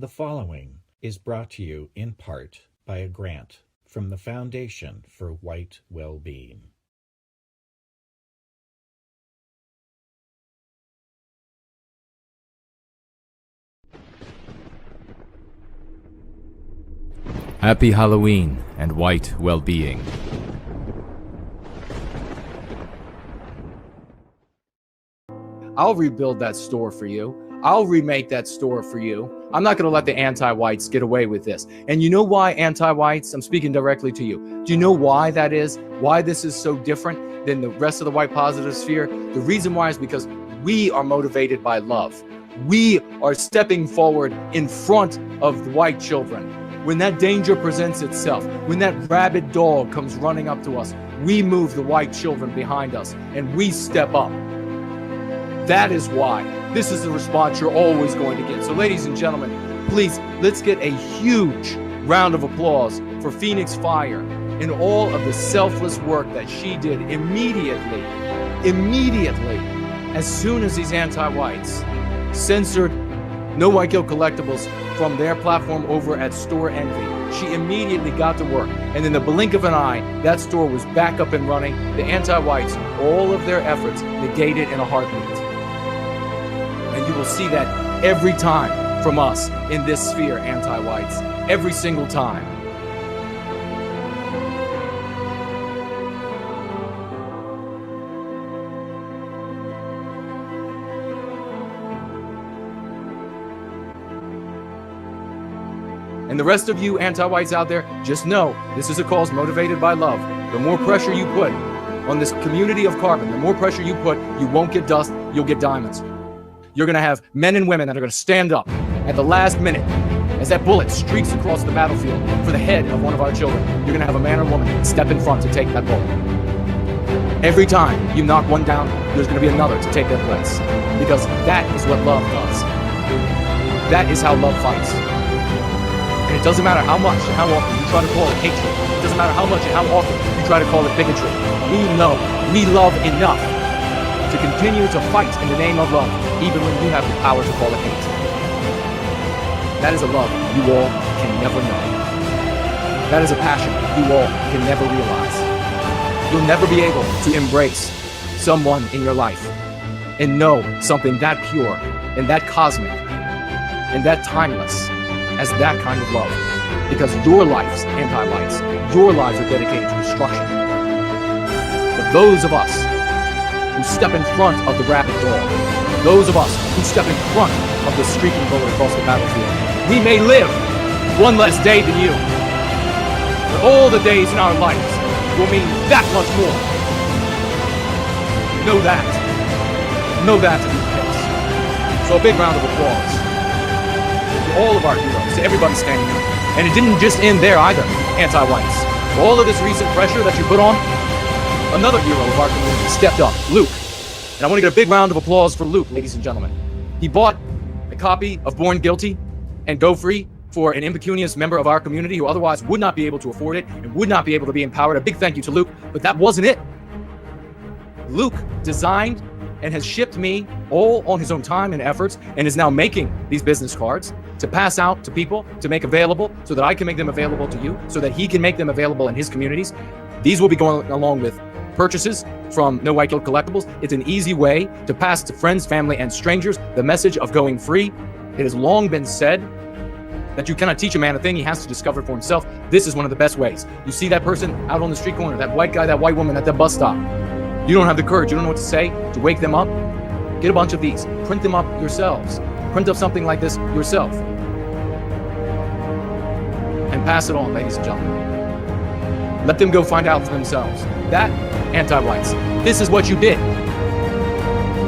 The following is brought to you in part by a grant from the Foundation for White Well-Being. Happy Halloween and white well-being. I'll rebuild that store for you. I'll remake that store for you. I'm not going to let the anti-whites get away with this. And you know why anti-whites? I'm speaking directly to you. Do you know why that is? Why this is so different than the rest of the white positive sphere? The reason why is because we are motivated by love. We are stepping forward in front of the white children. When that danger presents itself, when that rabid dog comes running up to us, we move the white children behind us and we step up. That is why. This is the response you're always going to get. So ladies and gentlemen, please, let's get a huge round of applause for Phoenix Fire and all of the selfless work that she did immediately, as soon as these anti-whites censored No White Guilt Collectibles from their platform over at Store Envy. She immediately got to work, and in the blink of an eye, that store was back up and running. The anti-whites, all of their efforts negated in a heartbeat. And you will see that every time from us in this sphere, anti-whites, every single time. And the rest of you anti-whites out there, just know this is a cause motivated by love. The more pressure you put on this community of carbon, the more pressure you put, you won't get dust, you'll get diamonds. You're going to have men and women that are going to stand up at the last minute as that bullet streaks across the battlefield for the head of one of our children. You're going to have a man or woman step in front to take that bullet. Every time you knock one down, there's going to be another to take their place. Because that is what love does. That is how love fights. And it doesn't matter how much and how often you try to call it hatred. It doesn't matter how much and how often you try to call it bigotry. We know we love enough to continue to fight in the name of love, even when you have the power to call it hate. That is a love you all can never know. That is a passion you all can never realize. You'll never be able to embrace someone in your life and know something that pure and that cosmic and that timeless as that kind of love. Because your lives, anti-whites, your lives are dedicated to destruction. But those of us who step in front of the rabid dog, those of us who step in front of the streaking bullet across the battlefield, we may live one less day than you, but all the days in our lives will mean that much more. Know that. Know that to be the case. So a big round of applause to all of our heroes, to everybody standing up. And it didn't just end there either, anti-whites. For all of this recent pressure that you put on, another hero of our community stepped up, Luke. And I want to get a big round of applause for Luke, ladies and gentlemen. He bought a copy of Born Guilty and Go Free for an impecunious member of our community who otherwise would not be able to afford it and would not be able to be empowered. A big thank you to Luke, but that wasn't it. Luke designed and has shipped me all on his own time and efforts and is now making these business cards to pass out to people, to make available so that I can make them available to you, so that he can make them available in his communities. These will be going along with purchases from No White Guilt Collectibles. It's an easy way to pass to friends, family, and strangers the message of going free. It has long been said that you cannot teach a man a thing, he has to discover it for himself. This is one of the best ways. You see that person out on the street corner, that white guy, that white woman at that bus stop. You don't have the courage, you don't know what to say to wake them up. Get a bunch of these, print them up yourselves. Print up something like this yourself. And pass it on, ladies and gentlemen. Let them go find out for themselves. That, anti-whites, this is what you did.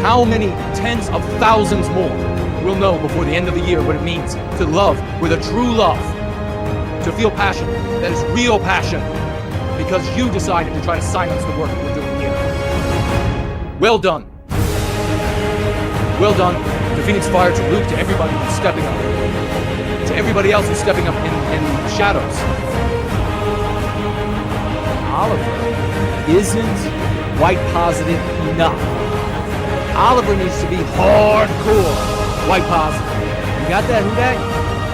How many tens of thousands more will know before the end of the year what it means to love with a true love, to feel passion that is real passion, because you decided to try to silence the work that we're doing here. Well done. Well done to Phoenix Fire, to Luke, to everybody who's stepping up, to everybody else who's stepping up in the shadows. Oliver isn't white positive enough. Oliver needs to be hardcore white positive. You got that, Hudak?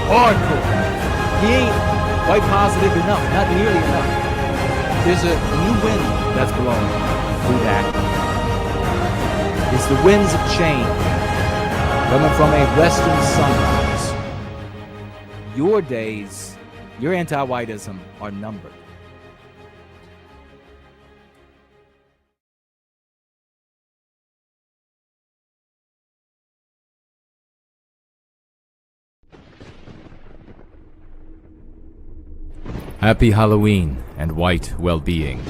hardcore. He ain't white positive enough, not nearly enough. There's a new wind that's blowing through that. It's the winds of change coming from a western sunrise. Your days, your anti-whiteism are numbered. Happy Halloween and white well-being.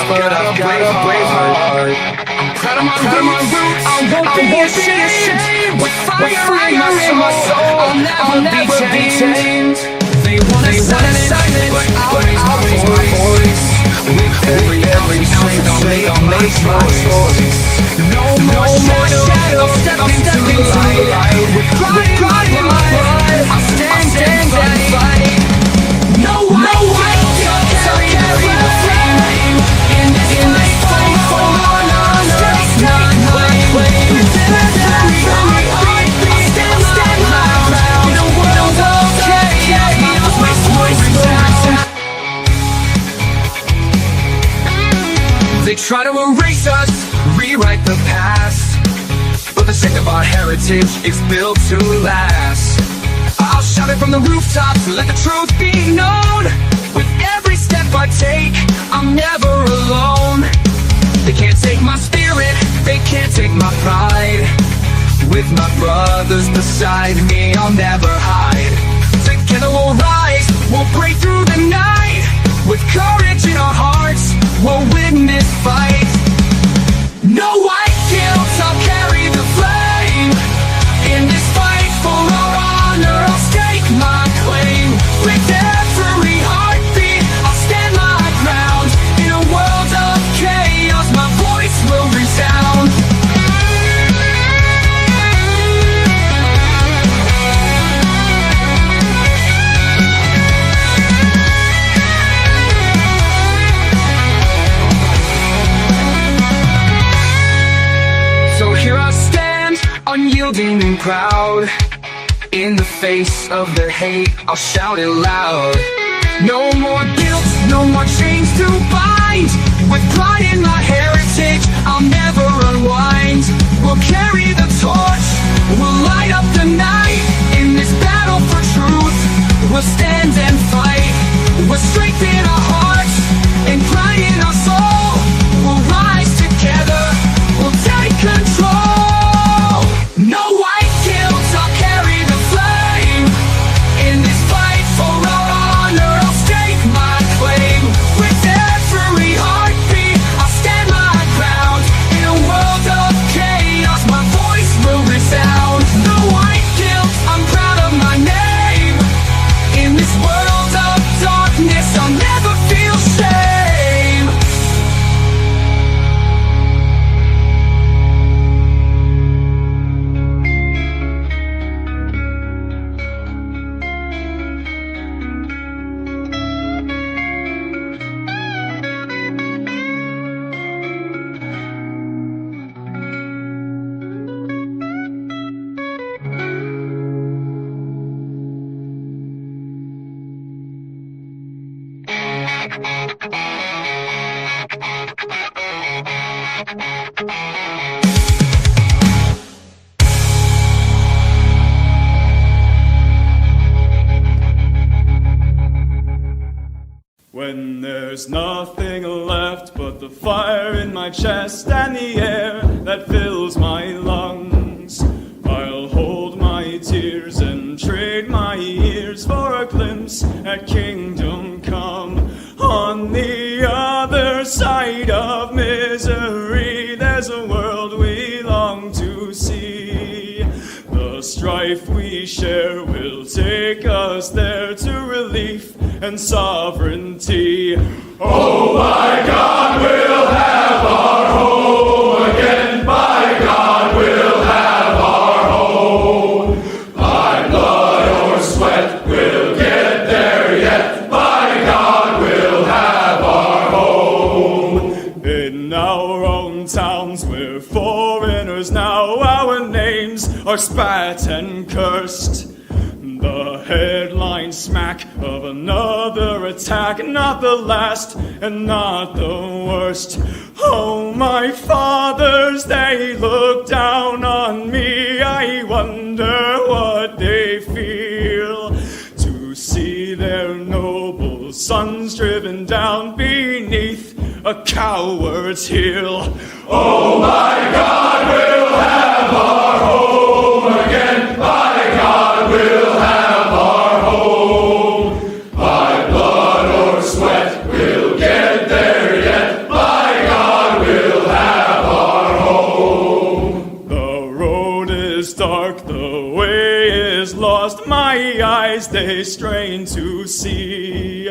but I've got a brave heart. I'm proud of my roots, I won't be ashamed. With fire in my soul, I'll never be tamed. They wanna silence, but I'll raise my voice. With every string I'll make my choice. No more shadows, step into light. With blood in my blood, I'll stand and fight. No one can carry the flame. In this fight for honor, not claim. Every heartbeat, I'll stand my ground. In a world of chaos, my voice resounds. They try to erase us, rewrite the past, but the sake of our heritage is built to last. I'll shout it from the rooftops, let the truth be known. With every step I take, I'm never alone. They can't take my spirit, they can't take my pride. With my brothers beside me, I'll never hide. Together we'll rise, we'll break through the night. With courage in our hearts, we'll win this fight. No white guilt, I'll carry the flame. In this fight for our honor, I'll stake my claim. With every heartbeat, I'll stand my ground. In a world of chaos, my voice will resound. standing proud. In the face of their hate, I'll shout it loud. No more guilt, no more chains to bind. With pride in my heritage, I'll never unwind. We'll carry the torch, we'll light up the night. In this battle for truth, we'll stand and fight. With strength in our hearts and pride in our soul, we'll rise together, we'll take control. No white guilt, I'll carry the flame. In this fight for our honor, I'll stake my claim. With every heartbeat, I'll stand my ground. In a world of chaos, my voice will resound. No white guilt, I'm proud of my name. In this world of darkness, I'll never feel shame. When there's nothing left but the fire in my chest and the air that fills my lungs, I'll hold my tears and trade my ears for a glimpse at kingdom come. On the other side of misery, there's a world we long to see. The strife we share will take us there to relief and sovereignty. Oh, by God, we'll have our home again. By God, we'll have our home. By blood or sweat, we'll get there yet. By God, we'll have our home. In our own towns, we're foreigners now. Our names are spat and cursed. The headline smack of another attack, not the last and not the worst. Oh, my fathers, they look down on me. I wonder what they feel to see their noble sons driven down beneath a coward's heel. Oh, my God, we'll have our home again. By God, we'll have our home. By blood or sweat, we'll get there yet. By God, we'll have our home. The road is dark, the way is lost. My eyes, they strain to see.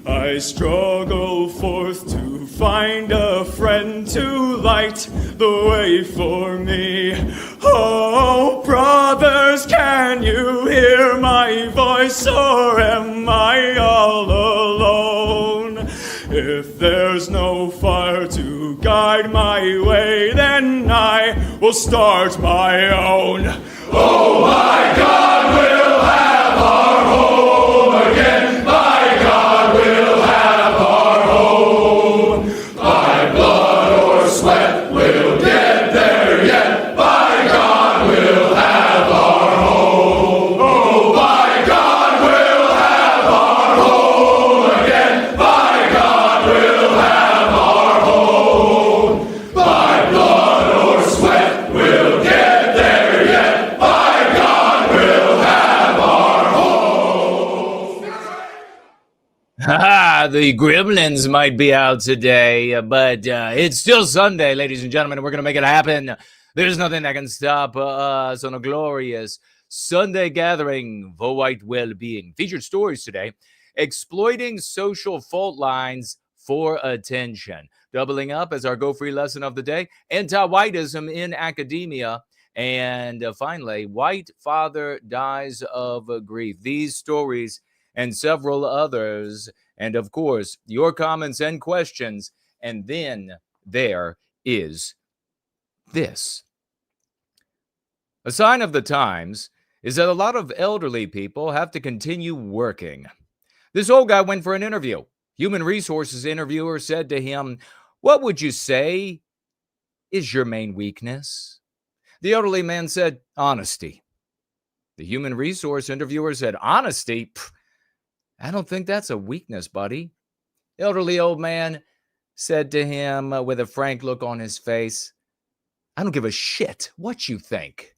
I struggle forth to find a friend to light the way for me. Oh, brothers, can you hear my voice, or am I all alone? If there's no fire to guide my way, then I will start my own. Oh, my God, we'll have our home again. By God, we'll have our home. By blood or sweat, we'll get there yet. By God, we'll have our home. Oh, by God, we'll have our home again. By God, we'll have our home. By blood or sweat, we'll get there yet. By God, we'll have our home. Haha, the gremlins might be out today, but it's still Sunday, ladies and gentlemen, and we're going to make it happen. There's nothing that can stop us on a glorious Sunday gathering for white well-being. Featured stories today, exploiting social fault lines for attention. Doubling up as our go-free lesson of the day, anti-whiteism in academia. And finally, white father dies of grief. These stories and several others, and of course, your comments and questions. And then there is this. A sign of the times is that a lot of elderly people have to continue working. This old guy went for an interview. Human resources interviewer said to him, "What would you say is your main weakness?" The elderly man said, "Honesty." The human resource interviewer said, "Honesty? Pff, I don't think that's a weakness, buddy." The elderly old man said to him with a frank look on his face, "I don't give a shit what you think."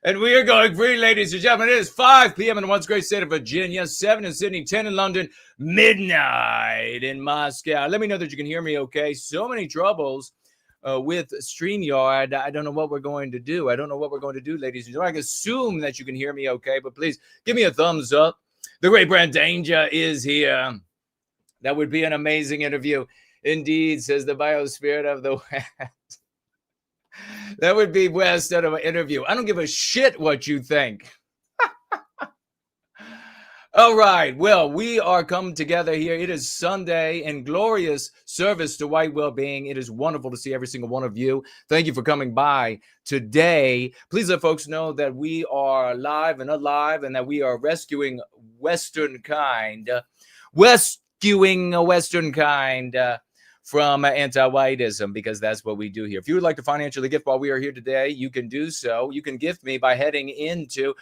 And we are going free, ladies and gentlemen. It is 5 p.m. in the once great state of Virginia, 7 in Sydney, 10 in London, midnight in Moscow. Let me know that you can hear me okay. So many troubles with StreamYard. I don't know what we're going to do. Ladies and gentlemen. I can assume that you can hear me okay, but please give me a thumbs up. The great Brand Danger is here. That would be an amazing interview. Indeed, says the biospirit of the West. That would be West out of an interview. I don't give a shit what you think. All right. Well, we are come together here. It is Sunday in glorious service to white well-being. It is wonderful to see every single one of you. Thank you for coming by today. Please let folks know that we are live and alive and that we are rescuing Western kind. From Antiwhiteism, because that's what we do here. If you would like to financially gift while we are here today, you can do so. You can gift me by heading into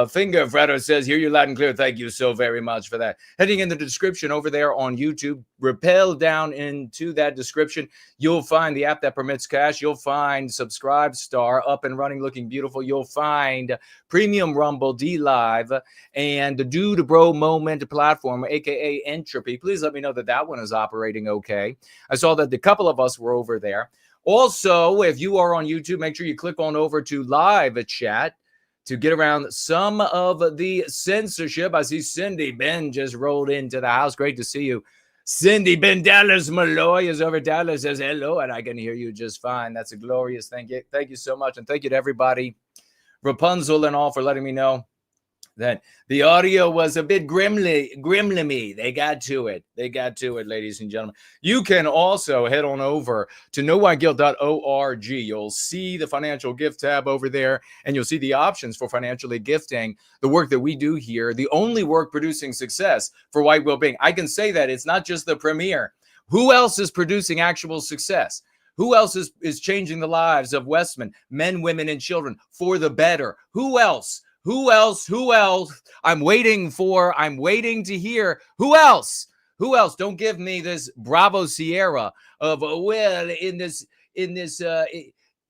Finger Fredo says, "Hear you loud and clear." Thank you so very much for that. Heading in the description over there on YouTube, rappel down into that description. You'll find the app that permits cash. You'll find Subscribe Star up and running, looking beautiful. You'll find Premium Rumble, D Live, and the Dude Bro Moment platform, aka Entropy. Please let me know that that one is operating okay. I saw that a couple of us were over there. Also, if you are on YouTube, make sure you click on over to live chat to get around some of the censorship. I see Cindy Ben just rolled into the house. Great to see you. Cindy Ben Dallas Malloy is over. Dallas says hello, and I can hear you just fine. That's a glorious thing. Thank you so much, and thank you to everybody, Rapunzel and all, for letting me know that the audio was a bit grimly. They got to it, ladies and gentlemen. You can also head on over to knowwhyguilt.org. You'll see the financial gift tab over there, and you'll see the options for financially gifting the work that we do here, the only work producing success for white well-being. I can say that it's not just the premier. Who else is producing actual success? Who else is changing the lives of Westmen, men, women, and children for the better? Who else? Who else? I'm waiting to hear. Who else? Don't give me this Bravo Sierra of, well, in this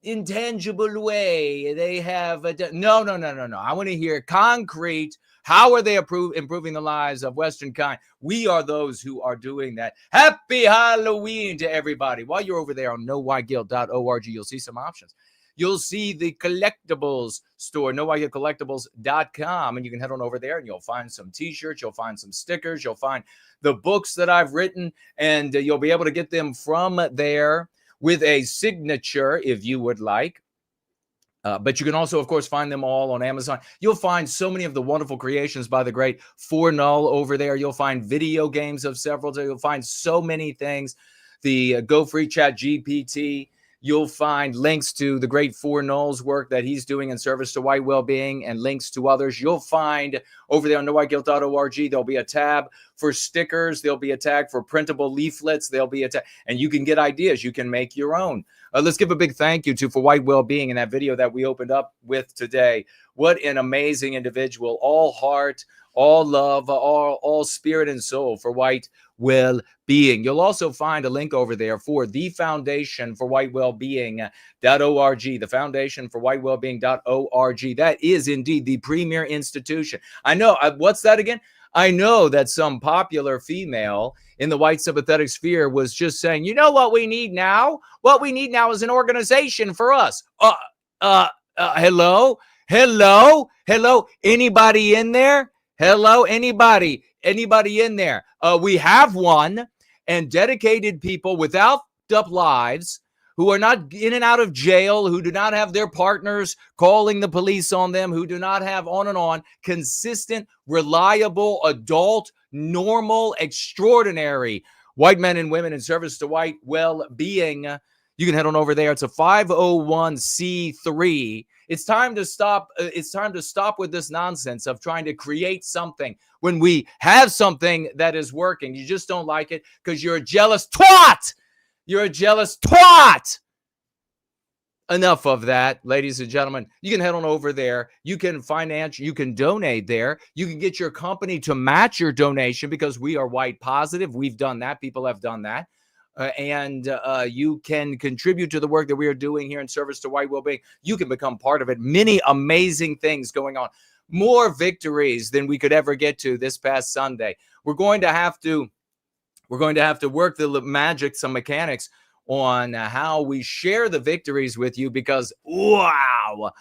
intangible way they have no. I want to hear concrete. How are they improving the lives of Western kind? We are those who are doing that. Happy Halloween to everybody. While you're over there on knowwhyguilt.org, you'll see some options. You'll see the collectibles store, knowwhyguiltcollectibles.com, and you can head on over there and you'll find some t-shirts, you'll find some stickers, you'll find the books that I've written, and you'll be able to get them from there with a signature if you would like. But you can also, of course, find them all on Amazon. You'll find so many of the wonderful creations by the great For Null over there. You'll find video games of several. You'll find so many things. The Go Free Chat GPT. You'll find links to the great For Null's work that he's doing in service to white well-being and links to others. You'll find over there on knowwhyguilt.org, there'll be a tab for stickers. There'll be a tag for printable leaflets. There'll be a tag, and you can get ideas. You can make your own. Let's give a big thank you to For White Well-Being in that video that we opened up with today. What an amazing individual. All heart, all love, all spirit and soul for white well-being. You'll also find a link over there for the Foundation for White Well-Being.org, the Foundation for White Well-Being.org. That is indeed the premier institution. I know. What's that again? I know that some popular female in the white sympathetic sphere was just saying, you know what we need now? What we need now is an organization for us. Hello? Hello? Hello? Anybody in there? Hello? Anybody in there? We have one, and dedicated people without up lives who are not in and out of jail, who do not have their partners calling the police on them, who do not have on and on, consistent, reliable, adult, normal, extraordinary white men and women in service to white well-being. You can head on over there. It's a 501c3. It's time to stop. It's time to stop with this nonsense of trying to create something when we have something that is working. You just don't like it because you're a jealous twat. You're a jealous twat. Enough of that, ladies and gentlemen. You can head on over there. You can finance, you can donate there. You can get your company to match your donation because we are white positive. We've done that. People have done that. And you can contribute to the work that we are doing here in service to white well-being. You can become part of it. Many amazing things going on. More victories than we could ever get to this past Sunday. We're going to have to work the magic, some mechanics on how we share the victories with you because, wow,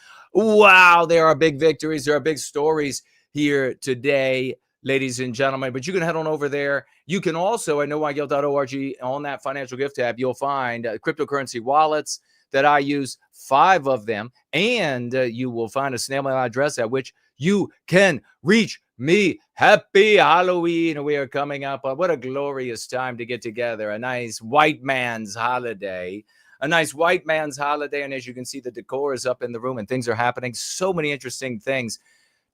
there are big victories. There are big stories here today, ladies and gentlemen. But you can head on over there. You can also, at knowmyguilt.org, on that financial gift tab, you'll find cryptocurrency wallets that I use, 5 of them. And you will find a snail mail address at which you can reach me. Happy Halloween. We are coming up on what a glorious time to get together. A nice white man's holiday. And as you can see, the decor is up in the room and things are happening. So many interesting things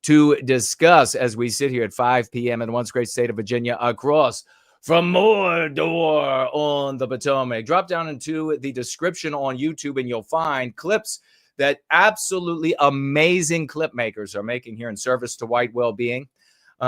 to discuss as we sit here at 5 p.m. in the once great state of Virginia across from Mordor on the Potomac. Drop down into the description on YouTube and you'll find clips that absolutely amazing clip makers are making here in service to white well-being.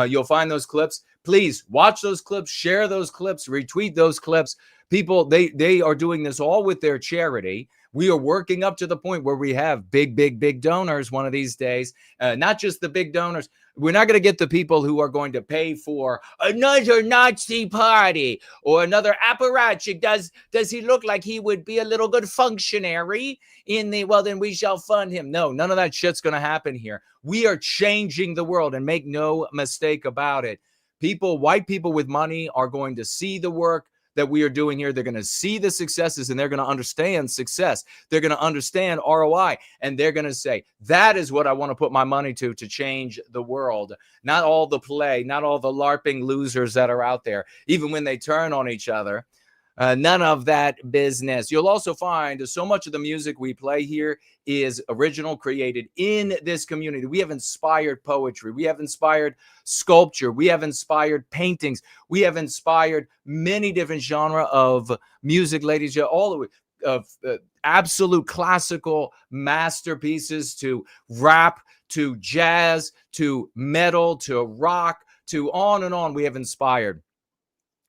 You'll find those clips. Please watch those clips, share those clips, retweet those clips. People, they are doing this all with their charity. We are working up to the point where we have big donors one of these days. Not just the big donors. We're not going to get the people who are going to pay for another Nazi party or another apparatchik. Does he look like he would be a little good functionary in the, well, then we shall fund him. No, none of that shit's going to happen here. We are changing the world, and make no mistake about it. White people with money are going to see the work that we are doing here. They're going to see the successes and they're going to understand success. They're going to understand ROI and they're going to say, that is what I want to put my money to change the world. Not all the play, not all the LARPing losers that are out there, even when they turn on each other. None of that business. You'll also find so much of the music we play here is original, created in this community. We have inspired poetry. We have inspired sculpture. We have inspired paintings. We have inspired many different genres of music, ladies. All the way of absolute classical masterpieces to rap, to jazz, to metal, to rock, to on and on. We have inspired.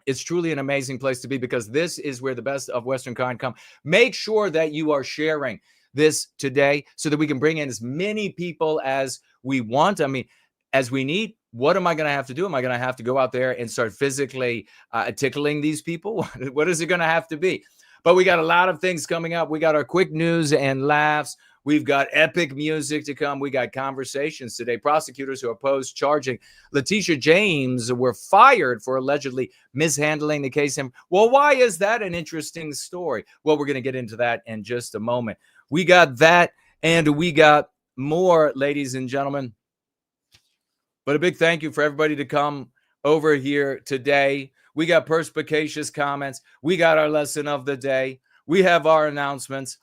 It's truly an amazing place to be because this is where the best of Western kind come. Make sure that you are sharing this today so that we can bring in as many people as we want. I mean, as we need. What am I going to have to do? Am I going to have to go out there and start physically tickling these people? What is it going to have to be? But we got a lot of things coming up. We got our quick news and laughs. We've got epic music to come. We got conversations today. Prosecutors who opposed charging Leticia James were fired for allegedly mishandling the case. And well, why is that an interesting story? Well, we're going to get into that in just a moment. We got that and we got more, ladies and gentlemen. But a big thank you for everybody to come over here today. We got perspicacious comments. We got our lesson of the day. We have our announcements.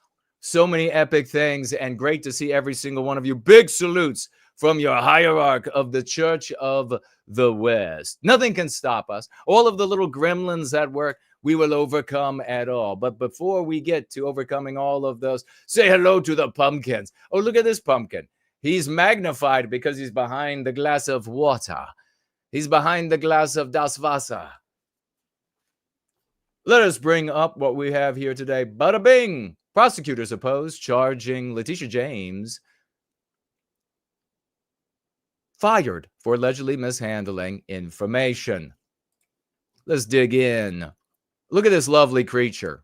So many epic things, and great to see every single one of you. Big salutes from your hierarch of the Church of the West. Nothing can stop us. All of the little gremlins at work, we will overcome at all. But before we get to overcoming all of those, say hello to the pumpkins. Oh, look at this pumpkin. He's magnified because he's behind the glass of water. He's behind the glass of das Wasser. Let us bring up what we have here today. Bada bing! Prosecutors opposed charging Leticia James fired for allegedly mishandling information. Let's dig in. Look at this lovely creature.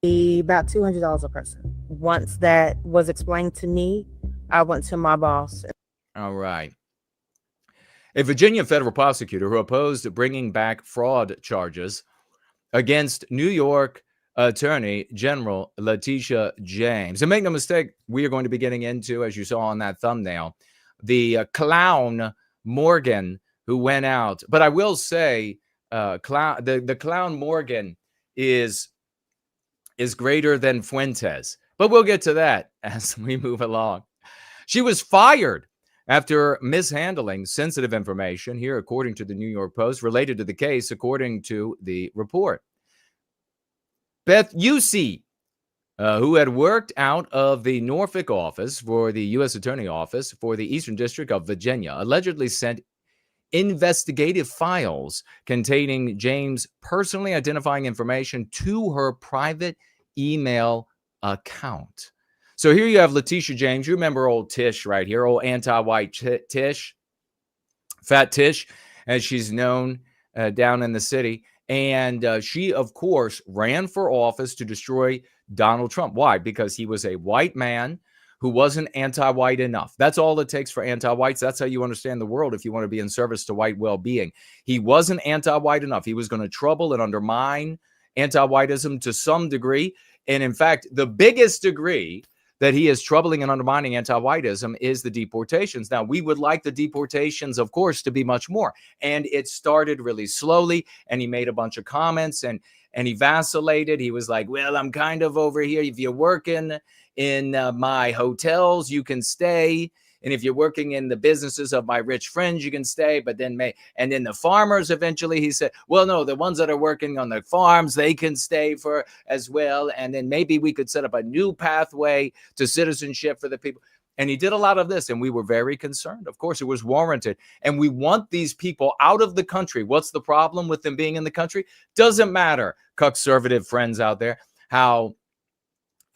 About $200 a person. Once that was explained to me, I went to my boss. All right. A Virginia federal prosecutor who opposed bringing back fraud charges against New York Attorney General Leticia James. And make no mistake, we are going to be getting into, as you saw on that thumbnail, the clown Morgan who went out. But I will say, the clown Morgan is greater than Fuentes. But we'll get to that as we move along. She was fired after mishandling sensitive information here, according to the New York Post, related to the case, according to the report. Beth Yusi, who had worked out of the Norfolk office for the U.S. Attorney Office for the Eastern District of Virginia, allegedly sent investigative files containing James' personally identifying information to her private email account. So here you have Leticia James. You remember old Tish right here, old anti-white Tish, Fat Tish, as she's known down in the city. And she, of course, ran for office to destroy Donald Trump. Why? Because he was a white man who wasn't anti-white enough. That's all it takes for anti-whites. That's how you understand the world if you want to be in service to white well-being. He wasn't anti-white enough. He was going to trouble and undermine anti-whiteism to some degree. And in fact, the biggest degree that he is troubling and undermining anti-whiteism is the deportations. Now, we would like the deportations, of course, to be much more. And it started really slowly, and he made a bunch of comments, and he vacillated. He was like, well, I'm kind of over here. If you're working in my hotels, you can stay. And if you're working in the businesses of my rich friends, you can stay. But then and then the farmers, eventually, he said, well, no, the ones that are working on the farms, they can stay for as well. And then maybe we could set up a new pathway to citizenship for the people. And he did a lot of this, and we were very concerned. Of course, it was warranted. And we want these people out of the country. What's the problem with them being in the country? Doesn't matter, conservative friends out there, how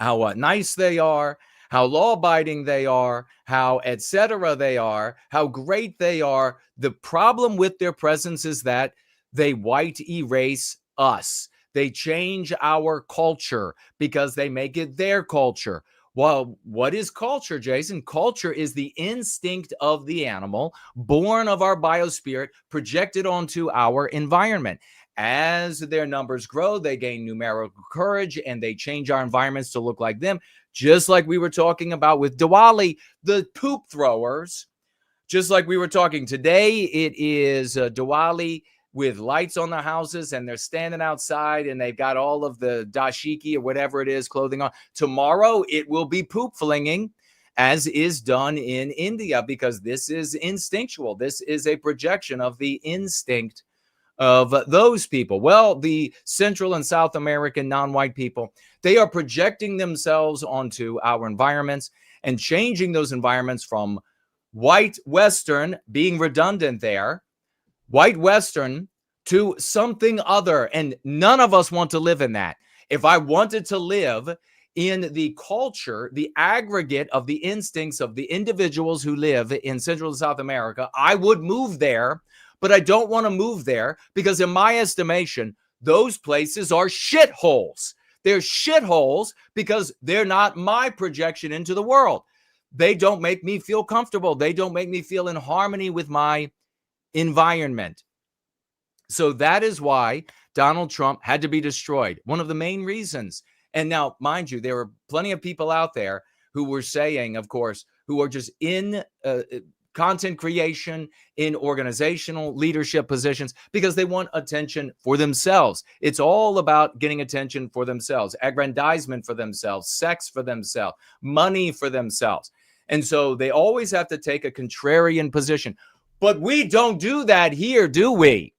nice they are, how law-abiding they are, how etc. they are, how great they are. The problem with their presence is that they white erase us. They change our culture because they make it their culture. Well, what is culture, Jason? Culture is the instinct of the animal, born of our biospirit, projected onto our environment. As their numbers grow, they gain numerical courage, and they change our environments to look like them. Just like we were talking about with Diwali, the poop throwers, just like we were talking today, it is Diwali with lights on the houses, and they're standing outside, and they've got all of the dashiki or whatever it is clothing on. Tomorrow, it will be poop flinging, as is done in India, because this is instinctual. This is a projection of the instinct of those people. Well, the Central and South American non-white people, they are projecting themselves onto our environments and changing those environments from white Western, being redundant there, white Western, to something other. And none of us want to live in that. If I wanted to live in the culture, the aggregate of the instincts of the individuals who live in Central and South America, I would move there. But I don't want to move there because, in my estimation, those places are shitholes. They're shitholes because they're not my projection into the world. They don't make me feel comfortable. They don't make me feel in harmony with my environment. So that is why Donald Trump had to be destroyed. One of the main reasons. And now, mind you, there were plenty of people out there who were saying, of course, who are just in content creation, in organizational leadership positions, because they want attention for themselves. It's all about getting attention for themselves, aggrandizement for themselves, sex for themselves, money for themselves. And so they always have to take a contrarian position. But we don't do that here, do we?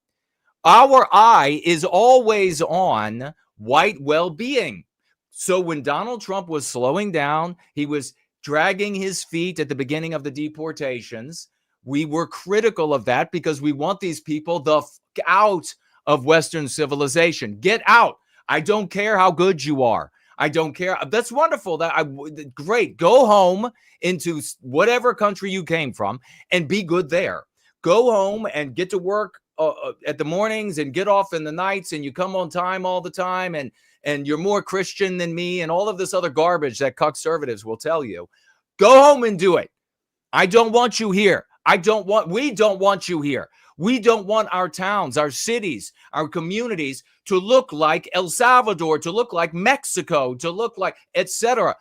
Our eye is always on white well-being. So when Donald Trump was slowing down, he was dragging his feet at the beginning of the deportations. We were critical of that because we want these people out of Western civilization. Get out. I don't care how good you are. I don't care. That's wonderful. Great. Go home into whatever country you came from and be good there. Go home and get to work at the mornings and get off in the nights, and you come on time all the time, and you're more Christian than me, and all of this other garbage that conservatives will tell you. Go home and do it. I don't want you here. We don't want you here. We don't want our towns, our cities, our communities to look like El Salvador, to look like Mexico, to look like etc.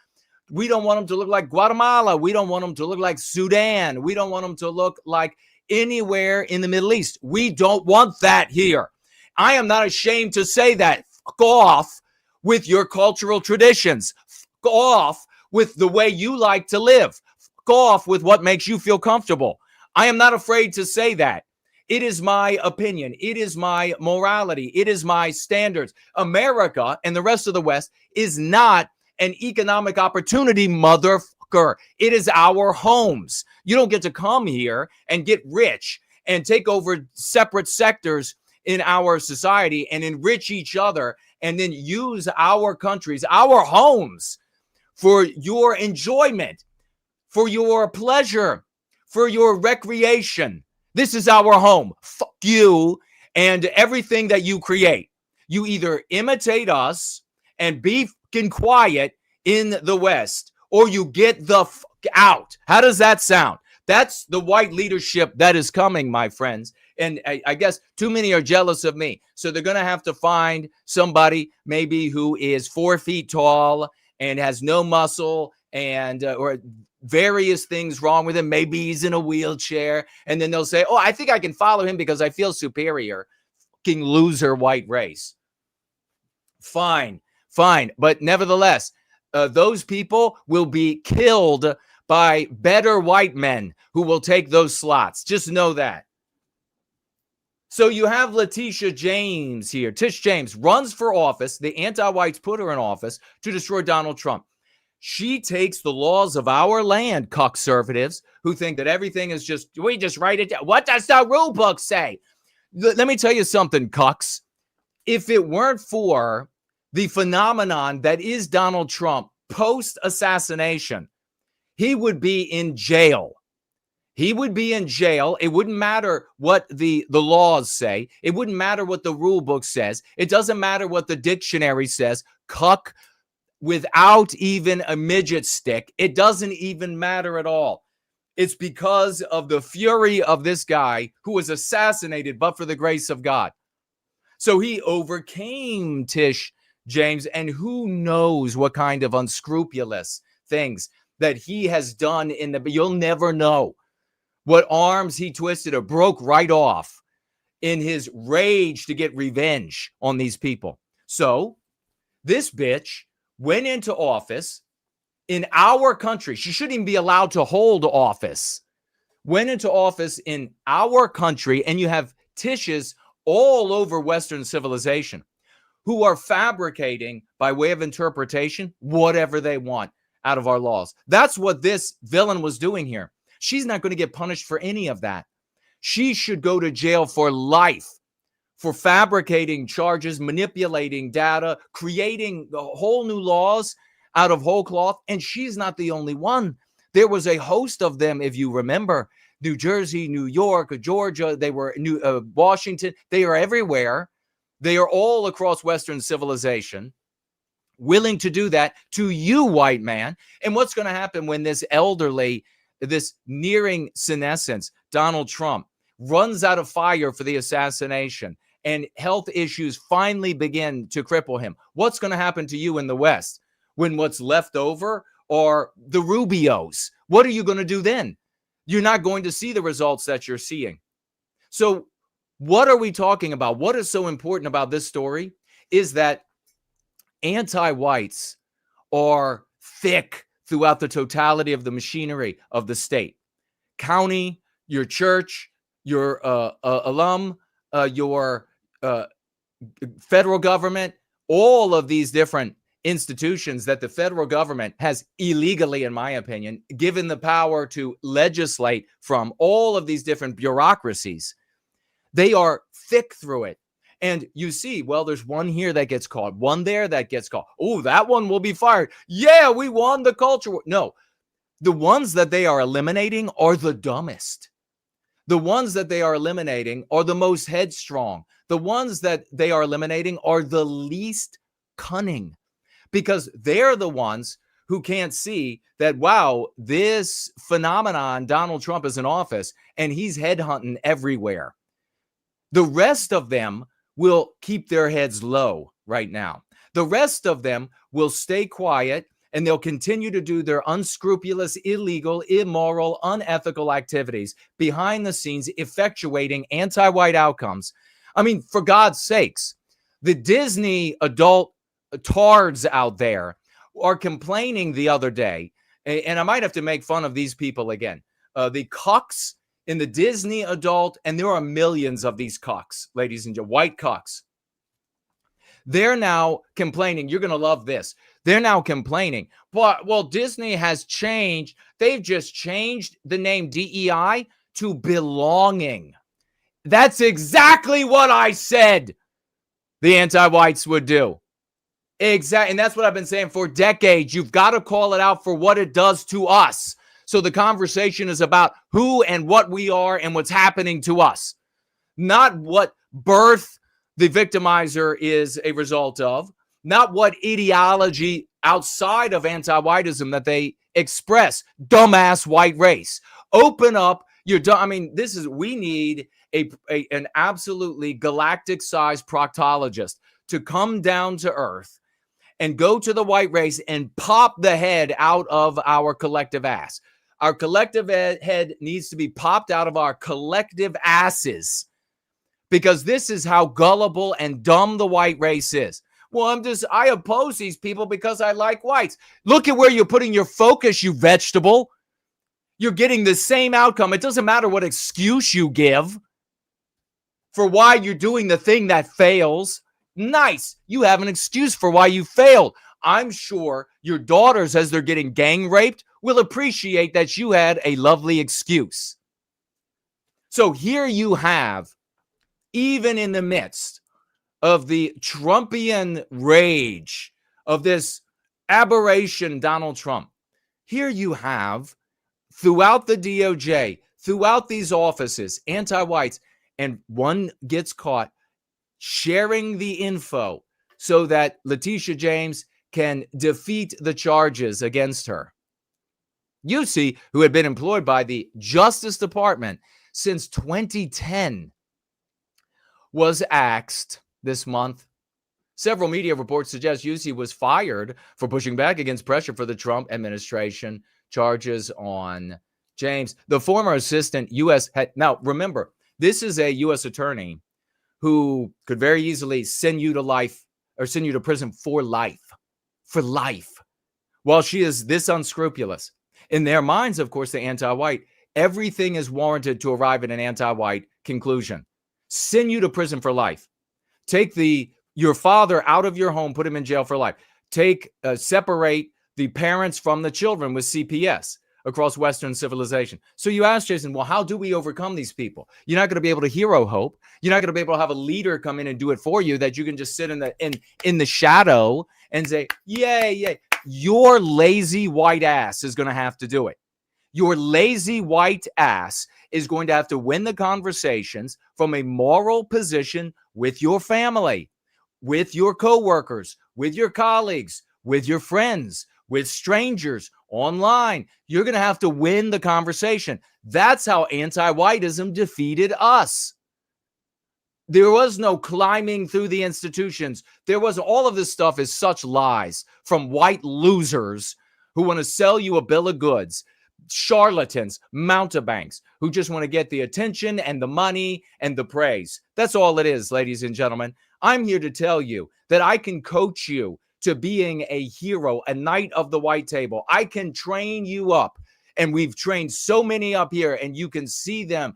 We don't want them to look like Guatemala. We don't want them to look like Sudan. We don't want them to look like anywhere in the Middle East. We don't want that here. I am not ashamed to say that. Fuck off with your cultural traditions. Fuck off with the way you like to live. Fuck off with what makes you feel comfortable. I am not afraid to say that. It is my opinion. It is my morality. It is my standards. America and the rest of the West is not an economic opportunity, motherfucker. It is our homes. You don't get to come here and get rich and take over separate sectors in our society and enrich each other and then use our countries, our homes, for your enjoyment, for your pleasure, for your recreation. This is our home. Fuck you and everything that you create. You either imitate us and be fucking quiet in the West, or you get the fuck out. How does that sound? That's the white leadership that is coming, my friends. And I guess too many are jealous of me. So they're going to have to find somebody maybe who is 4 feet tall and has no muscle and or various things wrong with him. Maybe he's in a wheelchair. And then they'll say, oh, I think I can follow him because I feel superior. Fucking loser white race. Fine. But nevertheless, those people will be killed by better white men who will take those slots. Just know that. So you have Leticia James here. Tish James runs for office. The anti-whites put her in office to destroy Donald Trump. She takes the laws of our land, conservatives, who think that everything is we just write it down. What does the rule book say? Let me tell you something, cucks. If it weren't for the phenomenon that is Donald Trump post-assassination, he would be in jail. He would be in jail. It wouldn't matter what the laws say. It wouldn't matter what the rule book says. It doesn't matter what the dictionary says. Cuck without even a midget stick. It doesn't even matter at all. It's because of the fury of this guy who was assassinated, but for the grace of God. So he overcame Tish James, and who knows what kind of unscrupulous things that he has done you'll never know what arms he twisted or broke right off in his rage to get revenge on these people. So this bitch went into office in our country. She shouldn't even be allowed to hold office. Went into office in our country, and you have Tishes all over Western civilization who are fabricating, by way of interpretation, whatever they want out of our laws. That's what this villain was doing here. She's not going to get punished for any of that. She should go to jail for life for fabricating charges, manipulating data, creating whole new laws out of whole cloth. And she's not the only one. There was a host of them, if you remember. New Jersey, New York, Georgia, they were Washington. They are everywhere. They are all across Western civilization, willing to do that to you, white man. And what's going to happen when this elderly, this nearing senescence, Donald Trump, runs out of fire for the assassination and health issues finally begin to cripple him? What's going to happen to you in the West when what's left over are the Rubios? What are you going to do then? You're not going to see the results that you're seeing. So what are we talking about? What is so important about this story is that anti-whites are thick throughout the totality of the machinery of the state. County, your church, your alum, your federal government, all of these different institutions that the federal government has illegally, in my opinion, given the power to legislate from, all of these different bureaucracies. They are thick through it. And you see, well, there's one here that gets caught, one there that gets caught. Oh, that one will be fired. Yeah, we won the culture war. No, the ones that they are eliminating are the dumbest. The ones that they are eliminating are the most headstrong. The ones that they are eliminating are the least cunning, because they're the ones who can't see that, wow, this phenomenon, Donald Trump is in office and he's headhunting everywhere. The rest of them will keep their heads low right now. The rest of them will stay quiet and they'll continue to do their unscrupulous, illegal, immoral, unethical activities behind the scenes, effectuating anti-white outcomes. I mean, for God's sakes, the Disney adult tards out there are complaining the other day, and I might have to make fun of these people again, the cucks in the Disney adult, and there are millions of these cucks, ladies and gentlemen, white cucks. They're now complaining. You're going to love this. They're now complaining. But, well, Disney has changed. They've just changed the name DEI to belonging. That's exactly what I said the anti-whites would do. Exactly. And that's what I've been saying for decades. You've got to call it out for what it does to us. So the conversation is about who and what we are and what's happening to us, not what birth the victimizer is a result of, not what ideology outside of anti-whiteism that they express. Dumbass white race. Open up your, I mean, we need an absolutely galactic-sized proctologist to come down to earth and go to the white race and pop the head out of our collective ass. Our collective head needs to be popped out of our collective asses, because this is how gullible and dumb the white race is. Well, I oppose these people because I like whites. Look at where you're putting your focus, you vegetable. You're getting the same outcome. It doesn't matter what excuse you give for why you're doing the thing that fails. Nice. You have an excuse for why you failed. I'm sure your daughters, as they're getting gang raped, will appreciate that you had a lovely excuse. So here you have, even in the midst of the Trumpian rage of this aberration, Donald Trump, here you have throughout the DOJ, throughout these offices, anti-whites, and one gets caught sharing the info so that Leticia James can defeat the charges against her. Yussi, who had been employed by the Justice Department since 2010, was axed this month. Several media reports suggest Yussi was fired for pushing back against pressure for the Trump administration. Charges on James, the former assistant U.S. head. Now, remember, this is a U.S. attorney who could very easily send you to life or send you to prison for life. While she is this unscrupulous. In their minds, of course, the anti-white, everything is warranted to arrive at an anti-white conclusion. Send you to prison for life. Take your father out of your home, put him in jail for life. Separate the parents from the children with CPS across Western civilization. So you ask Jason, well, how do we overcome these people? You're not going to be able to hero hope. You're not going to be able to have a leader come in and do it for you, that you can just sit in the shadow and say, yay. Your lazy white ass is going to have to do it. Your lazy white ass is going to have to win the conversations from a moral position with your family, with your coworkers, with your colleagues, with your friends, with strangers online. You're going to have to win the conversation. That's how anti-whiteism defeated us. There was no climbing through the institutions. There was all of this stuff is such lies from white losers who want to sell you a bill of goods, charlatans, mountebanks who just want to get the attention and the money and the praise. That's all it is, ladies and gentlemen. I'm here to tell you that I can coach you to being a hero, a knight of the white table. I can train you up. And we've trained so many up here, and you can see them,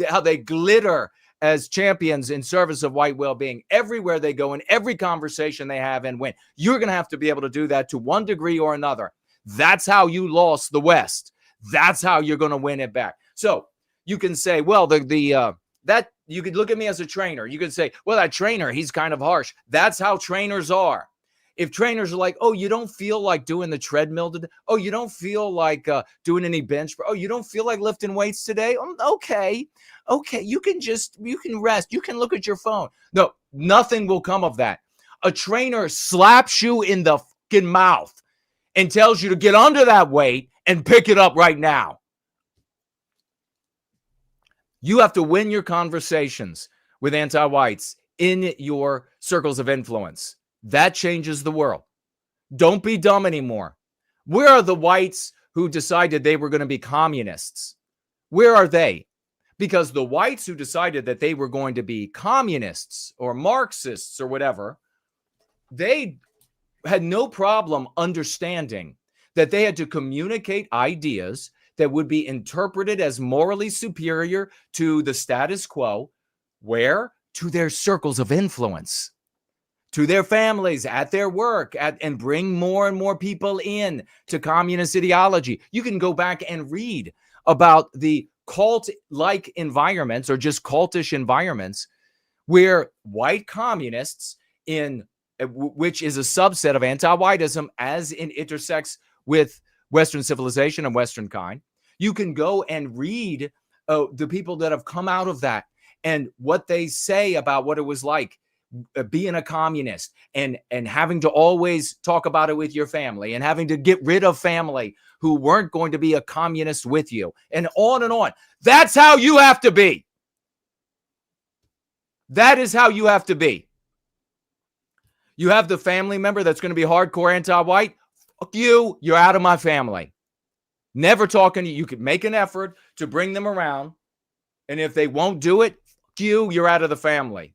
how they glitter as champions in service of white well-being everywhere they go, in every conversation they have and win. You're going to have to be able to do that to one degree or another. That's how you lost the West. That's how you're going to win it back. So you can say, well, the That you could look at me as a trainer. You could say, well, that trainer, he's kind of harsh. That's how trainers are. If trainers are like, oh, you don't feel like doing the treadmill today? Oh, you don't feel like doing any bench? Oh, you don't feel like lifting weights today? Okay. You can rest. You can look at your phone. No, nothing will come of that. A trainer slaps you in the fucking mouth and tells you to get under that weight and pick it up right now. You have to win your conversations with anti-whites in your circles of influence. That changes the world. Don't be dumb anymore. Where are the whites who decided they were going to be communists? Where are they? Because the whites who decided that they were going to be communists or Marxists or whatever, they had no problem understanding that they had to communicate ideas that would be interpreted as morally superior to the status quo. Where? To their circles of influence, to their families, at their work, and bring more and more people in to communist ideology. You can go back and read about the cult-like environments or just cultish environments where white communists, which is a subset of anti-whiteism as it intersects with Western civilization and Western kind. You can go and read the people that have come out of that and what they say about what it was like being a communist and having to always talk about it with your family and having to get rid of family who weren't going to be a communist with you, and on and on. That's how you have to be. That is how you have to be. You have the family member that's going to be hardcore anti-white. Fuck you. You're out of my family. Never talking to you. You could make an effort to bring them around. And if they won't do it, fuck you. You're out of the family.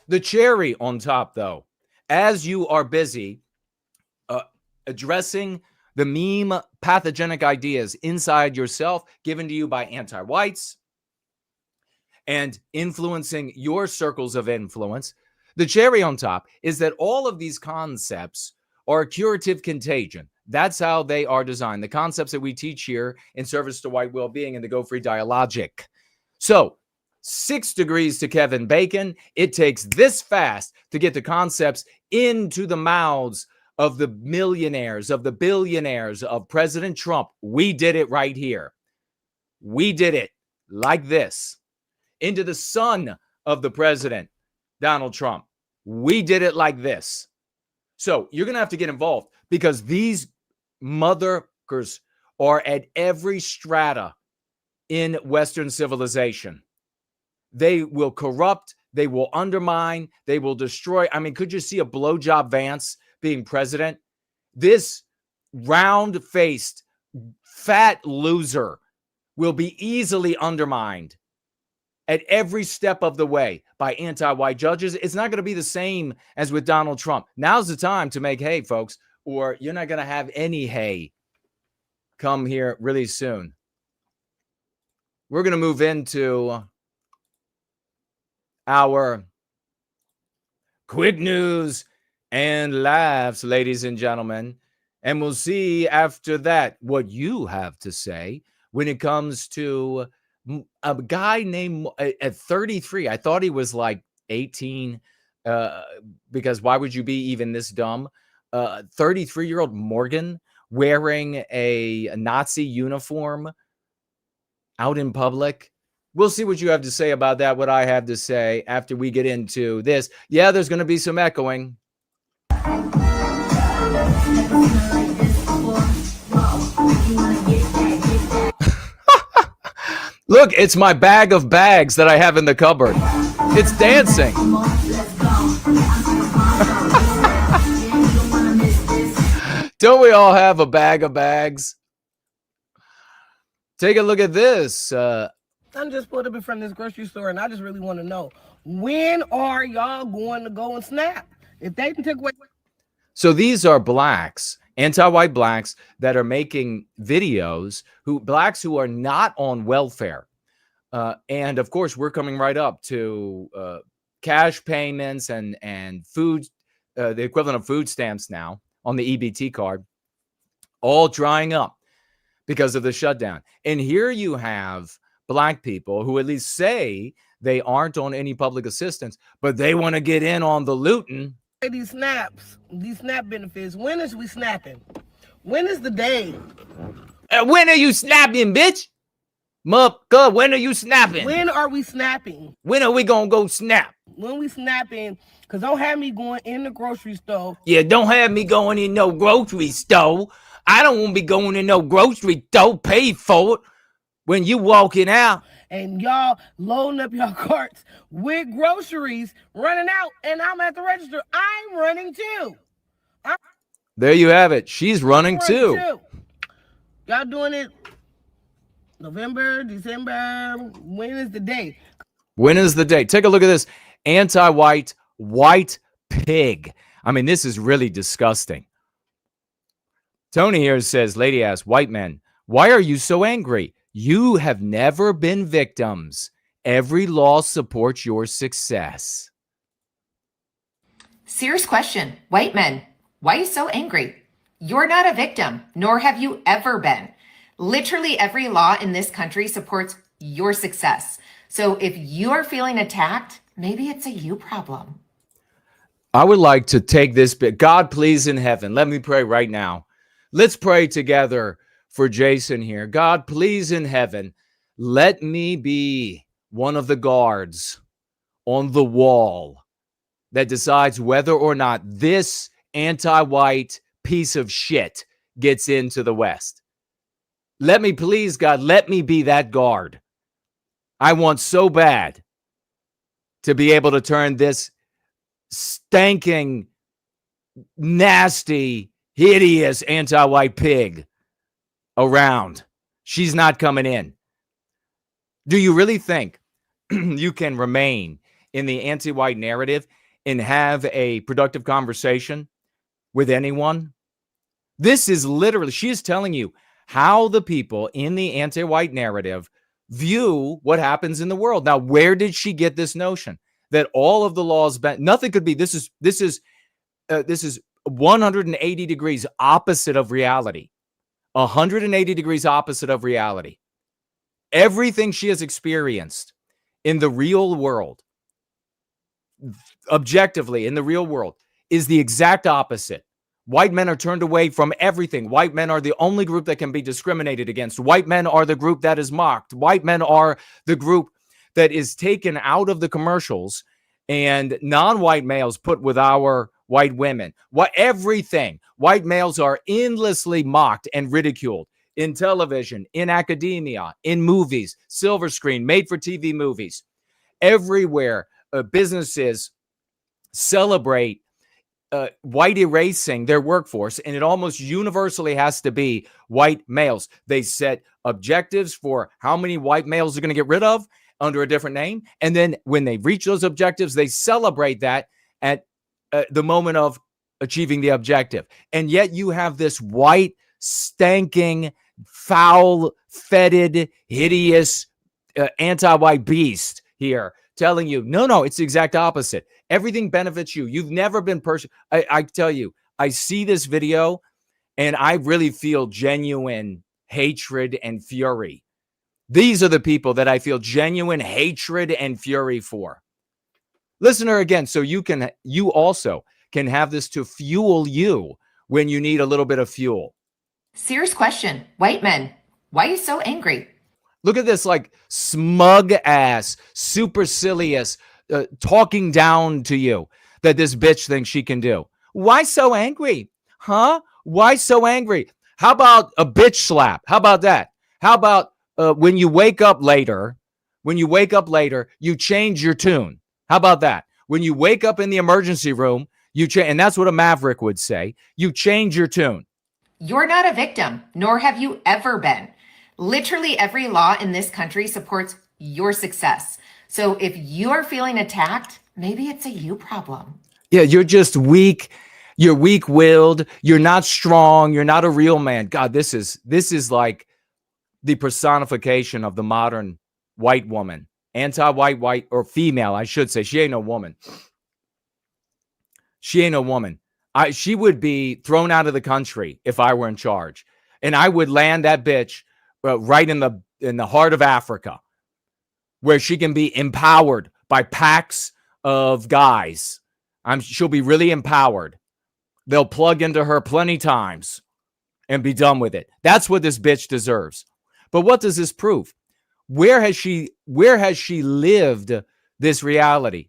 The cherry on top, though, as you are busy addressing the meme pathogenic ideas inside yourself given to you by anti-whites and influencing your circles of influence, the cherry on top is that all of these concepts are a curative contagion. That's how they are designed. The concepts that we teach here in Service to White Well-Being and the Go Free Dialogic. So, 6 degrees to Kevin Bacon. It takes this fast to get the concepts into the mouths of the millionaires, of the billionaires, of President Trump. We did it right here. We did it like this. Into the son of the president, Donald Trump. We did it like this. So you're going to have to get involved because these motherfuckers are at every strata in Western civilization. They will corrupt. They will undermine. They will destroy. I mean, could you see a blowjob Vance being president? This round-faced, fat loser will be easily undermined at every step of the way by anti-white judges. It's not going to be the same as with Donald Trump. Now's the time to make hay, folks, or you're not going to have any hay come here really soon. We're going to move into our quick news and laughs, ladies and gentlemen. And we'll see after that what you have to say when it comes to a guy named at 33. I thought he was like 18 because why would you be even this dumb? 33-year-old Morgan wearing a Nazi uniform out in public. We'll see what you have to say about that, what I have to say after we get into this. Yeah, there's going to be some echoing. Look, it's my bag of bags that I have in the cupboard. It's dancing. Don't we all have a bag of bags? Take a look at this. I'm just pulled up in front of this grocery store, and I just really want to know, when are y'all going to go and snap? If they can take away. So these are blacks, anti-white blacks that are making videos, blacks who are not on welfare. And of course, we're coming right up to cash payments and food, the equivalent of food stamps now on the EBT card, all drying up because of the shutdown. And here you have black people who at least say they aren't on any public assistance, but they want to get in on the looting. These SNAP benefits. When is we snapping? When is the day? When are you snapping, bitch? Motherfucker, when are you snapping? When are we snapping? When are we gonna go snap? When we snapping, because don't have me going in the grocery store. Yeah, don't have me going in no grocery store. I don't want to be going in no grocery store, paid for it, when you walking out. And y'all loading up your carts with groceries, running out, and I'm at the register. I'm running too. There you have it. She's running too. Y'all doing it November, December. When is the day? When is the day? Take a look at this. Anti-white, white pig. I mean, this is really disgusting. Tony here says, lady asks, white men, why are you so angry? You have never been victims. Every law supports your success. Serious question. White men, why are you so angry? You're not a victim, nor have you ever been. Literally every law in this country supports your success. So if you are feeling attacked, maybe it's a you problem. I would like to take this bit. God, please, in heaven, let me pray right now. Let's pray together for Jason here. God, please, in heaven, let me be one of the guards on the wall that decides whether or not this anti-white piece of shit gets into the West. Let me, please, God, let me be that guard. I want so bad to be able to turn this stanking, nasty, hideous anti-white pig around. She's not coming in. Do you really think you can remain in the anti-white narrative and have a productive conversation with anyone? This is literally, she is telling you how the people in the anti-white narrative view what happens in the world. Now, where did she get this notion that all of the laws, nothing could be, this is 180 degrees opposite of reality. 180 degrees opposite of reality. Everything she has experienced in the real world, objectively in the real world, is the exact opposite. White men are turned away from everything. White men are the only group that can be discriminated against. White men are the group that is mocked. White men are the group that is taken out of the commercials and non-white males put with our white women. Everything. White males are endlessly mocked and ridiculed in television, in academia, in movies, silver screen, made-for-TV movies. Everywhere, businesses celebrate white erasing their workforce, and it almost universally has to be white males. They set objectives for how many white males they're going to get rid of under a different name, and then when they reach those objectives, they celebrate that at the moment of achieving the objective. And yet you have this white, stanking, foul-fetid, hideous, anti-white beast here telling you, no, it's the exact opposite. Everything benefits you. You've never been I tell you, I see this video and I really feel genuine hatred and fury. These are the people that I feel genuine hatred and fury for. Listen to her again so you also can have this to fuel you when you need a little bit of fuel. Serious question. White men, why are you so angry? Look at this, like, smug ass, supercilious, talking down to you that this bitch thinks she can do. Why so angry? Huh? Why so angry? How about a bitch slap? How about that? How about when you wake up later, you change your tune? How about that? When you wake up in the emergency room, you change, and that's what a maverick would say. You change your tune. You're not a victim, nor have you ever been. Literally every law in this country supports your success. So if you are feeling attacked, maybe it's a you problem. Yeah, you're just weak. You're weak-willed. You're not strong. You're not a real man. God, this is like the personification of the modern white woman. Anti-white, or female, I should say. She ain't no woman. She ain't no woman. She would be thrown out of the country if I were in charge. And I would land that bitch right in the heart of Africa, where she can be empowered by packs of guys. She'll be really empowered. They'll plug into her plenty times and be done with it. That's what this bitch deserves. But what does this prove? Where has she lived this reality?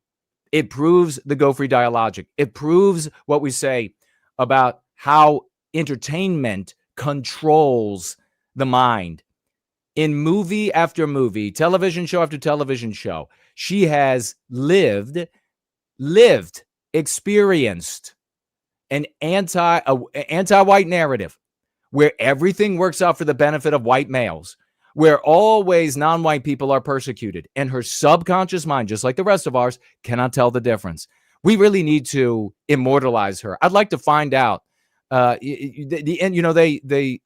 It proves the Go Free dialogic. It proves what we say about how entertainment controls the mind. In movie after movie, television show after television show, she has lived, experienced an anti-white narrative where everything works out for the benefit of white males, where always non-white people are persecuted, and her subconscious mind, just like the rest of ours, cannot tell the difference. We really need to immortalize her. I'd like to find out. They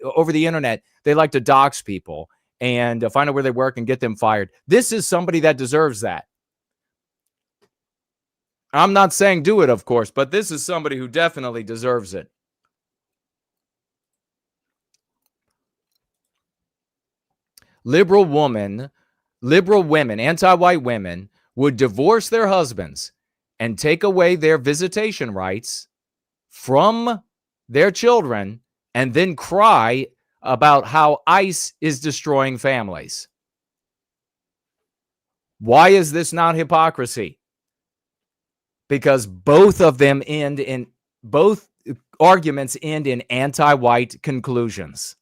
over the internet, they like to dox people and find out where they work and get them fired. This is somebody that deserves that. I'm not saying do it, of course, but this is somebody who definitely deserves it. Liberal women, anti-white women would divorce their husbands and take away their visitation rights from their children and then cry about how ICE is destroying families. Why is this not hypocrisy? Because both arguments end in anti-white conclusions.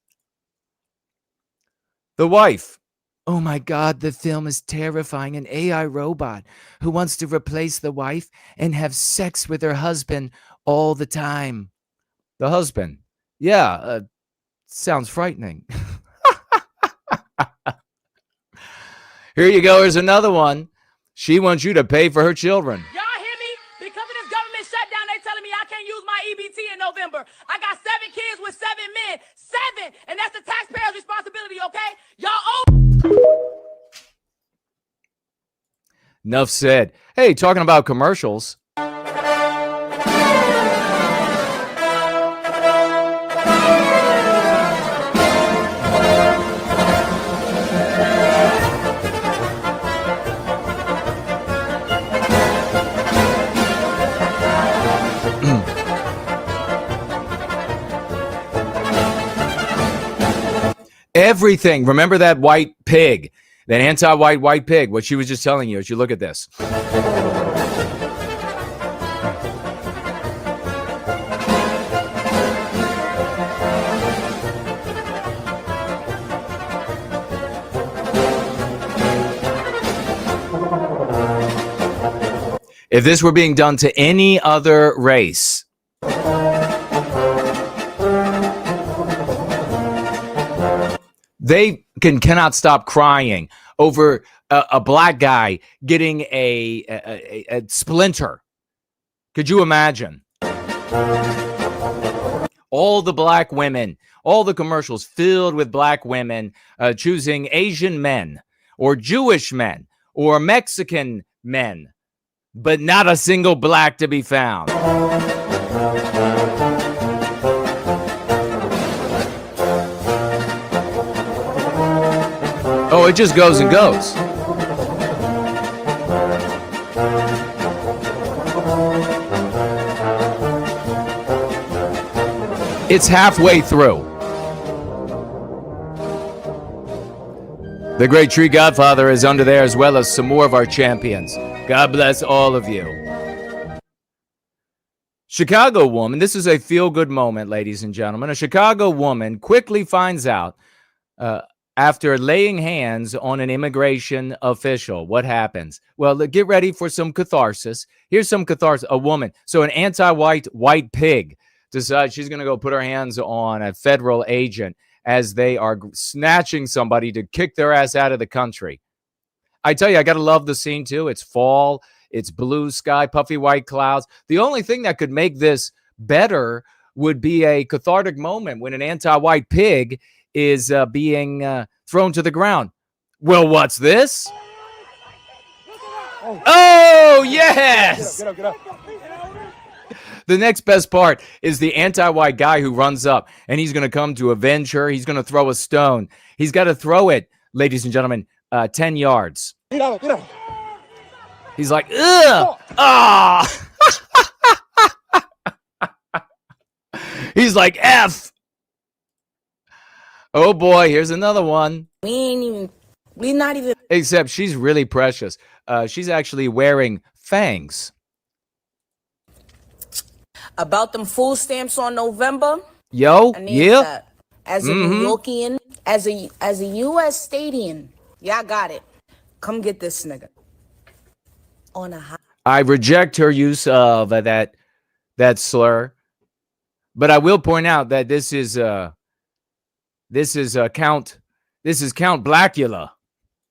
The wife. Oh my God, the film is terrifying. An AI robot who wants to replace the wife and have sex with her husband all the time. The husband. Yeah, sounds frightening. Here you go. Here's another one. She wants you to pay for her children. Y'all hear me? Because of this government shutdown, they telling me I can't use my EBT in November. I got 7 kids with 7 men. 7! And that's the taxpayer's responsibility, okay? Y'all owe... Enough said. Hey, talking about commercials. Everything. Remember that white pig, that anti-white white pig, what she was just telling you as you look at this. If this were being done to any other race, they cannot stop crying over a black guy getting a splinter. Could you imagine? All the black women, all the commercials filled with black women choosing Asian men or Jewish men or Mexican men, but not a single black to be found. Oh, it just goes and goes. It's halfway through. The great tree godfather is under there, as well as some more of our champions. God bless all of you. Chicago woman, this is a feel-good moment, ladies and gentlemen. A Chicago woman quickly finds out after laying hands on an immigration official. What happens? Well, get ready for some catharsis. Here's some catharsis. A woman, so an anti-white white pig, decides she's going to go put her hands on a federal agent as they are snatching somebody to kick their ass out of the country. I tell you, I got to love the scene too. It's fall. It's blue sky, puffy white clouds. The only thing that could make this better would be a cathartic moment when an anti-white pig is being thrown to the ground. Well, what's this? Oh, yes. Get up. The next best part is the anti-white guy who runs up and he's going to come to avenge her. He's going to throw a stone. He's got to throw it, ladies and gentlemen, 10 yards. He's like, ugh, ah. He's like, F. Oh boy, here's another one. We not even. Except she's really precious. She's actually wearing fangs. About them food stamps on November. Yo, I need yeah. that. As a New Yorkian, as a U.S. stadian, y'all got it. Come get this nigga. On a high. I reject her use of that slur, but I will point out that this is Count Blackula.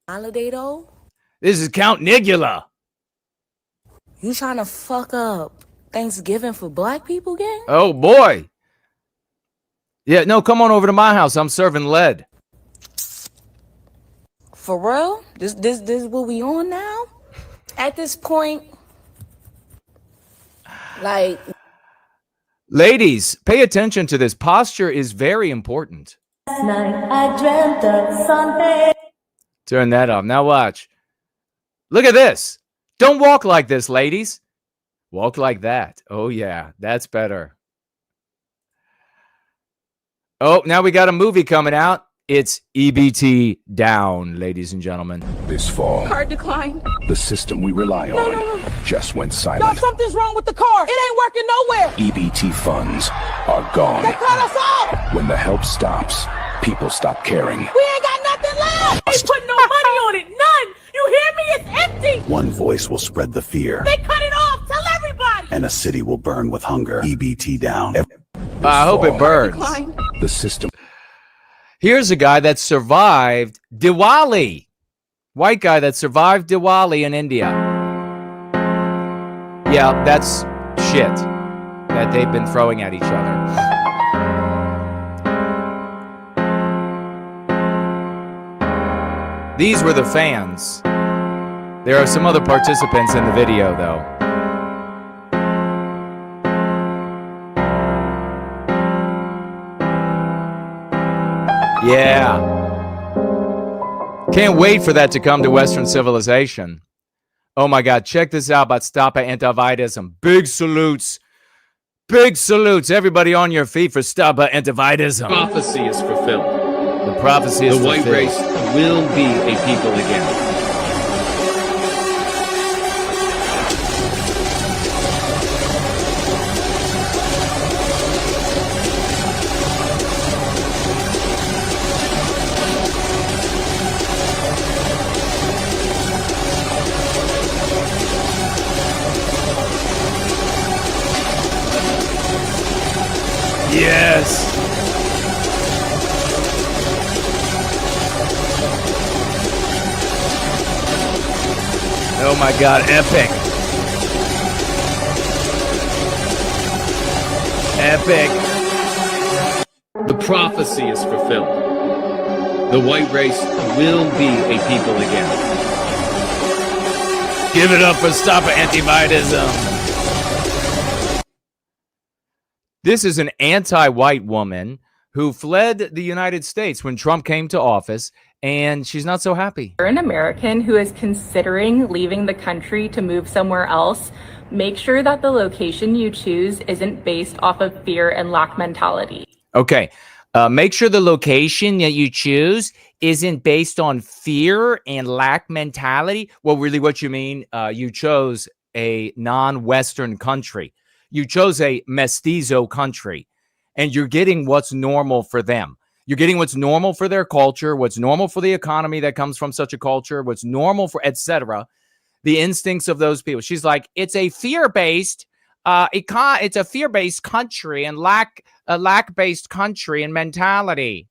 Holiday though. This is Count Nigula. You trying to fuck up Thanksgiving for black people, gang? Oh boy. Yeah, no, come on over to my house. I'm serving lead. For real? This what we on now? At this point, like, ladies, pay attention to this. Posture is very important. last night I dreamt of Sunday. Turn that off. Now watch. Look at this. Don't walk like this, ladies. Walk like that. Oh, yeah, that's better. Oh, now we got a movie coming out. It's EBT Down, ladies and gentlemen. This fall, Card declined. the system we rely on just went No, silent. something's wrong with the car. It ain't working nowhere. EBT funds are gone. They cut us off. When the help stops, people stop caring. We ain't got nothing left. They put no money on it. None. You hear me? It's empty. One voice will spread the fear, They cut it off. Tell everybody. and a city will burn with hunger. EBT down. I hope it burns. The system. Here's a guy that survived Diwali. White guy that survived Diwali in India. Yeah, that's shit that they've been throwing at each other. These were the fans. There are some other participants in the video, though. Yeah. Can't wait for that to come to Western civilization. Oh my God, check this out about Stop Antiwhiteism. Big salutes. Big salutes. Everybody on your feet for Stop Antiwhiteism. Prophecy is fulfilled. The prophecy is The white fulfilled. race will be a people again. Yes. Oh my God, epic. Epic. The prophecy is fulfilled. The white race will be a people again. Give it up for Stop Antiwhiteism. This is an anti-white woman who fled the United States when Trump came to office, and she's not so happy. You're an American who is considering leaving the country to move somewhere else. Make sure that the location you choose isn't based off of fear and lack mentality. Okay. Make sure the location that you choose isn't based on fear and lack mentality. Well, really what you mean, you chose a non-Western country. You chose a mestizo country, and you're getting what's normal for them. You're getting what's normal for their culture, what's normal for the economy that comes from such a culture, what's normal for, etc. The instincts of those people. She's like, it's a fear-based, it's a fear-based country and lack-based country and mentality.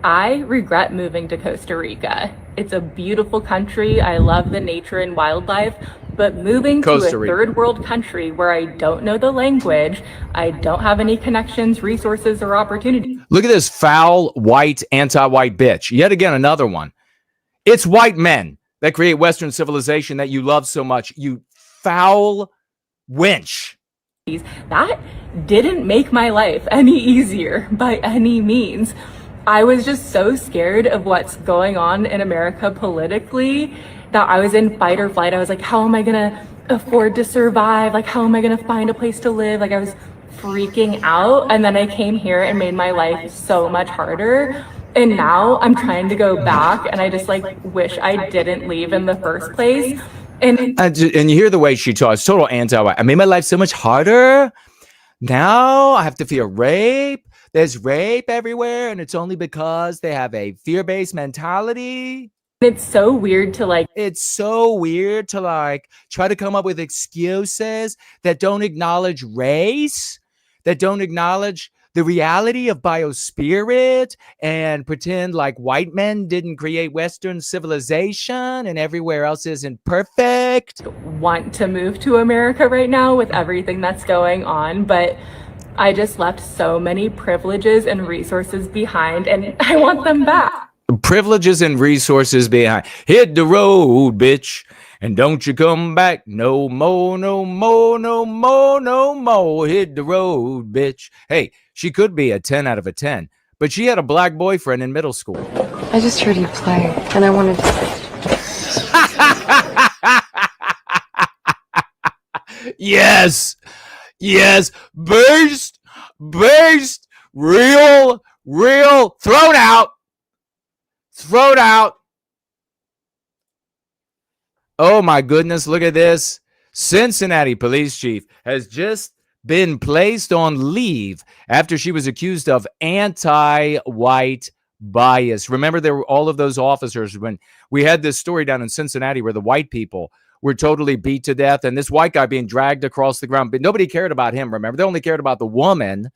I regret moving to Costa Rica. It's a beautiful country. I love the nature and wildlife, but moving to a third world country where I don't know the language, I don't have any connections, resources, or opportunities. Look at this foul, white, anti-white bitch. Yet again, another one. It's white men that create Western civilization that you love so much. You foul wench. That didn't make my life any easier by any means. I was just so scared of what's going on in America politically that I was in fight or flight. I was like, how am I gonna afford to survive? Like, how am I gonna find a place to live? Like, I was freaking out. And then I came here and made my life so much harder. And now I'm trying to go back, and I just like wish I didn't leave in the first place. And you hear the way she talks, total anti-white. I made my life so much harder. Now I have to fear rape. There's rape everywhere, and it's only because they have a fear-based mentality. It's so weird to like try to come up with excuses that don't acknowledge race, that don't acknowledge the reality of biospirit, and pretend like white men didn't create Western civilization and everywhere else isn't perfect. Want to move to America right now with everything that's going on, but I just left so many privileges and resources behind, and I want them back. Privileges and resources behind. Hit the road, bitch, and don't you come back no more, no more, no more, no more. Hit the road, bitch. Hey, she could be a 10 out of a 10, but she had a black boyfriend in middle school. I just heard you play, and I wanted to... Yes, burst, real, thrown out. Oh my goodness, look at this. Cincinnati police chief has just been placed on leave after she was accused of anti-white bias. Remember, there were all of those officers when we had this story down in Cincinnati where the white people were totally beat to death, and this white guy being dragged across the ground, but nobody cared about him. Remember, they only cared about the woman.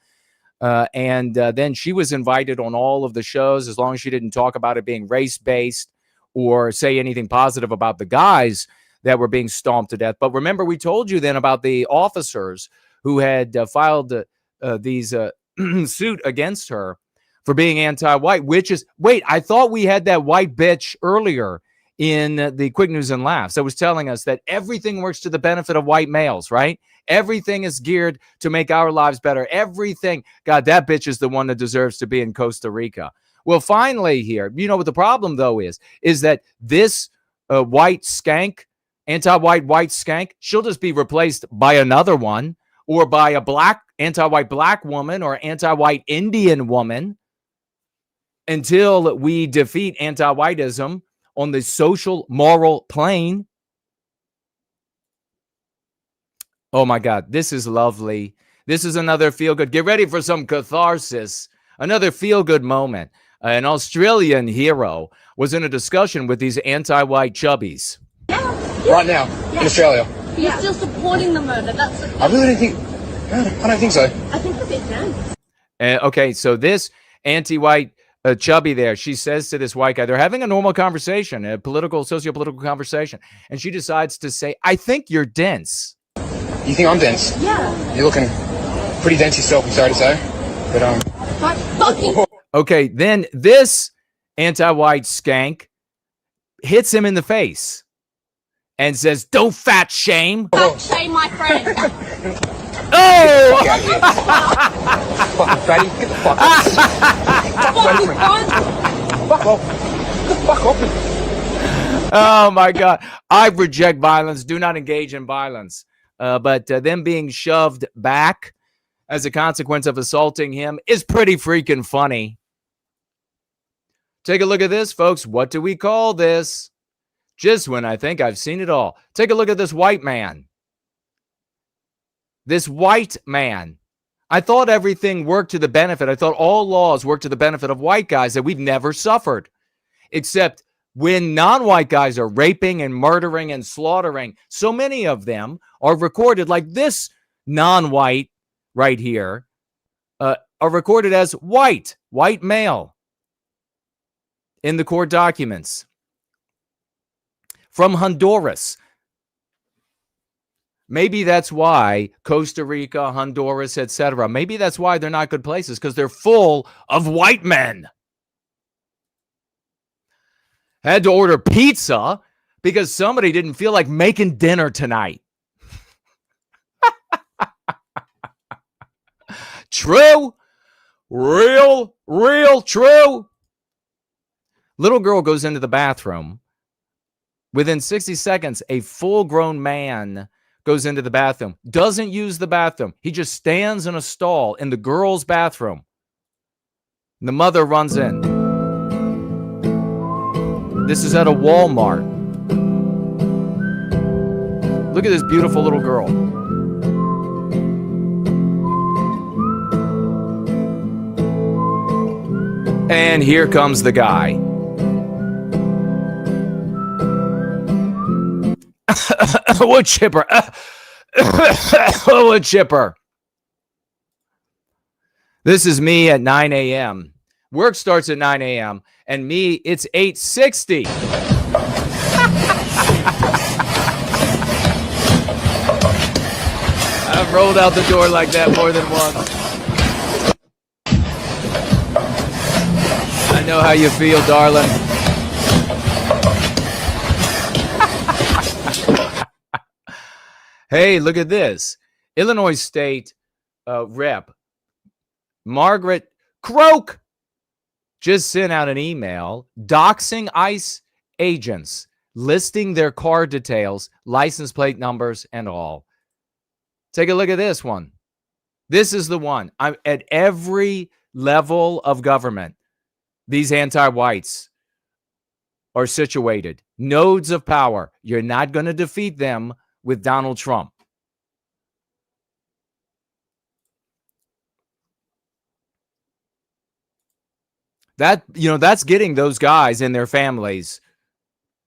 And then she was invited on all of the shows as long as she didn't talk about it being race-based or say anything positive about the guys that were being stomped to death. But remember, we told you then about the officers who had filed these suit against her for being anti-white, which is, wait, I thought we had that white bitch earlier in the Quick News and Laughs that was telling us that everything works to the benefit of white males, right? Everything is geared to make our lives better. Everything. God, that bitch is the one that deserves to be in Costa Rica. Well, finally here, you know what the problem, though, is that this white skank, anti-white white skank, she'll just be replaced by another one, or by a black, anti-white black woman, or anti-white Indian woman, until we defeat anti-whiteism on the social, moral plane. Oh my God, this is lovely. This is another feel-good. Get ready for some catharsis. Another feel-good moment. An Australian hero was in a discussion with these anti-white chubbies. Right now, in Australia. You're still supporting the murder. I really don't think... I don't think so. I think a bit dense. Okay, so this anti-white chubby there, she says to this white guy, they're having a normal conversation, a socio-political conversation, and she decides to say, I think you're dense. You think I'm dense? Yeah. You're looking pretty dense yourself, I'm sorry to say. But, Okay, then this anti-white skank hits him in the face and says, don't fat shame. Fat shame, my friend. Oh! Get out of here. Fucking fatty, get the fuck off. Fuck off. Fuck off. Oh my God. I reject violence. Do not engage in violence. But them being shoved back as a consequence of assaulting him is pretty freaking funny. Take a look at this, folks. What do we call this? Just when I think I've seen it all. Take a look at this white man. This white man. I thought everything worked to the benefit. I thought all laws worked to the benefit of white guys, that we've never suffered. Except when non-white guys are raping and murdering and slaughtering, so many of them are recorded, like this non-white right here, are recorded as white male in the court documents. From Honduras. Maybe that's why Costa Rica, Honduras, etc. Maybe that's why they're not good places, because they're full of white men. Had to order pizza because somebody didn't feel like making dinner tonight. True. Real true. Little girl goes into the bathroom. Within 60 seconds, a full-grown man goes into the bathroom, doesn't use the bathroom. He just stands in a stall in the girl's bathroom. And the mother runs in. This is at a Walmart. Look at this beautiful little girl. And here comes the guy. Wood chipper. Wood chipper. This is me at 9 a.m. Work starts at 9 a.m. and me, it's 8:60. I've rolled out the door like that more than once. I know how you feel, darling. Hey, look at this. Illinois State Rep Margaret Croak just sent out an email doxing ICE agents, listing their car details, license plate numbers, and all. Take a look at this one. This is the one. I'm at every level of government. These anti-whites are situated. Nodes of power. You're not going to defeat them with Donald Trump. That's getting those guys and their families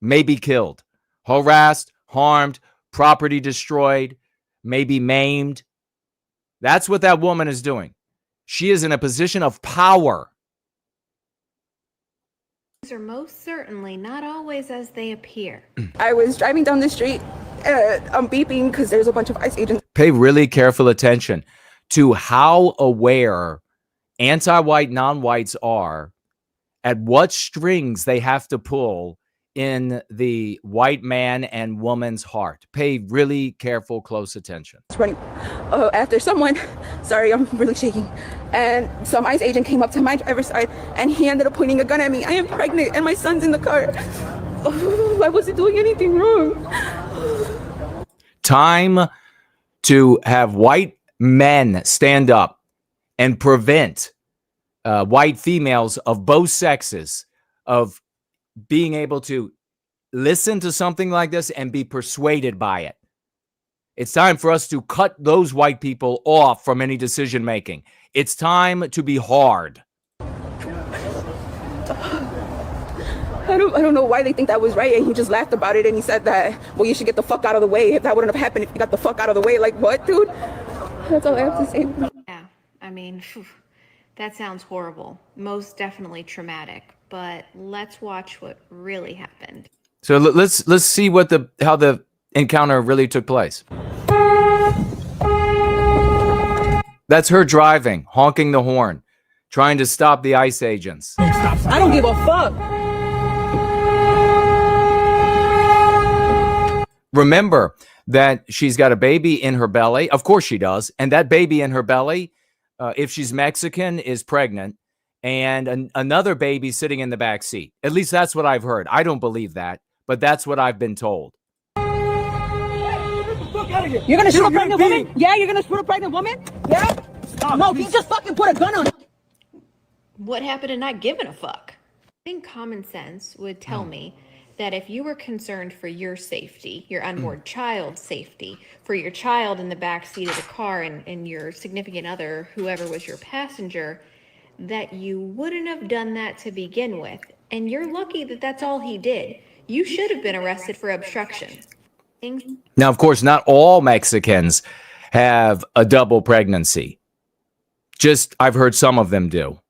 maybe killed, harassed, harmed, property destroyed, maybe maimed. That's what that woman is doing. She is in a position of power. Things are most certainly not always as they appear. I was driving down the street. I'm beeping because there's a bunch of ICE agents. Pay really careful attention to how aware anti-white non-whites are at what strings they have to pull in the white man and woman's heart. Pay really careful, close attention. Running after someone, sorry, I'm really shaking. And some ICE agent came up to my driver's side and he ended up pointing a gun at me. I am pregnant and my son's in the car. Oh, I wasn't doing anything wrong. Time to have white men stand up and prevent white females of both sexes of being able to listen to something like this and be persuaded by it. It's time for us to cut those white people off from any decision making. It's time to be hard. I don't know why they think that was right, and he just laughed about it and he said that, well, you should get the fuck out of the way. If that wouldn't have happened if you got the fuck out of the way. Like, what, dude? That's all I have to say. Yeah, I mean, that sounds horrible. Most definitely traumatic. But let's watch what really happened. So let's see what how the encounter really took place. That's her driving, honking the horn, trying to stop the ICE agents. I don't give a fuck. Remember that she's got a baby in her belly. Of course she does. And that baby in her belly, if she's Mexican, is pregnant. And another baby sitting in the back seat. At least that's what I've heard. I don't believe that, but that's what I've been told. You're gonna shoot a pregnant woman? Yeah, you're gonna shoot a pregnant woman? Yeah? No, he just fucking put a gun on her. What happened to not giving a fuck? I think common sense would tell me that if you were concerned for your safety, your unborn child's safety, for your child in the back seat of the car and your significant other, whoever was your passenger, that you wouldn't have done that to begin with. And you're lucky that that's all he did. You should have been arrested for obstruction. Now, of course, not all Mexicans have a double pregnancy. Just, I've heard some of them do.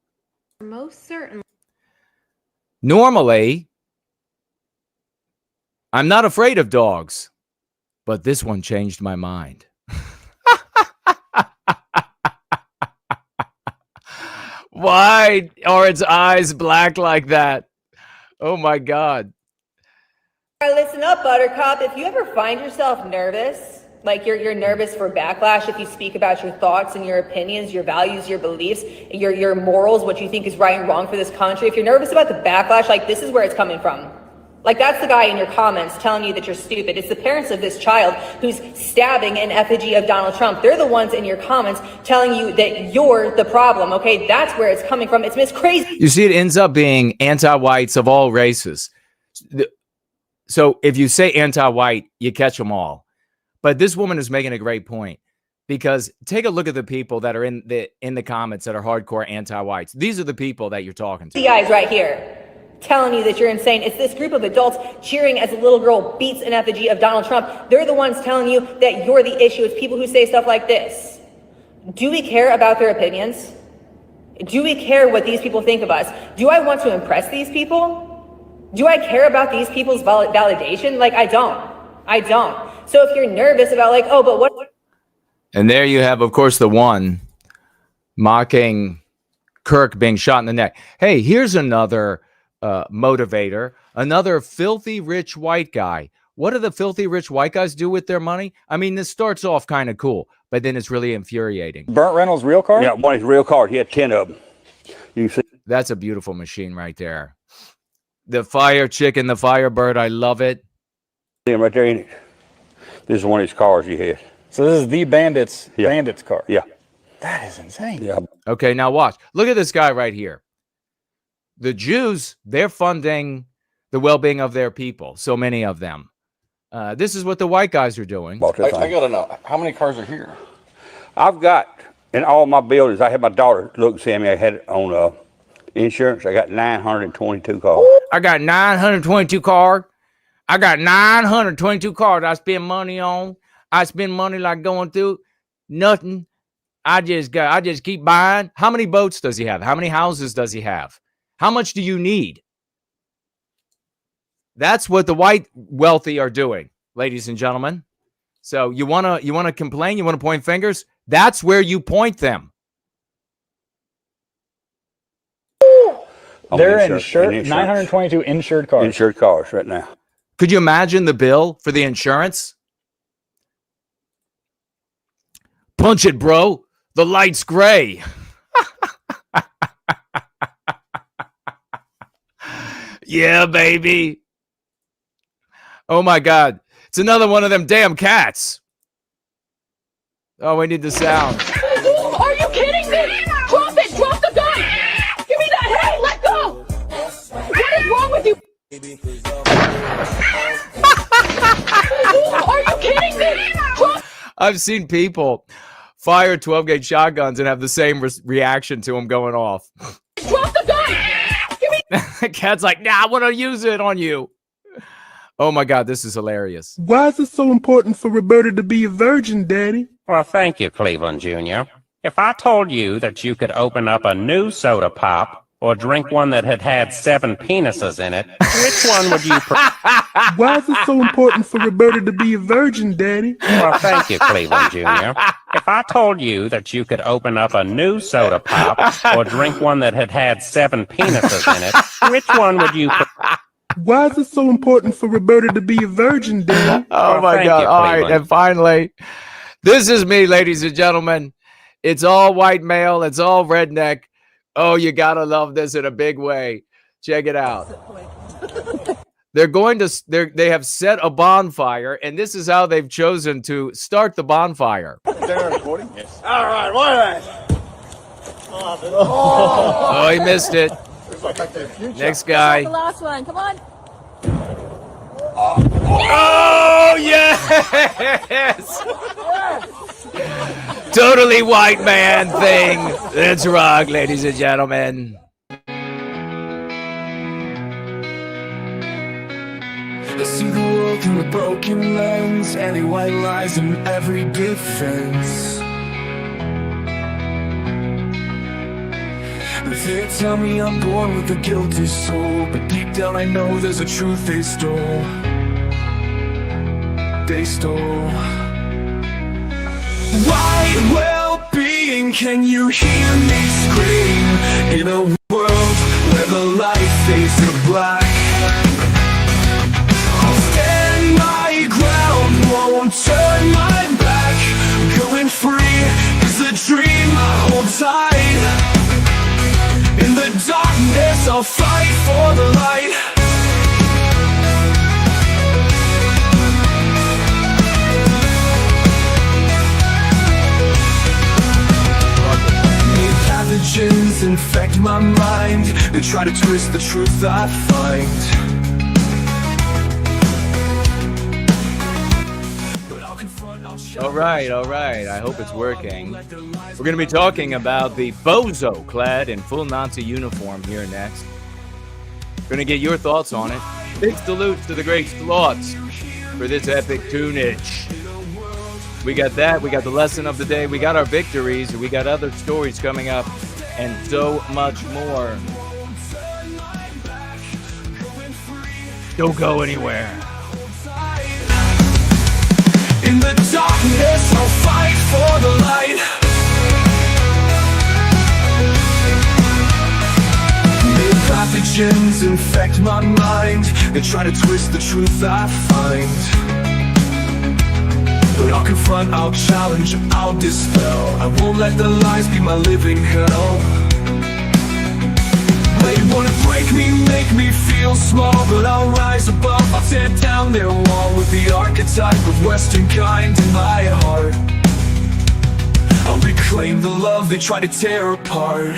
Most certainly. Normally, I'm not afraid of dogs, but this one changed my mind. Why are its eyes black like that? Oh my God. Listen up, Buttercup. If you ever find yourself nervous, Like you're nervous for backlash if you speak about your thoughts and your opinions, your values, your beliefs, your morals, what you think is right and wrong for this country. If you're nervous about the backlash, like this is where it's coming from. Like that's the guy in your comments telling you that you're stupid. It's the parents of this child who's stabbing an effigy of Donald Trump. They're the ones in your comments telling you that you're the problem. Okay, that's where it's coming from. It's Miss Crazy. You see, it ends up being anti-whites of all races. So if you say anti-white, you catch them all. But this woman is making a great point, because take a look at the people that are in the comments that are hardcore anti-whites. These are the people that you're talking to. The guys right here telling you that you're insane. It's this group of adults cheering as a little girl beats an effigy of Donald Trump. They're the ones telling you that you're the issue. It's people who say stuff like this. Do we care about their opinions? Do we care what these people think of us? Do I want to impress these people? Do I care about these people's validation? Like, I don't. So if you're nervous about like, oh, but what? And there you have, of course, the one mocking Kirk being shot in the neck. Hey, here's another motivator, another filthy rich white guy. What do the filthy rich white guys do with their money? I mean, this starts off kind of cool, but then it's really infuriating. Burnt Reynolds' real car? Yeah, one of his real cars. He had 10 of them. You see, that's a beautiful machine right there. The fire chicken, the Firebird, I love it. See him right there in it. This is one of his cars he had. So this is the bandit's car. Yeah. That is insane. Yeah. Okay, now watch. Look at this guy right here. The Jews, they're funding the well-being of their people. So many of them. This is what the white guys are doing. I got to know, how many cars are here? I've got, in all my buildings, I had my daughter look and see me. I had it on insurance. I got 922 cars. I got 922 cars. I got 922 cars I spend money on. I spend money like going through nothing. I just keep buying. How many boats does he have? How many houses does he have? How much do you need? That's what the white wealthy are doing, ladies and gentlemen. So you wanna complain, you want to point fingers? That's where you point them. They're insured, 922 insured cars. Insured cars right now. Could you imagine the bill for the insurance? Punch it, bro. The light's gray. Yeah, baby. Oh, my God. It's another one of them damn cats. Oh, we need the sound. Are you kidding me? Drop it! Drop the gun! Give me that! Hey, let go! What is wrong with you? Are you kidding me? I've seen people fire 12-gauge shotguns and have the same reaction to them going off. Drop the gun! Give me. Cat's like, nah, I want to use it on you. Oh my God, this is hilarious. Why is it so important for Roberta to be a virgin, Daddy? Well, thank you, Cleveland Jr. If I told you that you could open up a new soda pop or drink one that had had 7 penises in it, which one would you Why is it so important for Roberta to be a virgin, Daddy? Well, thank you, Cleveland Jr. If I told you that you could open up a new soda pop or drink one that had had 7 penises in it, which one would you Why is it so important for Roberta to be a virgin, Daddy? Oh my God. All right. And finally, this is me, ladies and gentlemen. It's all white male. It's all redneck. Oh, you got to love this in a big way. Check it out. They have set a bonfire, and this is how they've chosen to start the bonfire. They're recording? Yes. All right. What? Oh, he missed it. Next guy. The last one. Come on. Oh, yes. Totally white man thing. Let's rock, ladies and gentlemen. I see the world through a broken lens, any white lies in every defense. They tell me I'm born with a guilty soul, but deep down I know there's a truth they stole. They stole. White well-being, can you hear me scream? In a world where the light fades to black, I'll stand my ground, won't turn my back. tight. In the darkness, I'll fight for the light. Pathogens infect my mind. They try to twist the truth I find. All right. I hope it's working. We're going to be talking about the bozo clad in full Nazi uniform here next. Going to get your thoughts on it. Big salute to the great slots for this epic tunage. We got that. We got the lesson of the day. We got our victories. We got other stories coming up and so much more. Don't go anywhere. In the darkness, I'll fight for the light. Pathogens infect my mind. They try to twist the truth I find. But I'll confront, I'll challenge, I'll dispel. I won't let the lies be my living hell. They wanna break me, make me feel small, but I'll rise above. I'll tear down their wall with the archetype of Western kind in my heart. I'll reclaim the love they try to tear apart.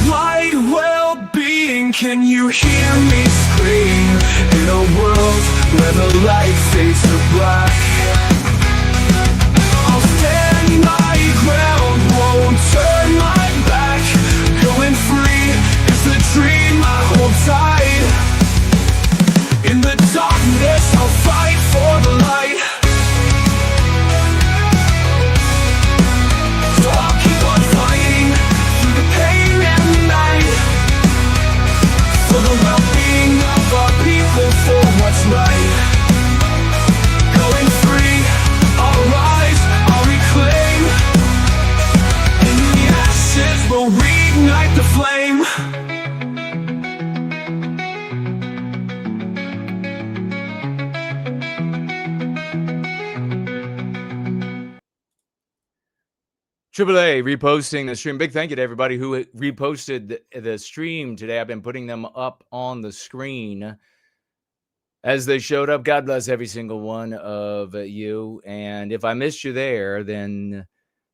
Light, well-being, can you hear me scream? In a world where the light fades to black, I'll stand my ground, won't turn my back. Going free is the dream I hold tight. In the darkness, I'll fight for the light. So I'll keep on fighting through the pain and the night, for the well-being of our people, for what's right. Going free, I'll rise, I'll reclaim. In the ashes, we'll reignite the flame. AAA reposting the stream. Big thank you to everybody who reposted the stream today. I've been putting them up on the screen as they showed up. God bless every single one of you. And if I missed you there, then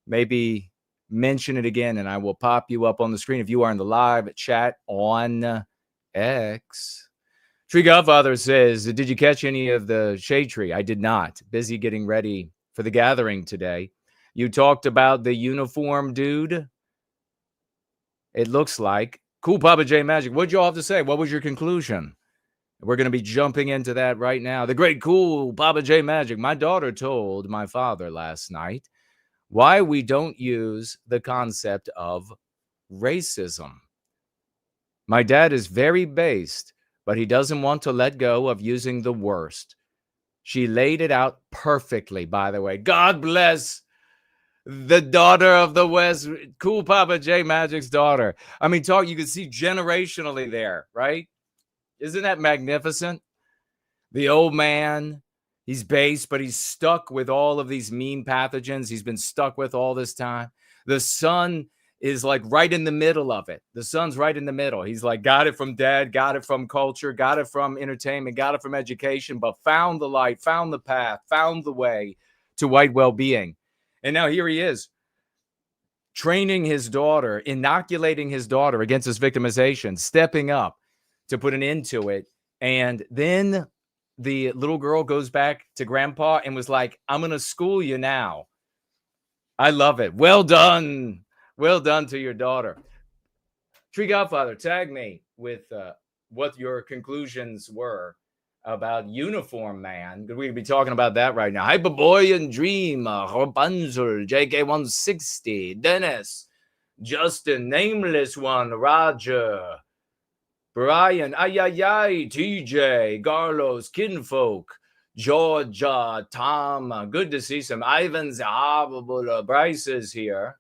maybe mention it again and I will pop you up on the screen if you are in the live chat on X. Tree Godfather says, did you catch any of the shade tree? I did not. Busy getting ready for the gathering today. You talked about the uniform dude. It looks like. Cool Papa J Magic. What'd you all have to say? What was your conclusion? We're going to be jumping into that right now. The great cool Papa J Magic. My daughter told my father last night why we don't use the concept of racism. My dad is very based, but he doesn't want to let go of using the worst. She laid it out perfectly, by the way. God bless the daughter of the West, cool Papa J Magic's daughter. I mean, you can see generationally there, right? Isn't that magnificent? The old man, he's based, but he's stuck with all of these mean pathogens he's been stuck with all this time. The son is like right in the middle of it. The son's right in the middle. He's like, got it from dad, got it from culture, got it from entertainment, got it from education, but found the light, found the path, found the way to white well-being. And now here he is, training his daughter, inoculating his daughter against his victimization, stepping up to put an end to it. And then the little girl goes back to grandpa and was like, I'm going to school you now. I love it. Well done. Well done to your daughter. Tree Godfather, tag me with what your conclusions were about Uniform Man. We're going to be talking about that right now. Hyperboy and Dream, Rapunzel, JK160, Dennis, Justin, Nameless One, Roger, Brian, Ayayay, TJ, Garlos, Kinfolk, Georgia, Tom. Good to see some Ivan's Bryce is here.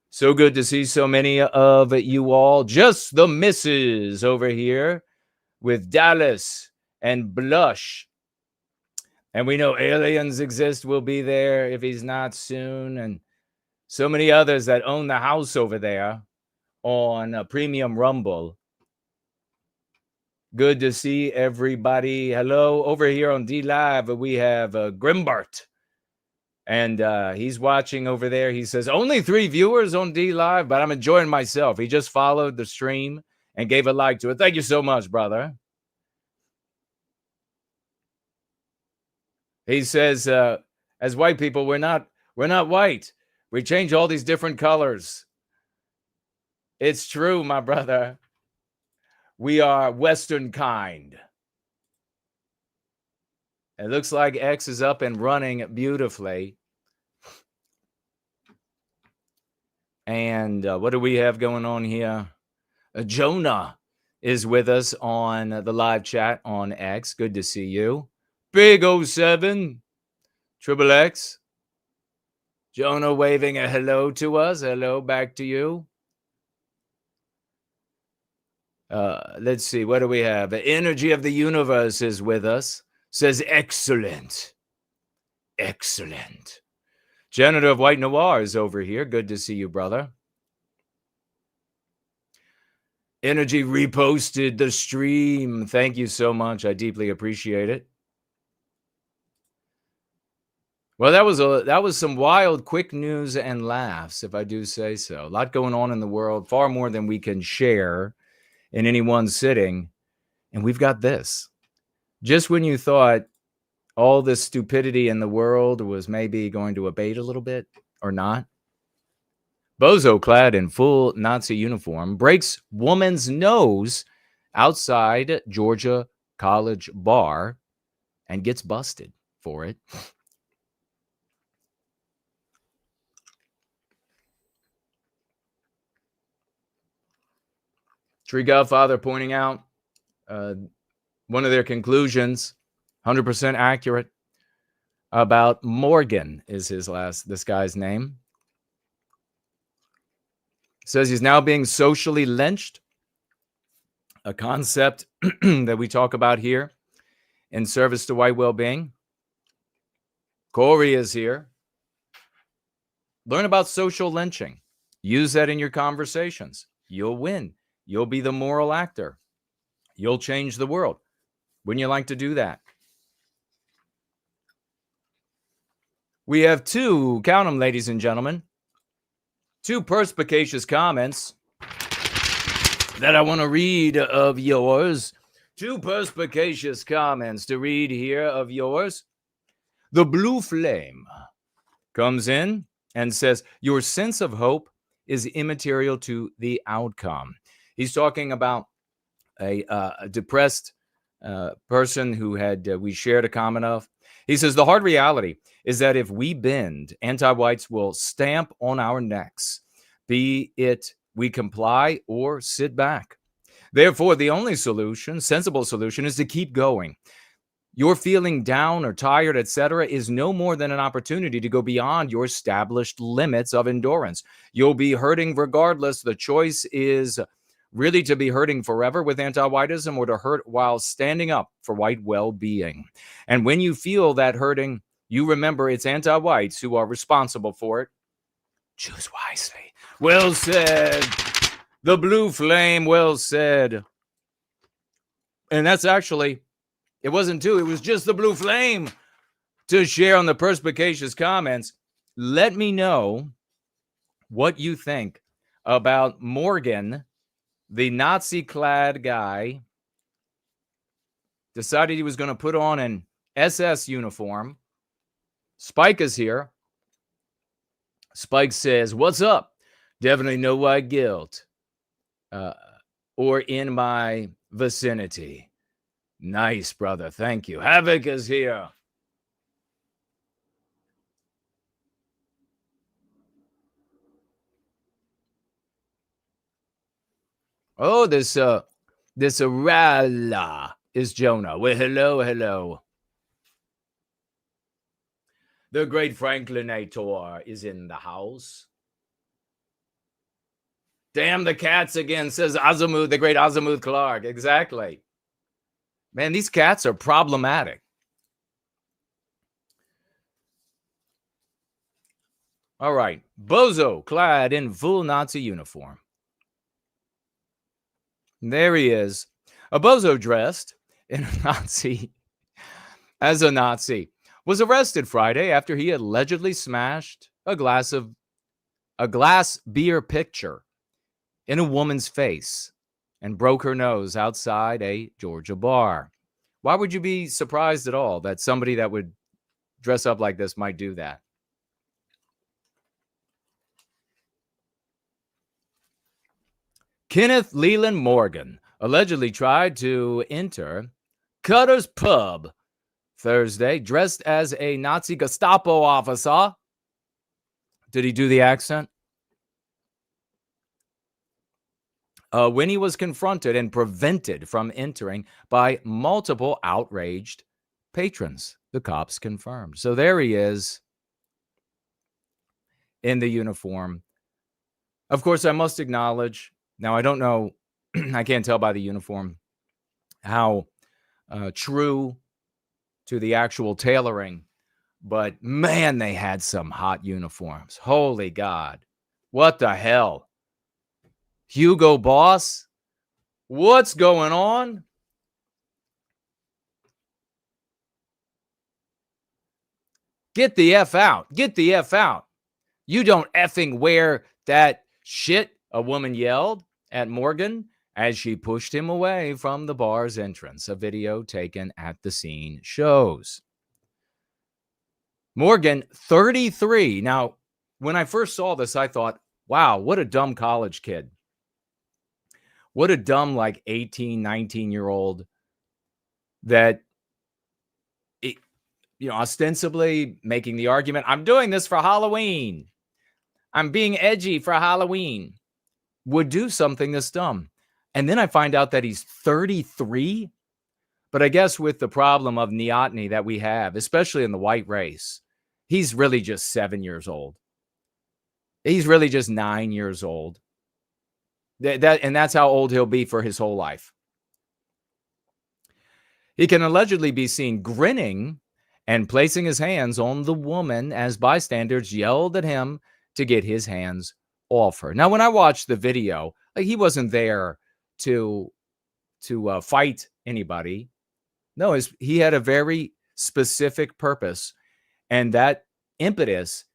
So good to see so many of you all. Just the misses over here with Dallas and Blush. And we know aliens exist. Will be there if he's not soon. And So many others that own the house over there on Premium Rumble. Good to see everybody. Hello. Over here on D Live, we have Grimbart. And he's watching over there. He says, only 3 viewers on D Live, but I'm enjoying myself. He just followed the stream and gave a like to it. Thank you so much, brother. He says, as white people, we're not white. We change all these different colors. It's true, my brother. We are Western kind. It looks like X is up and running beautifully. And what do we have going on here? Jonah is with us on the live chat on X. Good to see you. Big 07, Triple X. Jonah waving a hello to us. Hello back to you. Let's see. What do we have? The Energy of the Universe is with us. Says excellent. Excellent. Janitor of White Noir is over here. Good to see you, brother. Energy reposted the stream. Thank you so much. I deeply appreciate it. Well, that was some wild, quick news and laughs, if I do say so. A lot going on in the world, far more than we can share in any one sitting. And we've got this. Just when you thought all this stupidity in the world was maybe going to abate a little bit or not, bozo clad in full Nazi uniform breaks woman's nose outside Georgia College bar and gets busted for it. Tree Godfather pointing out one of their conclusions, 100% accurate, about Morgan is this guy's name. Says he's now being socially lynched, a concept that we talk about here in service to white well-being. Corey is here. Learn about social lynching. Use that in your conversations. You'll win. You'll be the moral actor. You'll change the world. Wouldn't you like to do that? We have 2, count them, ladies and gentlemen, 2 perspicacious comments that I want to read of yours. 2 perspicacious comments to read here of yours. TheBlueFlame comes in and says, your sense of hope is immaterial to the outcome. He's talking about a depressed person who we shared a comment of. He says, the hard reality is that if we bend, anti-whites will stamp on our necks, be it we comply or sit back. Therefore, the only solution, sensible solution, is to keep going. Your feeling down or tired, etc., is no more than an opportunity to go beyond your established limits of endurance. You'll be hurting regardless. The choice is really to be hurting forever with anti-whiteism or to hurt while standing up for white well-being. And when you feel that hurting, you remember it's anti-whites who are responsible for it. Choose wisely. Well said. TheBlueFlame, well said. And that's actually, it wasn't 2, it was just TheBlueFlame to share on the perspicacious comments. Let me know what you think about Morgan, the Nazi-clad guy, decided he was going to put on an SS uniform. Spike is here. Spike says, what's up? Definitely no white guilt or in my vicinity. Nice, brother. Thank you. Havoc is here. Oh, this Rala is Jonah. Well, hello. The great Franklinator is in the house. Damn the cats again, says Azimuth, the great Azimuth Clark. Exactly. Man, these cats are problematic. All right. Bozo clad in full Nazi uniform. There he is. A bozo dressed in a Nazi as a Nazi was arrested Friday after he allegedly smashed a glass beer pitcher in a woman's face and broke her nose outside a Georgia bar. Why would you be surprised at all that somebody that would dress up like this might do that? Kenneth Leland Morgan allegedly tried to enter Cutter's Pub Thursday dressed as a Nazi Gestapo officer. Did he do the accent? When he was confronted and prevented from entering by multiple outraged patrons, the cops confirmed. So there he is in the uniform. Of course, I must acknowledge, now I don't know, I can't tell by the uniform how true to the actual tailoring, but man, they had some hot uniforms. Holy God. What the hell? Hugo Boss? What's going on? Get the F out. Get the F out. You don't effing wear that shit, a woman yelled at Morgan as she pushed him away from the bar's entrance. A video taken at the scene shows. Morgan, 33. Now, when I first saw this, I thought, wow, what a dumb college kid. What a dumb, like 18, 19-year-old that, ostensibly making the argument, I'm doing this for Halloween. I'm being edgy for Halloween. Would do something this dumb. And then I find out that he's 33. But I guess with the problem of neoteny that we have, especially in the white race, he's really just 7 years old. He's really just 9 years old. And that's how old he'll be for his whole life. He can allegedly be seen grinning and placing his hands on the woman as bystanders yelled at him to get his hands off her. Now, when I watched the video, like, he wasn't there to fight anybody. No, he had a very specific purpose, and that impetus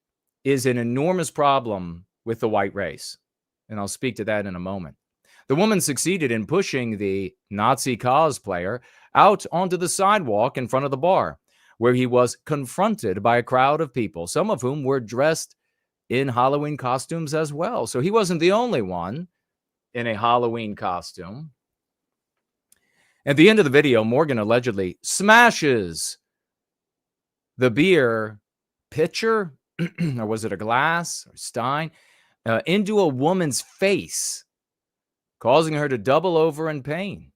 is an enormous problem with the white race. And I'll speak to that in a moment. The woman succeeded in pushing the Nazi cosplayer out onto the sidewalk in front of the bar, where he was confronted by a crowd of people, some of whom were dressed in Halloween costumes as well. So he wasn't the only one in a Halloween costume. At the end of the video, Morgan allegedly smashes the beer pitcher, or was it a glass or stein, into a woman's face, causing her to double over in pain.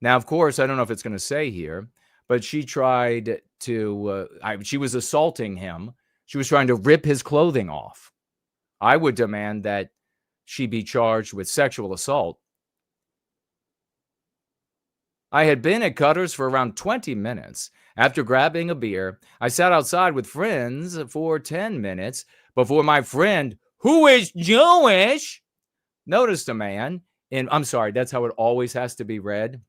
Now, of course, I don't know if it's going to say here, but she tried to, she was assaulting him. She was trying to rip his clothing off. I would demand that she be charged with sexual assault. I had been at Cutter's for around 20 minutes. After grabbing a beer, I sat outside with friends for 10 minutes before my friend, who is Jewish, noticed a man in, I'm sorry, that's how it always has to be read.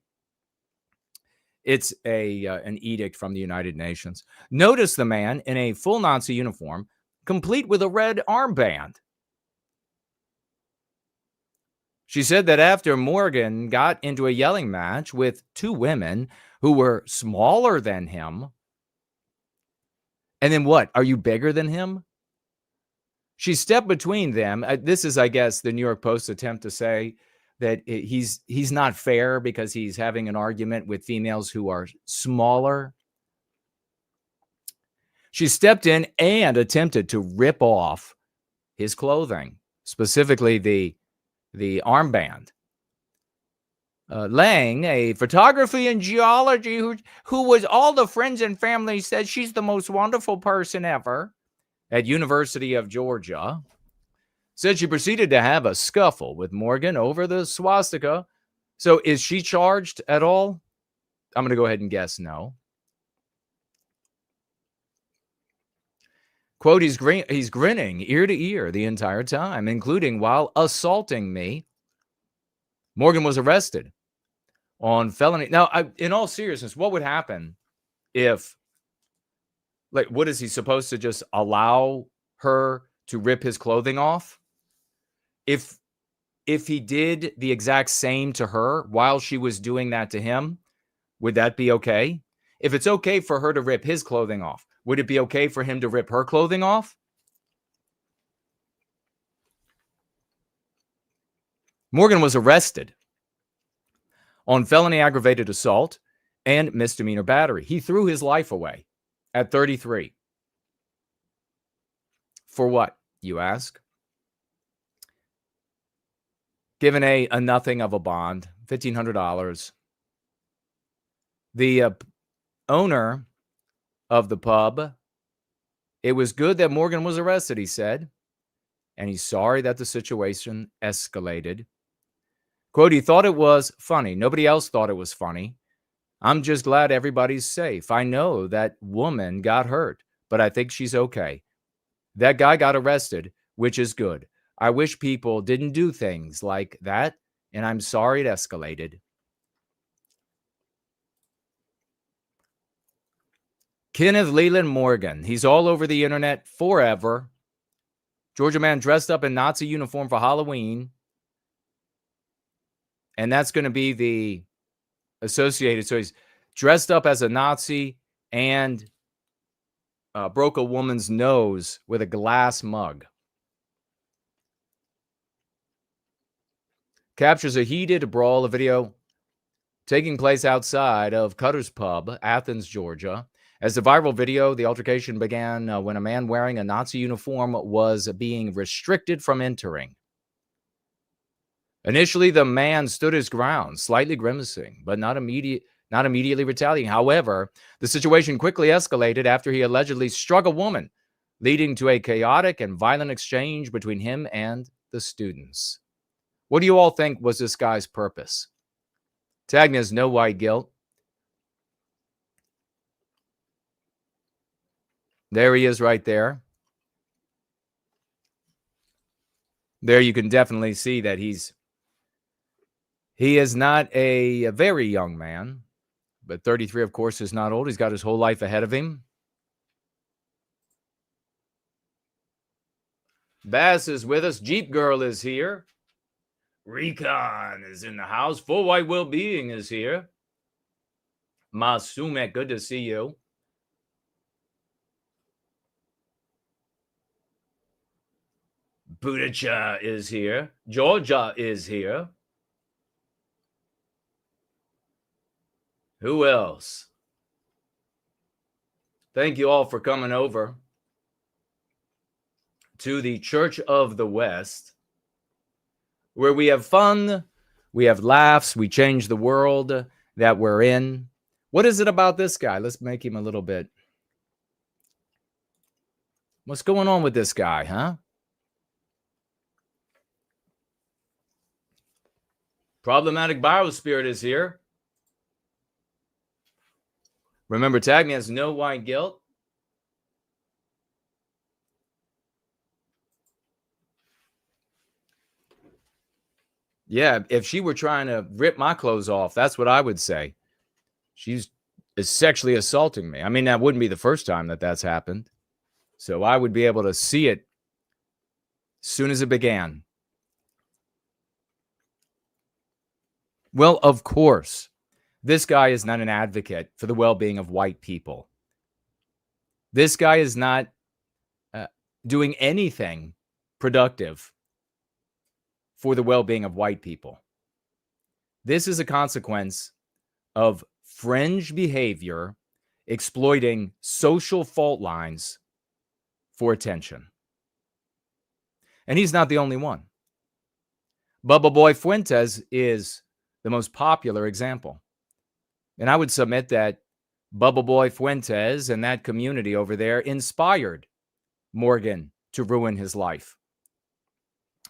It's an edict from the United Nations. Noticed the man in a full Nazi uniform, complete with a red armband. She said that after Morgan got into a yelling match with two women who were smaller than him, and then what? Are you bigger than him? She stepped between them. This is, I guess, the New York Post's attempt to say that he's not fair because he's having an argument with females who are smaller. She stepped in and attempted to rip off his clothing, specifically the armband. Lang, a photography and geology who was all the friends and family said she's the most wonderful person ever at University of Georgia, said she proceeded to have a scuffle with Morgan over the swastika. So is she charged at all? I'm going to go ahead and guess no. Quote, he's grinning ear to ear the entire time, including while assaulting me. Morgan was arrested on felony. Now, in all seriousness, what would happen if, like, what is he supposed to just allow her to rip his clothing off? If he did the exact same to her while she was doing that to him, would that be okay? If it's okay for her to rip his clothing off, would it be okay for him to rip her clothing off? Morgan was arrested on felony aggravated assault and misdemeanor battery. He threw his life away at 33. For what, you ask? Given a nothing of a bond, $1,500. The owner of the pub, it was good that Morgan was arrested, he said, and he's sorry that the situation escalated. Quote, he thought it was funny. Nobody else thought it was funny. I'm just glad everybody's safe. I know that woman got hurt, but I think she's okay. That guy got arrested, which is good. I wish people didn't do things like that, and I'm sorry it escalated. Kenneth Leland Morgan. He's all over the internet forever. Georgia man dressed up in Nazi uniform for Halloween. And that's going to be the associated. So he's dressed up as a Nazi and broke a woman's nose with a glass mug. Captures a heated brawl, a video taking place outside of Cutter's Pub, Athens, Georgia. As the viral video, the altercation began when a man wearing a Nazi uniform was being restricted from entering. Initially, the man stood his ground, slightly grimacing, but not immediately retaliating. However, the situation quickly escalated after he allegedly struck a woman, leading to a chaotic and violent exchange between him and the students. What do you all think was this guy's purpose? Tag me as No White Guilt. There he is right there. There you can definitely see that he is not a very young man, but 33, of course, is not old. He's got his whole life ahead of him. Bass is with us. Jeep Girl is here. Recon is in the house. Full White Well-Being is here. Masumek, good to see you. Budacha is here. Georgia is here. Who else? Thank you all for coming over to the Church of the West, where we have fun, we have laughs, we change the world that we're in. What is it about this guy? Let's make him a little bit. What's going on with this guy, huh? Problematic Biospirit is here. Remember, tag me as No White Guilt. Yeah, if she were trying to rip my clothes off, that's what I would say. She's sexually assaulting me. I mean, that wouldn't be the first time that that's happened. So I would be able to see it as soon as it began. Well, of course, this guy is not an advocate for the well-being of white people. This guy is not doing anything productive for the well-being of white people. This is a consequence of fringe behavior exploiting social fault lines for attention. And he's not the only one. Bubba Boy Fuentes is the most popular example. And I would submit that Bubba Boy Fuentes and that community over there inspired Morgan to ruin his life.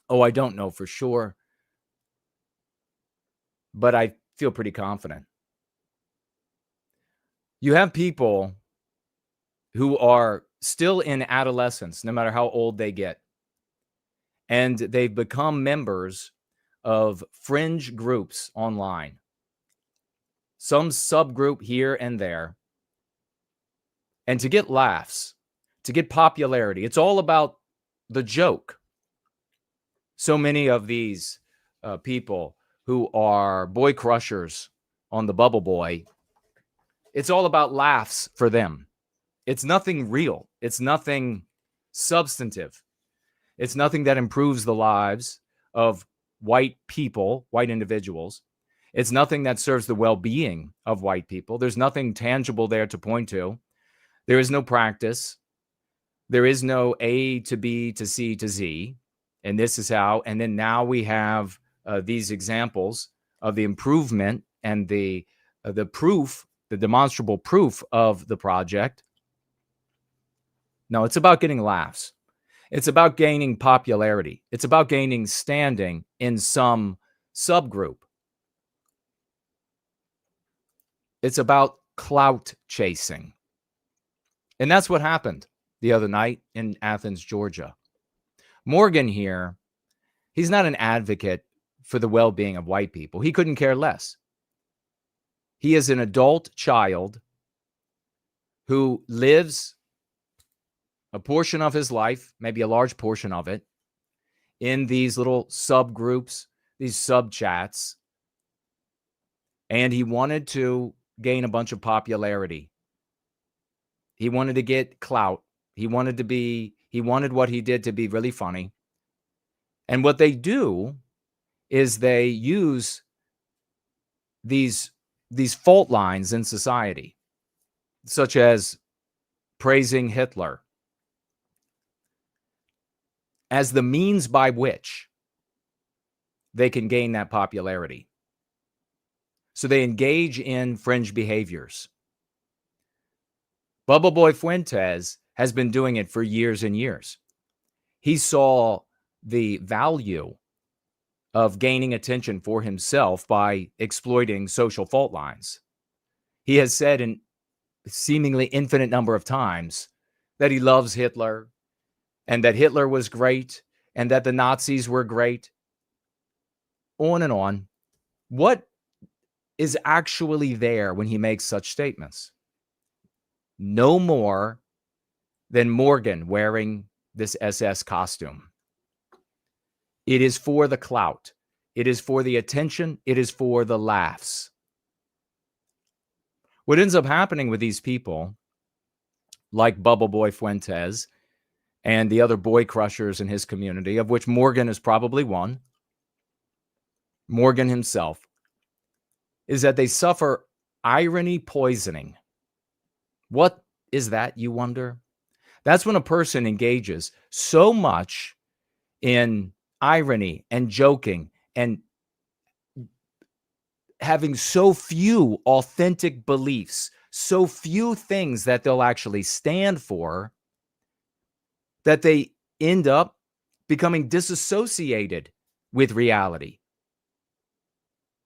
Oh, I don't know for sure, but I feel pretty confident. You have people who are still in adolescence, no matter how old they get. And they've become members of fringe groups online, some subgroup here and there. And to get laughs, to get popularity, it's all about the joke. So many of these people who are boy crushers on the Bubble Boy, it's all about laughs for them. It's nothing real. It's nothing substantive. It's nothing that improves the lives of white people, white individuals. It's nothing that serves the well-being of white people. There's nothing tangible there to point to. There is no practice. There is no A to B to C to Z. And this is how. And then now we have these examples of the improvement and the proof, the demonstrable proof of the project. No, it's about getting laughs. It's about gaining popularity. It's about gaining standing in some subgroup. It's about clout chasing. And that's what happened the other night in Athens, Georgia. Morgan here, he's not an advocate for the well-being of white people. He couldn't care less. He is an adult child who lives a portion of his life, maybe a large portion of it, in these little subgroups, these sub-chats. And he wanted to gain a bunch of popularity. He wanted to get clout. He wanted what he did to be really funny. And what they do is they use these fault lines in society, such as praising Hitler, as the means by which they can gain that popularity. So they engage in fringe behaviors. Bubble Boy Fuentes has been doing it for years and years. He saw the value of gaining attention for himself by exploiting social fault lines. He has said in seemingly infinite number of times that he loves Hitler and that Hitler was great and that the Nazis were great. On and on. What is actually there when he makes such statements? No more than Morgan wearing this SS costume. It is for the clout. It is for the attention. It is for the laughs. What ends up happening with these people, like Bubble Boy Fuentes and the other boy crushers in his community, of which Morgan is probably one, Morgan himself, is that they suffer irony poisoning. What is that, you wonder? That's when a person engages so much in irony and joking and having so few authentic beliefs, so few things that they'll actually stand for, that they end up becoming disassociated with reality.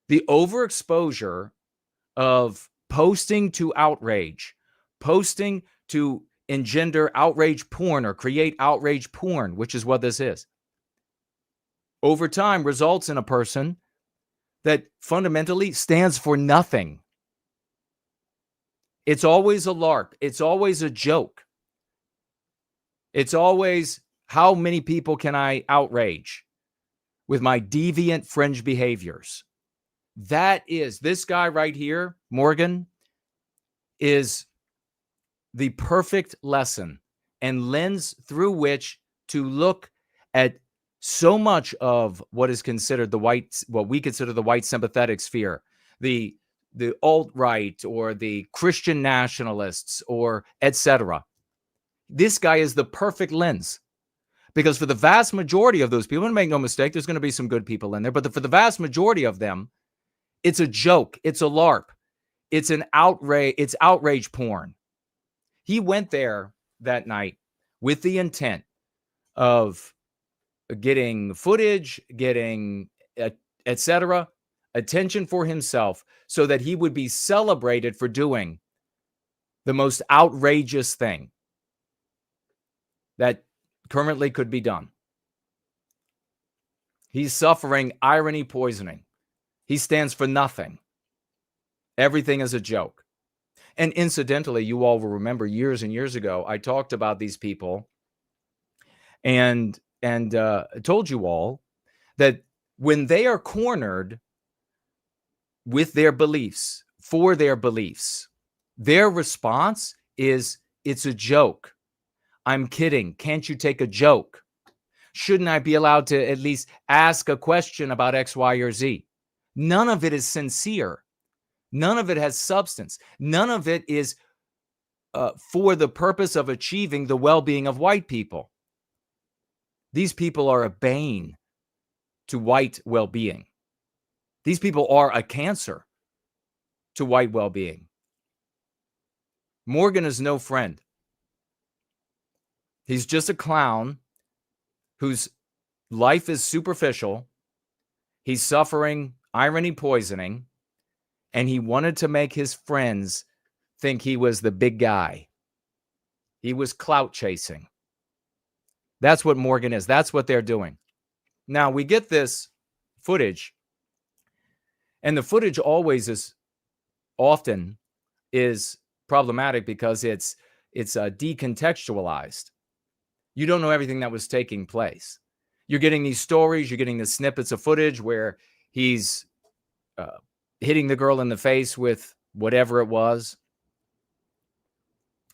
The overexposure of posting to outrage, posting to engender outrage porn or create outrage porn, which is what this is, over time results in a person that fundamentally stands for nothing. It's always a lark. It's always a joke. It's always, how many people can I outrage with my deviant fringe behaviors? That is, this guy right here, Morgan, is the perfect lesson and lens through which to look at so much of what is considered what we consider the white sympathetic sphere, the alt-right or the Christian nationalists or etc. This guy is the perfect lens, because for the vast majority of those people, and make no mistake, there's going to be some good people in there, but for the vast majority of them, it's a joke, it's a LARP, it's an outrage, it's outrage porn. He went there that night with the intent of getting footage, getting etc., attention for himself, so that he would be celebrated for doing the most outrageous thing. that currently could be done. He's suffering irony poisoning. He stands for nothing. Everything is a joke. And incidentally, you all will remember years and years ago, I talked about these people and told you all that when they are cornered with their beliefs, for their beliefs, their response is, it's a joke. I'm kidding. Can't you take a joke? Shouldn't I be allowed to at least ask a question about X, Y, or Z? None of it is sincere. None of it has substance. None of it is for the purpose of achieving the well-being of white people. These people are a bane to white well-being. These people are a cancer to white well-being. Morgan is no friend. He's just a clown whose life is superficial. He's suffering irony poisoning, and he wanted to make his friends think he was the big guy. He was clout chasing. That's what Morgan is. That's what they're doing. Now, we get this footage, and the footage often is problematic because it's decontextualized. You don't know everything that was taking place. You're getting these stories, you're getting the snippets of footage where he's hitting the girl in the face with whatever it was.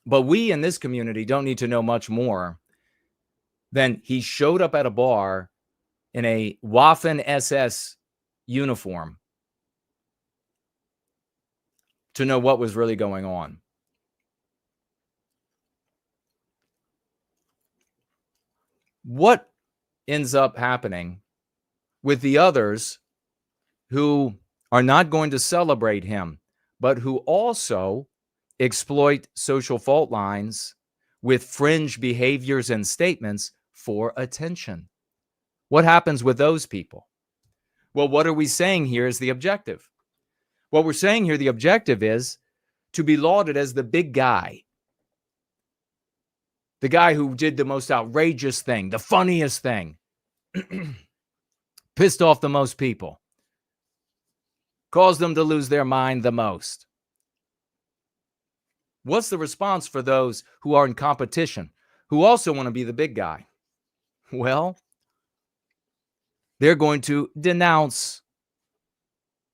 But we in this community don't need to know much more than he showed up at a bar in a Waffen SS uniform to know what was really going on. What ends up happening with the others who are not going to celebrate him, but who also exploit social fault lines with fringe behaviors and statements for attention? What happens with those people? Well, what are we saying here is the objective? What we're saying here, the objective is to be lauded as the big guy. The guy who did the most outrageous thing, the funniest thing, pissed off the most people, caused them to lose their mind the most. What's the response for those who are in competition, who also want to be the big guy? Well, they're going to denounce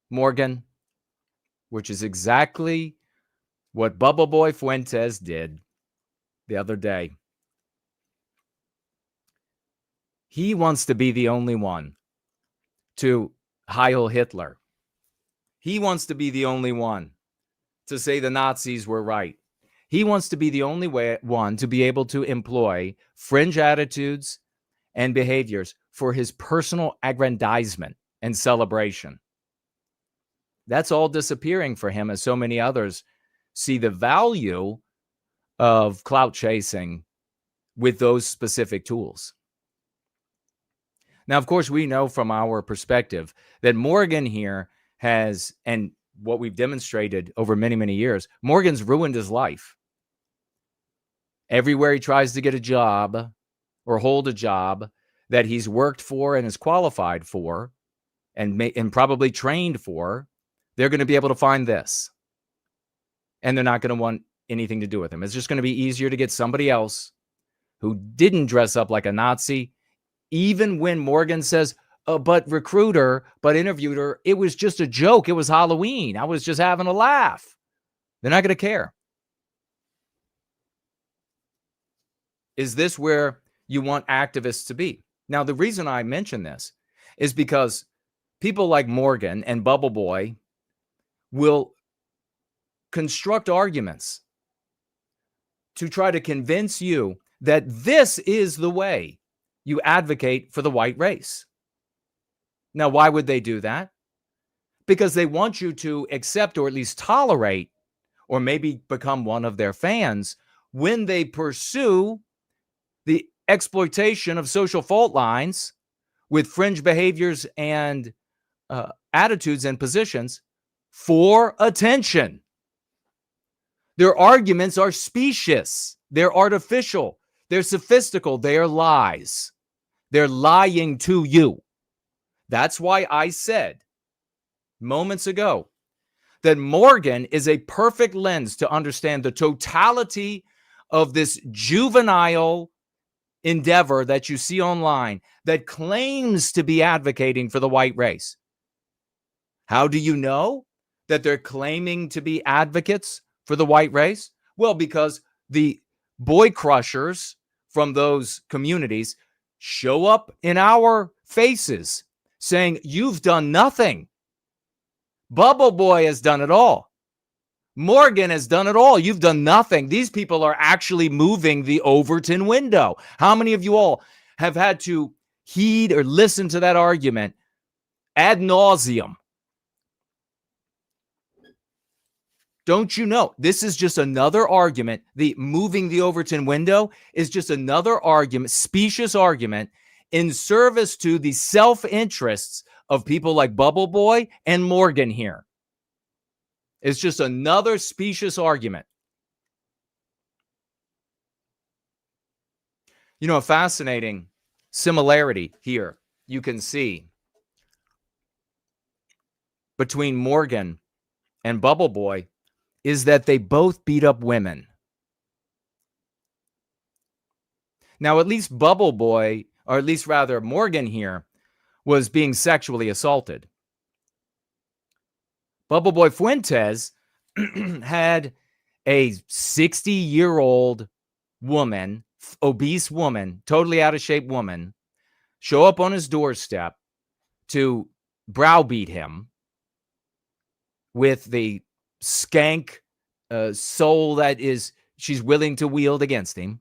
Morgan, which is exactly what Bubble Boy Fuentes did the other day. He wants to be the only one to Heil Hitler. He wants to be the only one to say the Nazis were right. He wants to be the only one to be able to employ fringe attitudes and behaviors for his personal aggrandizement and celebration. That's all disappearing for him, as so many others see the value of clout chasing with those specific tools. Now, of course, we know from our perspective that Morgan here has, and what we've demonstrated over many, many years, Morgan's ruined his life. Everywhere he tries to get a job or hold a job that he's worked for and is qualified for and probably trained for, they're going to be able to find this. And they're not going to want anything to do with him. It's just going to be easier to get somebody else who didn't dress up like a Nazi, even when Morgan says, but recruiter, but interviewer, it was just a joke. It was Halloween. I was just having a laugh. They're not going to care. Is this where you want activists to be? Now, the reason I mention this is because people like Morgan and Bubble Boy will construct arguments to try to convince you that this is the way you advocate for the white race. Now, why would they do that? Because they want you to accept or at least tolerate or maybe become one of their fans when they pursue the exploitation of social fault lines with fringe behaviors and attitudes and positions for attention. Their arguments are specious. They're artificial. They're sophistical. They are lies. They're lying to you. That's why I said moments ago that Morgan is a perfect lens to understand the totality of this juvenile endeavor that you see online that claims to be advocating for the white race. How do you know that they're claiming to be advocates for the white race? Well, because the boy crushers from those communities show up in our faces saying, you've done nothing. Bubble Boy has done it all. Morgan has done it all. You've done nothing. These people are actually moving the Overton window. How many of you all have had to heed or listen to that argument ad nauseum? Don't you know? This is just another argument. The moving the Overton window is just another argument, specious argument in service to the self-interests of people like Bubble Boy and Morgan here. It's just another specious argument. You know, a fascinating similarity here you can see between Morgan and Bubble Boy is that they both beat up women. Now, at least Bubble Boy, or at least rather Morgan here, was being sexually assaulted. Bubble Boy Fuentes had a 60-year-old woman, obese woman, totally out of shape woman, show up on his doorstep to browbeat him with the skank soul that is she's willing to wield against him.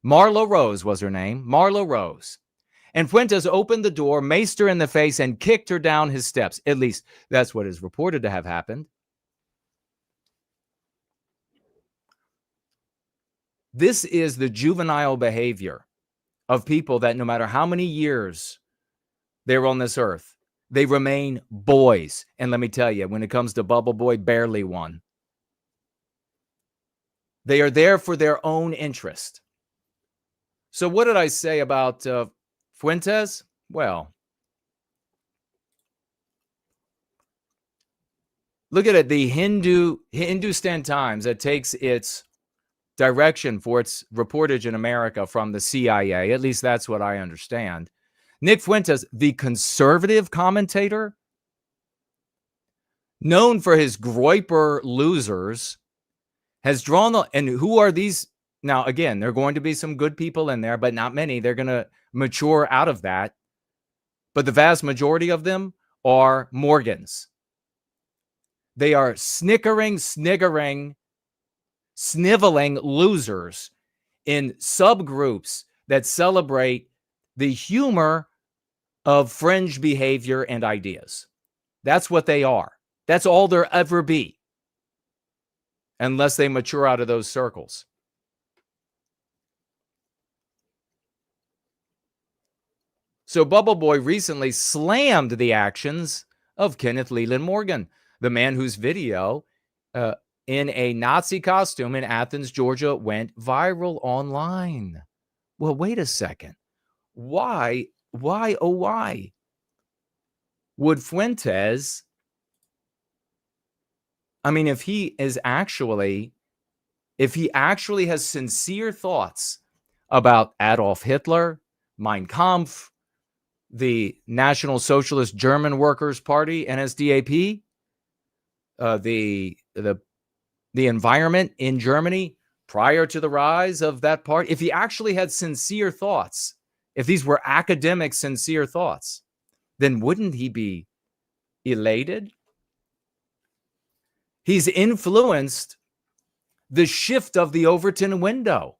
Marlo Rose was her name, Marlo Rose. And Fuentes opened the door, maced her in the face, and kicked her down his steps. At least that's what is reported to have happened. This is the juvenile behavior of people that no matter how many years they're on this earth, they remain boys. And let me tell you, when it comes to Bubble Boy, barely one. They are there for their own interest. So what did I say about Fuentes? Well, look at it. The Hindustan Times that takes its direction for its reportage in America from the CIA. At least that's what I understand. Nick Fuentes, the conservative commentator, known for his Groyper losers, has drawn the, and who are these? Now, again, there are going to be some good people in there, but not many. They're going to mature out of that. But the vast majority of them are Morgans. They are sniggering, sniveling losers in subgroups that celebrate the humor of fringe behavior and ideas. That's what they are. That's all there ever be, unless they mature out of those circles. So Bubble Boy recently slammed the actions of Kenneth Leland Morgan, the man whose video in a Nazi costume in Athens, Georgia, went viral online. Well, wait a second. Why would Fuentes, I mean, if he actually has sincere thoughts about Adolf Hitler, Mein Kampf, the National Socialist German Workers' Party, NSDAP, the environment in Germany prior to the rise of that party, if he actually had sincere thoughts, if these were academic sincere thoughts, then wouldn't he be elated? He's influenced the shift of the Overton window.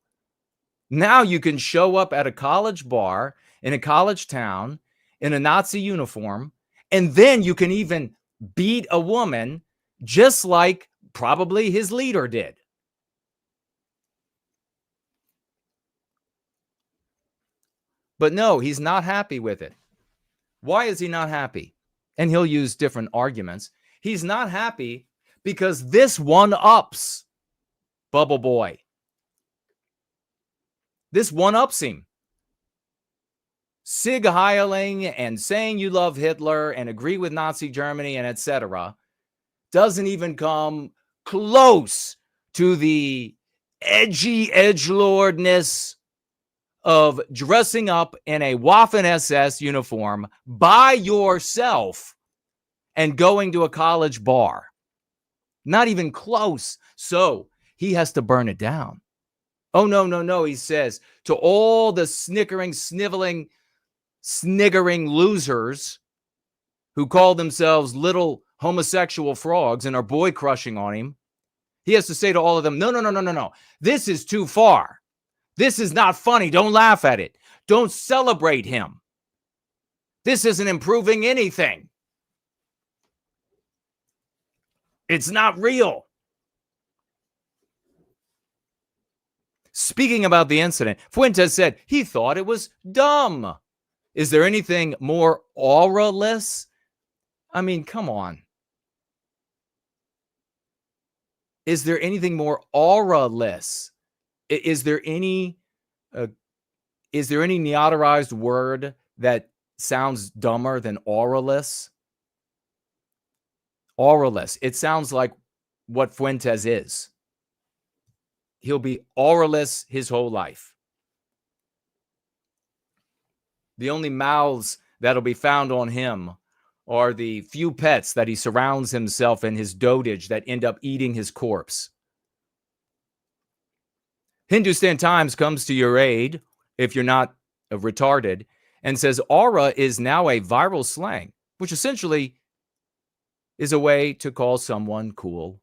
Now you can show up at a college bar in a college town in a Nazi uniform, and then you can even beat a woman just like probably his leader did. But no, he's not happy with it. Why is he not happy? And he'll use different arguments. He's not happy because this one-ups Bubble Boy. This one-ups him. Sig heiling and saying you love Hitler and agree with Nazi Germany and etc. doesn't even come close to the edgy edgelordness of dressing up in a Waffen-SS uniform by yourself and going to a college bar. Not even close. So he has to burn it down. Oh, no, he says to all the snickering, sniggering losers who call themselves little homosexual frogs and are boy crushing on him. He has to say to all of them, no. This is too far. This is not funny. Don't laugh at it. Don't celebrate him. This isn't improving anything. It's not real. Speaking about the incident, Fuentes said he thought it was dumb. Is there anything more aura-less? I mean, come on. Is there anything more aura-less? Is there any neoterized word that sounds dumber than aura-less? Aura-less. It sounds like what Fuentes is. He'll be aura-less his whole life. The only mouths that'll be found on him are the few pets that he surrounds himself in his dotage that end up eating his corpse. Hindustan Times comes to your aid, if you're not retarded, and says aura is now a viral slang, which essentially is a way to call someone cool.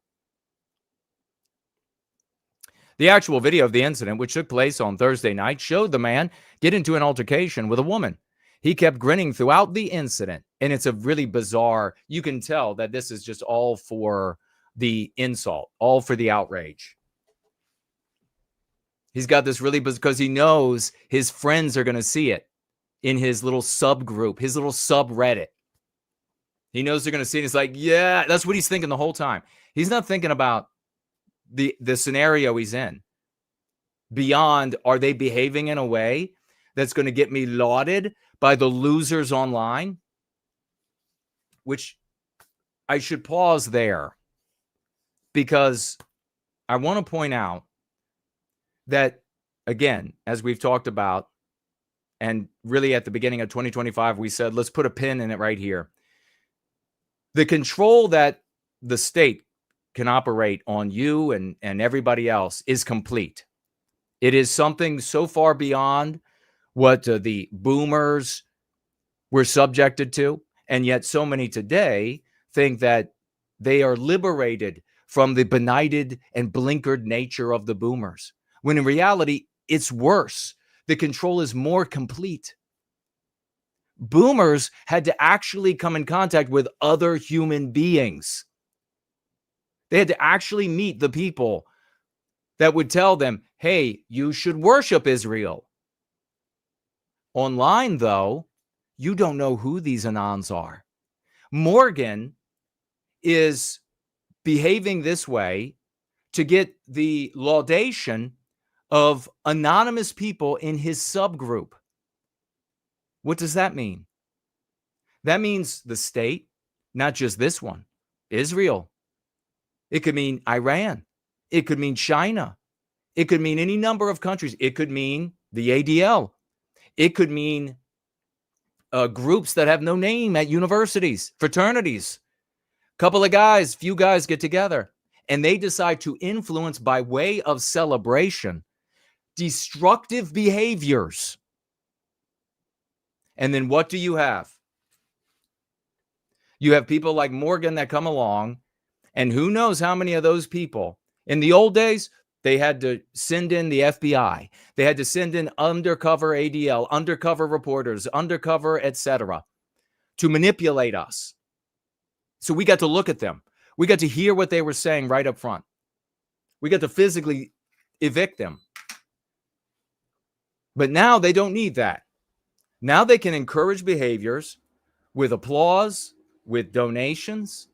The actual video of the incident, which took place on Thursday night, showed the man get into an altercation with a woman. He kept grinning throughout the incident, and it's a really bizarre, you can tell that this is just all for the insult, all for the outrage. He's got this really, because he knows his friends are going to see it in his little subgroup, his little subreddit. He knows they're going to see it. It's like, yeah, that's what he's thinking the whole time. He's not thinking about the scenario he's in. Beyond, are they behaving in a way that's going to get me lauded by the losers online? Which I should pause there, because I want to point out that, again, as we've talked about, and really at the beginning of 2025, we said, let's put a pin in it right here. The control that the state can operate on you and everybody else is complete. It is something so far beyond what the boomers were subjected to. And yet so many today think that they are liberated from the benighted and blinkered nature of the boomers, when in reality, it's worse. The control is more complete. Boomers had to actually come in contact with other human beings. They had to actually meet the people that would tell them, hey, you should worship Israel. Online, though, you don't know who these Anons are. Morgan is behaving this way to get the laudation of anonymous people in his subgroup. What does that mean? That means the state, not just this one, Israel. It could mean Iran. It could mean China. It could mean any number of countries. It could mean the ADL. It could mean groups that have no name at universities, fraternities. Couple of guys, few guys get together, and they decide to influence, by way of celebration, destructive behaviors. And then what do you have? You have people like Morgan that come along, and who knows how many of those people. In the old days, they had to send in the FBI. They had to send in undercover ADL, undercover reporters, undercover, etc., to manipulate us. So we got to look at them. We got to hear what they were saying right up front. We got to physically evict them. But now they don't need that. Now they can encourage behaviors with applause, with donations,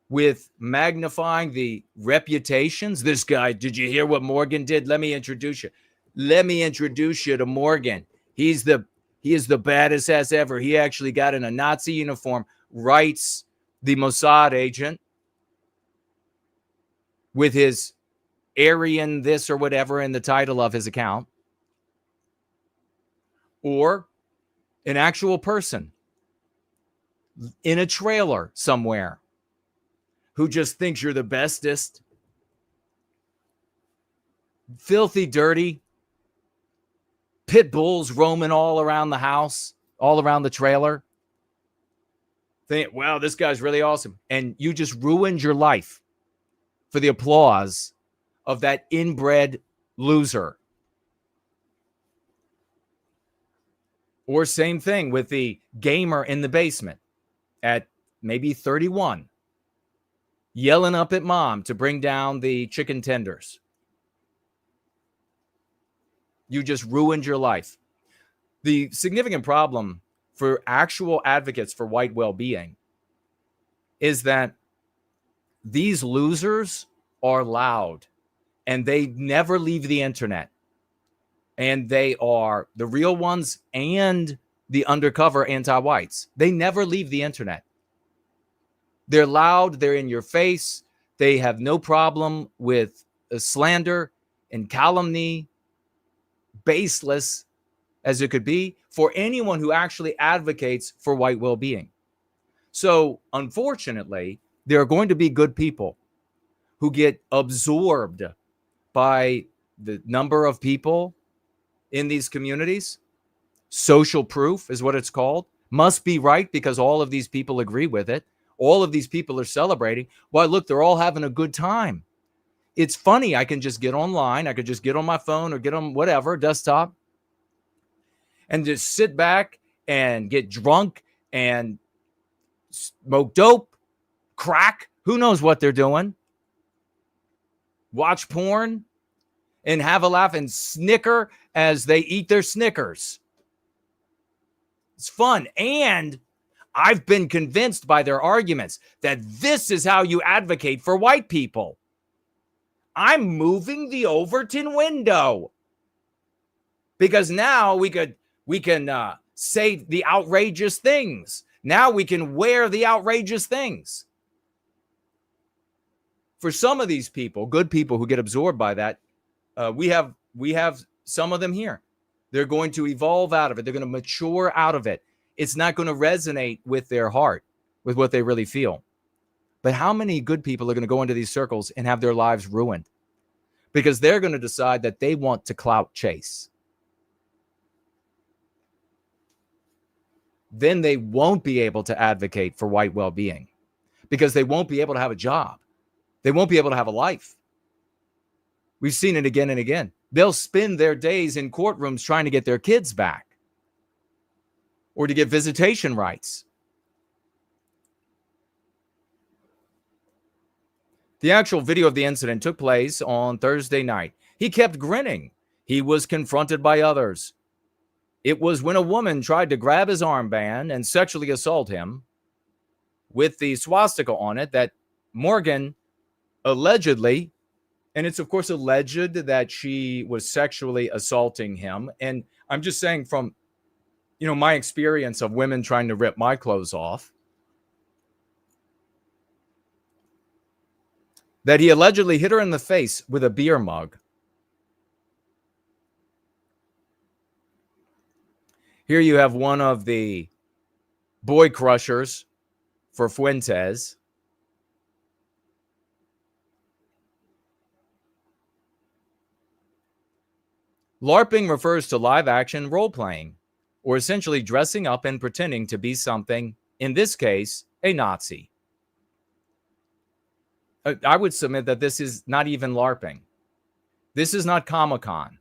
with magnifying the reputations. This guy, did you hear what Morgan did? Let me introduce you. Let me introduce you to Morgan. He is the baddest ass ever. He actually got in a Nazi uniform, writes the Mossad agent with his Aryan this or whatever in the title of his account. Or an actual person in a trailer somewhere who just thinks you're the bestest. Filthy, dirty. Pit bulls roaming all around the house, all around the trailer. Think, wow, this guy's really awesome. And you just ruined your life for the applause of that inbred loser. Or same thing with the gamer in the basement at maybe 31, yelling up at mom to bring down the chicken tenders. You just ruined your life. The significant problem for actual advocates for white well-being is that these losers are loud and they never leave the internet. And they are the real ones and the undercover anti-whites. They never leave the internet. They're loud. They're in your face. They have no problem with slander and calumny, baseless as it could be, for anyone who actually advocates for white well-being. So, unfortunately, there are going to be good people who get absorbed by the number of people in these communities. Social proof is what it's called. Must be right because all of these people agree with it. All of these people are celebrating. Why, look, they're all having a good time. It's funny. I can just get online. I could just get on my phone or get on whatever, desktop, and just sit back and get drunk and smoke dope, crack. Who knows what they're doing? Watch porn and have a laugh and snicker as they eat their Snickers. It's fun. And I've been convinced by their arguments that this is how you advocate for white people. I'm moving the Overton window because now we can say the outrageous things. Now we can wear the outrageous things. For some of these people, good people who get absorbed by that, we have some of them here. They're going to evolve out of it. They're going to mature out of it. It's not going to resonate with their heart, with what they really feel. But how many good people are going to go into these circles and have their lives ruined? Because they're going to decide that they want to clout chase. Then they won't be able to advocate for white well-being because they won't be able to have a job. They won't be able to have a life. We've seen it again and again. They'll spend their days in courtrooms trying to get their kids back or to get visitation rights. The actual video of the incident took place on Thursday night. He kept grinning. He was confronted by others. It was when a woman tried to grab his armband and sexually assault him with the swastika on it that Morgan allegedly, and it's of course alleged that she was sexually assaulting him. And I'm just saying from, my experience of women trying to rip my clothes off, that he allegedly hit her in the face with a beer mug. Here you have one of the boy crushers for Fuentes. LARPing refers to live action role playing, or essentially dressing up and pretending to be something, in this case, a Nazi. I would submit that this is not even LARPing. This is not Comic-Con.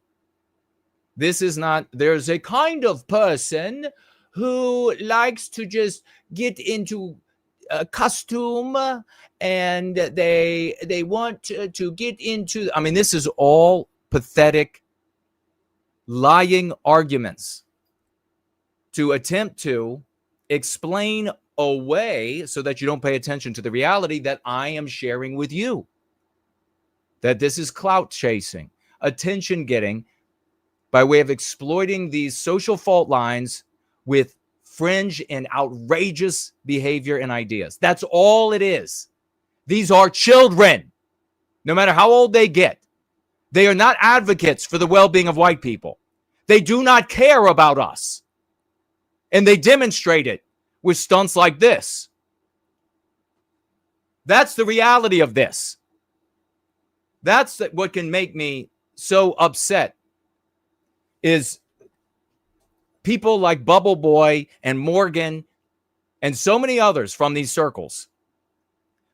This is not, there's a kind of person who likes to just get into a costume and they want to get into, this is all pathetic, lying arguments to attempt to explain away so that you don't pay attention to the reality that I am sharing with you. That this is clout chasing, attention getting, by way of exploiting these social fault lines with fringe and outrageous behavior and ideas. That's all it is. These are children, no matter how old they get. They are not advocates for the well-being of white people. They do not care about us. And they demonstrate it with stunts like this. That's the reality of this. That's what can make me so upset, is people like Bubble Boy and Morgan and so many others from these circles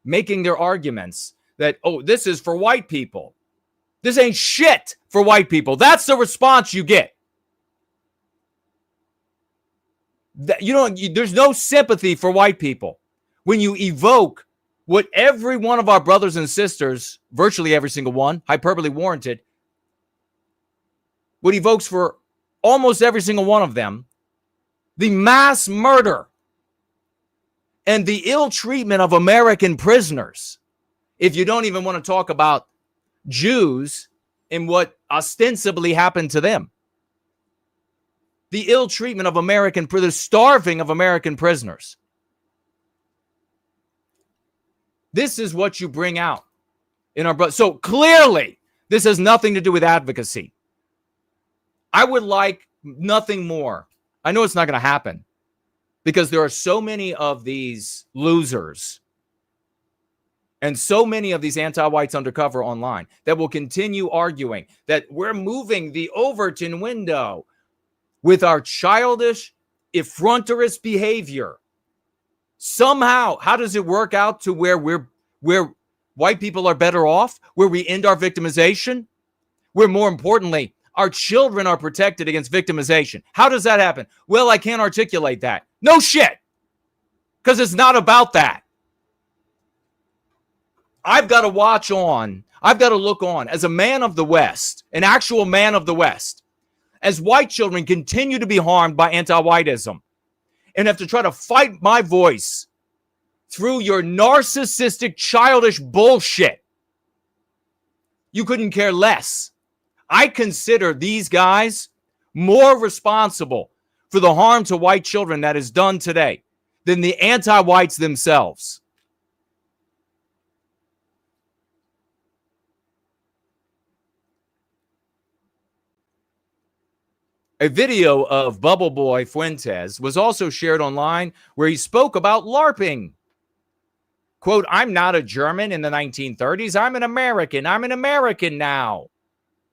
making their arguments that, oh, this is for white people. This ain't shit for white people. That's the response you get. There's no sympathy for white people when you evoke what every one of our brothers and sisters, virtually every single one, hyperbole warranted, what evokes for almost every single one of them, the mass murder and the ill treatment of American prisoners. If you don't even want to talk about Jews and what ostensibly happened to them. The ill treatment of the starving of American prisoners. This is what you bring out in our so clearly this has nothing to do with advocacy. I would like nothing more. I know it's not going to happen because there are so many of these losers and so many of these anti-whites undercover online that will continue arguing that we're moving the Overton window with our childish, effronterous behavior. Somehow, how does it work out to where white people are better off, where we end our victimization, where more importantly, our children are protected against victimization? How does that happen? Well, I can't articulate that. No shit. Because it's not about that. I've got to watch on. I've got to look on as a man of the West, an actual man of the West, as white children continue to be harmed by anti-whiteism and have to try to fight my voice through your narcissistic, childish bullshit. You couldn't care less. I consider these guys more responsible for the harm to white children that is done today than the anti-whites themselves. A video of Bubble Boy Fuentes was also shared online where he spoke about LARPing. Quote, I'm not a German in the 1930s. I'm an American. I'm an American now.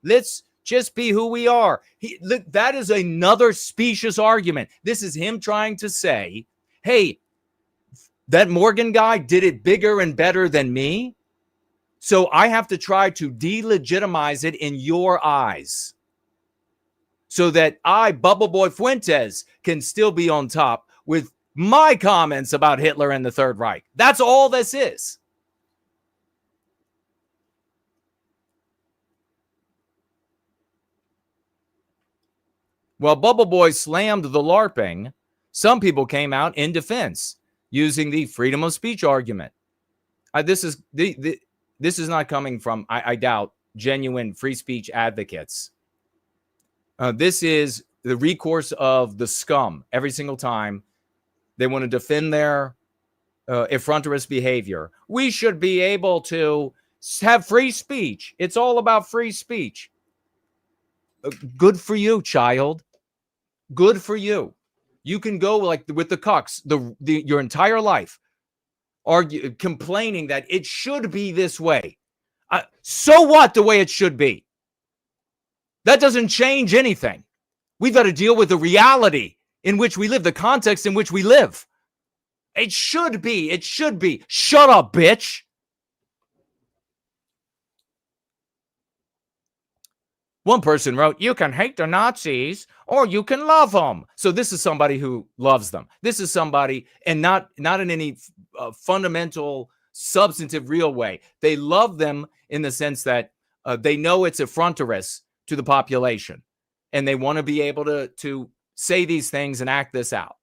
Let's just be who we are. Look, that is another specious argument. This is him trying to say, hey, that Morgan guy did it bigger and better than me. So I have to try to delegitimize it in your eyes, so that I, Bubble Boy Fuentes, can still be on top with my comments about Hitler and the Third Reich. That's all this is. While Bubble Boy slammed the LARPing, some people came out in defense using the freedom of speech argument. This is not coming from, I doubt, genuine free speech advocates. This is the recourse of the scum every single time they want to defend their effronterous behavior. We should be able to have free speech. It's all about free speech. Good for you, child. Good for you. You can go like with the cucks your entire life, complaining that it should be this way. So what the way it should be? That doesn't change anything. We've got to deal with the reality in which we live, the context in which we live. It should be. It should be. Shut up, bitch. One person wrote, you can hate the Nazis or you can love them. So this is somebody who loves them. This is somebody, and not in any fundamental, substantive, real way. They love them in the sense that they know it's effronterous to the population, and they want to be able to say these things and act this out.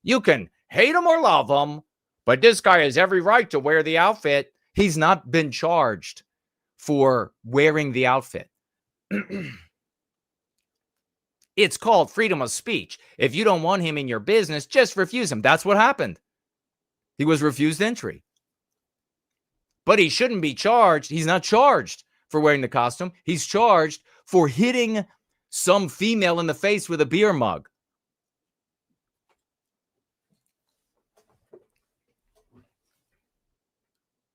You can hate them or love them, but this guy has every right to wear the outfit. He's not been charged for wearing the outfit. It's called freedom of speech. If you don't want him in your business, just refuse him. That's what happened. He was refused entry. But he shouldn't be charged. He's not charged for wearing the costume. He's charged for hitting some female in the face with a beer mug.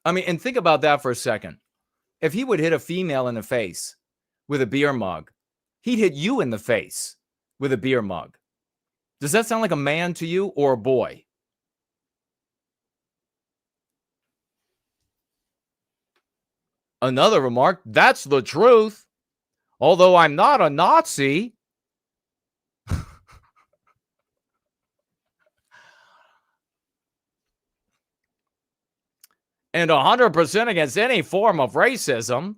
I mean, and think about that for a second. If he would hit a female in the face with a beer mug, he'd hit you in the face with a beer mug. Does that sound like a man to you or a boy? Another remark, that's the truth. Although I'm not a Nazi. And 100% against any form of racism.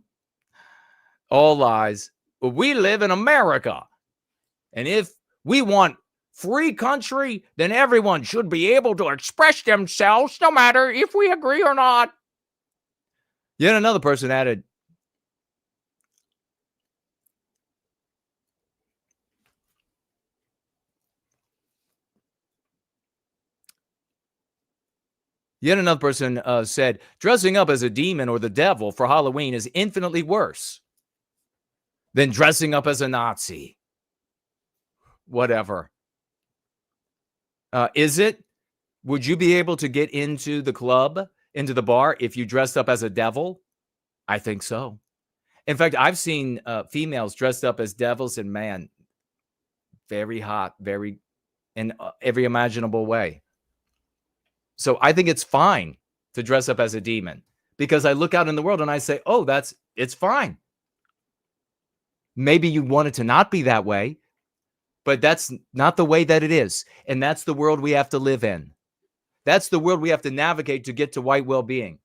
All lies. We live in America. And if we want free country, then everyone should be able to express themselves no matter if we agree or not. Yet another person added, said, dressing up as a demon or the devil for Halloween is infinitely worse than dressing up as a Nazi. Whatever. Is it? Would you be able to get into the club, into the bar, if you dressed up as a devil? I think so. In fact, I've seen females dressed up as devils, and man, very hot, very in every imaginable way. So I think it's fine to dress up as a demon, because I look out in the world and I say, oh, it's fine. Maybe you want it to not be that way, but that's not the way that it is. And that's the world we have to live in. That's the world we have to navigate to get to white well-being.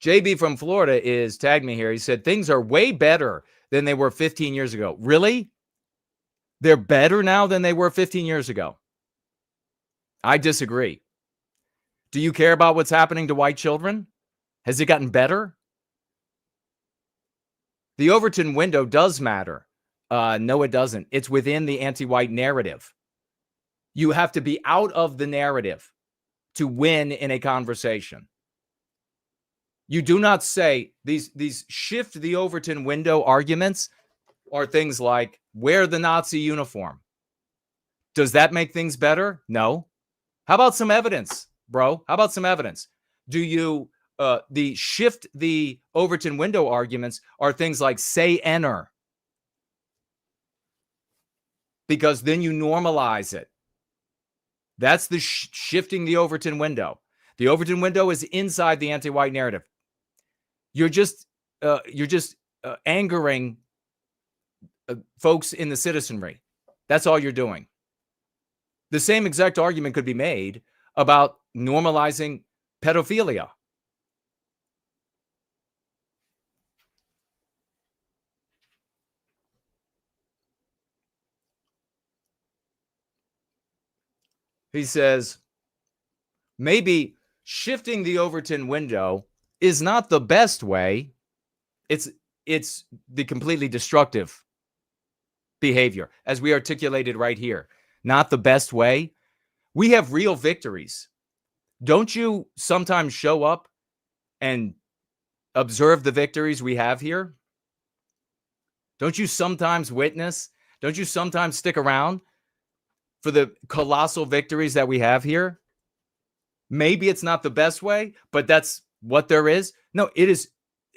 JB from Florida is tagged me here. He said, things are way better than they were 15 years ago. Really? They're better now than they were 15 years ago. I disagree. Do you care about what's happening to white children? Has it gotten better? The Overton window does matter. No, it doesn't. It's within the anti-white narrative. You have to be out of the narrative to win in a conversation. You do not say these shift the Overton window arguments are things like wear the Nazi uniform. Does that make things better? No. How about some evidence, bro? How about some evidence? Do you the shift the Overton window arguments are things like say enter, because then you normalize it. That's the shifting the Overton window. The Overton window is inside the anti-white narrative. You're just angering folks in the citizenry. That's all you're doing. The same exact argument could be made about normalizing pedophilia. He says, maybe shifting the Overton window is not the best way. It's the completely destructive behavior, as we articulated right here. Not the best way. We have real victories. Don't you sometimes show up and observe the victories we have here? Don't you sometimes witness? Don't you sometimes stick around for the colossal victories that we have here? Maybe it's not the best way, but that's what there is. No, it is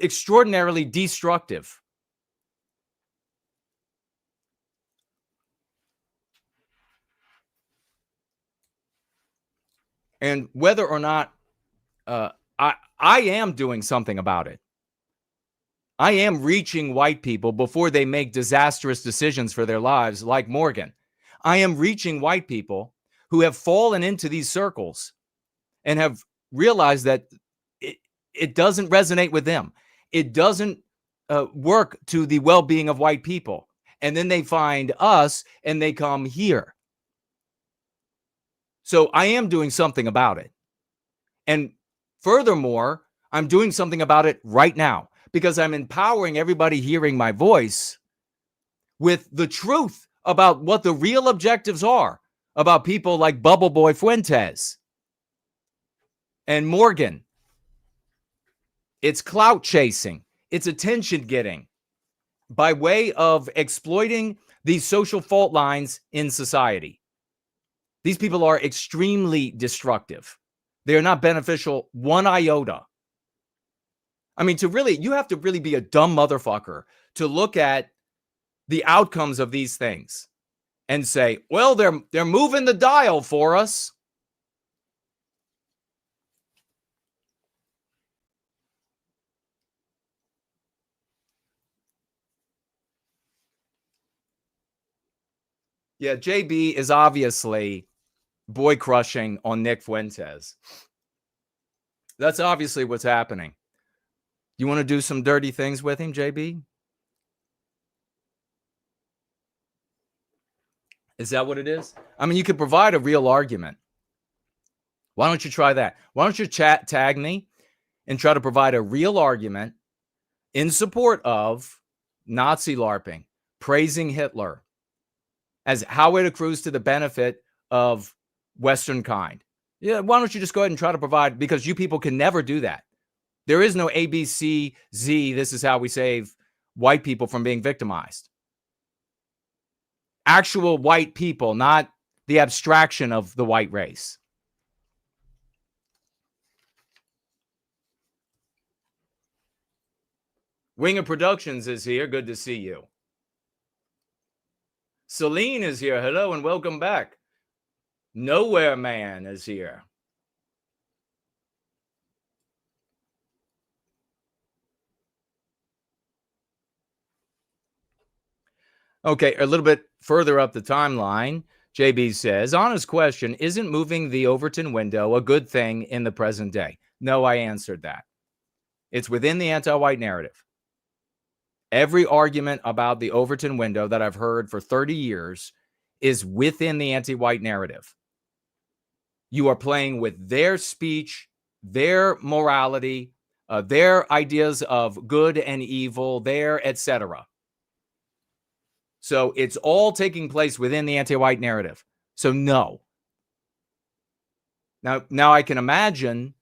extraordinarily destructive. And whether or not I am doing something about it. I am reaching white people before they make disastrous decisions for their lives, like Morgan. I am reaching white people who have fallen into these circles and have realized that it doesn't resonate with them. It doesn't work to the well-being of white people. And then they find us and they come here. So I am doing something about it. And Furthermore, I'm doing something about it right now because I'm empowering everybody hearing my voice with the truth about what the real objectives are about people like Bubble Boy Fuentes and Morgan. It's clout chasing. It's attention getting by way of exploiting these social fault lines in society. These people are extremely destructive. They are not beneficial one iota. I mean, you have to really be a dumb motherfucker to look at the outcomes of these things and say, well, they're moving the dial for us. Yeah, JB is obviously boy crushing on Nick Fuentes. That's obviously what's happening. You want to do some dirty things with him, JB? Is that what it is? I mean, you could provide a real argument. Why don't you try that? Why don't you tag me and try to provide a real argument in support of Nazi LARPing, praising Hitler as how it accrues to the benefit of Western kind? Yeah, why don't you just go ahead and try to provide, because you people can never do that. There is no A, B, C, Z, this is how we save white people from being victimized. Actual white people, not the abstraction of the white race. Winger Productions is here. Good to see you. Celine is here. Hello and welcome back. Nowhere Man is here. Okay, a little bit further up the timeline, JB says, honest question, isn't moving the Overton window a good thing in the present day? No, I answered that. It's within the anti-white narrative. Every argument about the Overton window that I've heard for 30 years is within the anti-white narrative. You are playing with their speech, their morality, their ideas of good and evil, their etc. So it's all taking place within the anti-white narrative. So no. Now I can imagine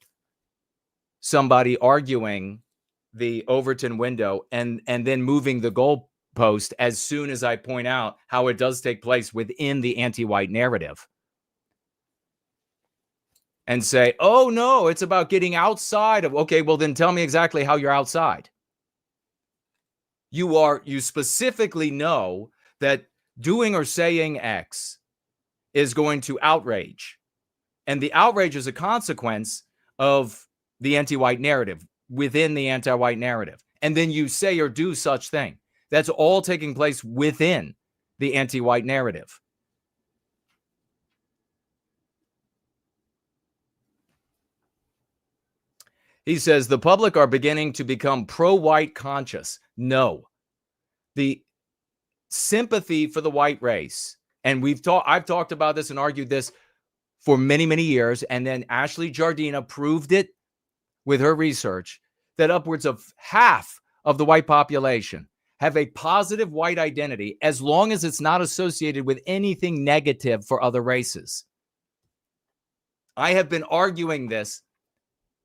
somebody arguing the Overton window and then moving the goalpost as soon as I point out how it does take place within the anti-white narrative. And say, oh no, it's about getting outside of, okay, well then tell me exactly how you're outside. You specifically know that doing or saying X is going to outrage. And the outrage is a consequence of the anti-white narrative, within the anti-white narrative. And then you say or do such thing. That's all taking place within the anti-white narrative. He says, the public are beginning to become pro-white conscious. No. The sympathy for the white race, and I've talked about this and argued this for many, many years, and then Ashley Jardina proved it with her research, that upwards of half of the white population have a positive white identity as long as it's not associated with anything negative for other races. I have been arguing this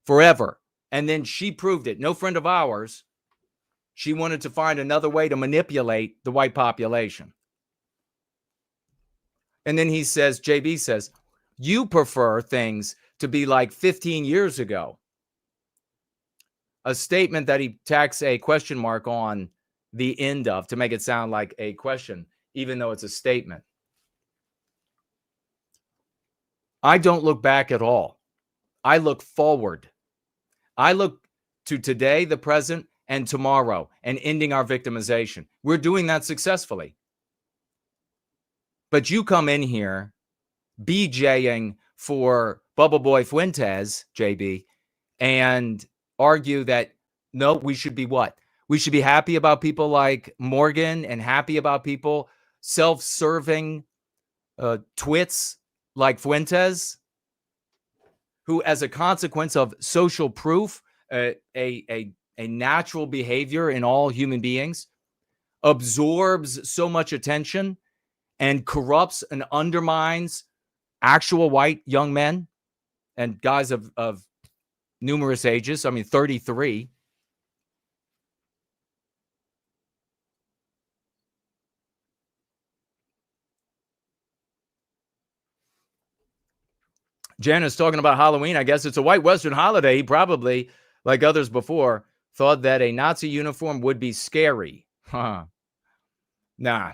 forever. And then she proved it. No friend of ours. She wanted to find another way to manipulate the white population. And then he says, JB says, you prefer things to be like 15 years ago. A statement that he tacks a question mark on the end of to make it sound like a question, even though it's a statement. I don't look back at all. I look forward. I look to today, the present, and tomorrow, and ending our victimization. We're doing that successfully. But you come in here BJing for Bubble Boy Fuentes, JB, and argue that, no, we should be what? We should be happy about people like Morgan and happy about people self-serving twits like Fuentes. who, as a consequence of social proof, a natural behavior in all human beings, absorbs so much attention and corrupts and undermines actual white young men and guys of numerous ages. I mean, 33. Janice talking about Halloween. I guess it's a white Western holiday. He probably, like others before, thought that a Nazi uniform would be scary. Huh. Nah.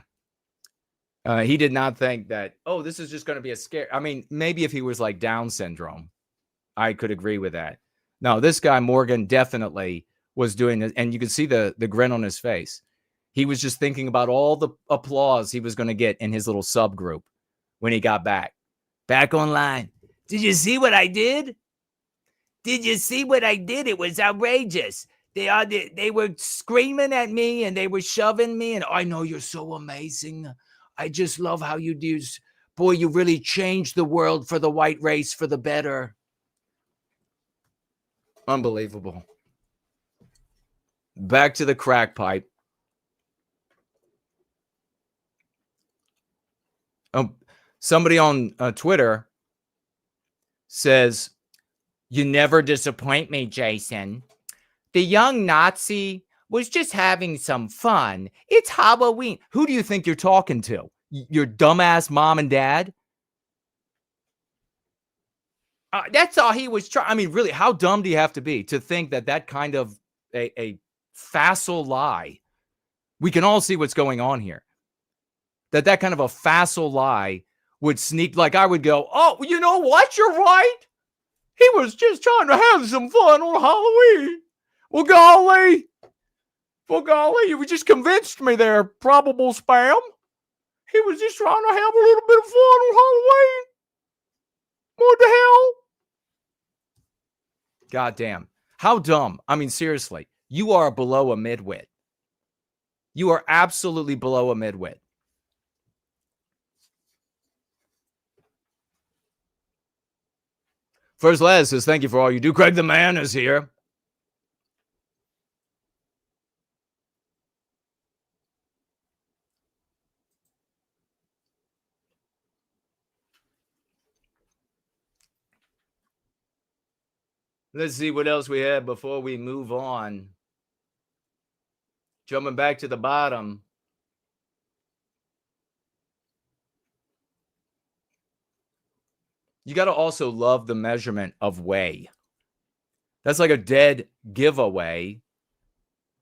He did not think that, oh, this is just going to be a scare. I mean, maybe if he was like Down syndrome, I could agree with that. No, this guy, Morgan, definitely was doing this. And you could see the grin on his face. He was just thinking about all the applause he was going to get in his little subgroup when he got back online. Did you see what I did? Did you see what I did? It was outrageous. They were screaming at me and they were shoving me. And I know you're so amazing. I just love how you do. Boy, you really changed the world for the white race for the better. Unbelievable. Back to the crack pipe. Somebody on Twitter says, "You never disappoint me, Jason. The young Nazi was just having some fun. It's Halloween." Who do you think you're talking to? Your dumbass mom and dad? That's all he was trying. I mean, really, how dumb do you have to be to think that kind of a facile lie? We can all see what's going on here. That kind of a facile lie would sneak, like I would go, oh, you know what? You're right. He was just trying to have some fun on Halloween. Well, golly, you just convinced me there, probable spam. He was just trying to have a little bit of fun on Halloween. What the hell? God damn. How dumb. I mean, seriously, you are below a midwit. You are absolutely below a midwit. First Les says, thank you for all you do. Craig the Man is here. Let's see what else we have before we move on. Jumping back to the bottom. You got to also love the measurement of way. That's like a dead giveaway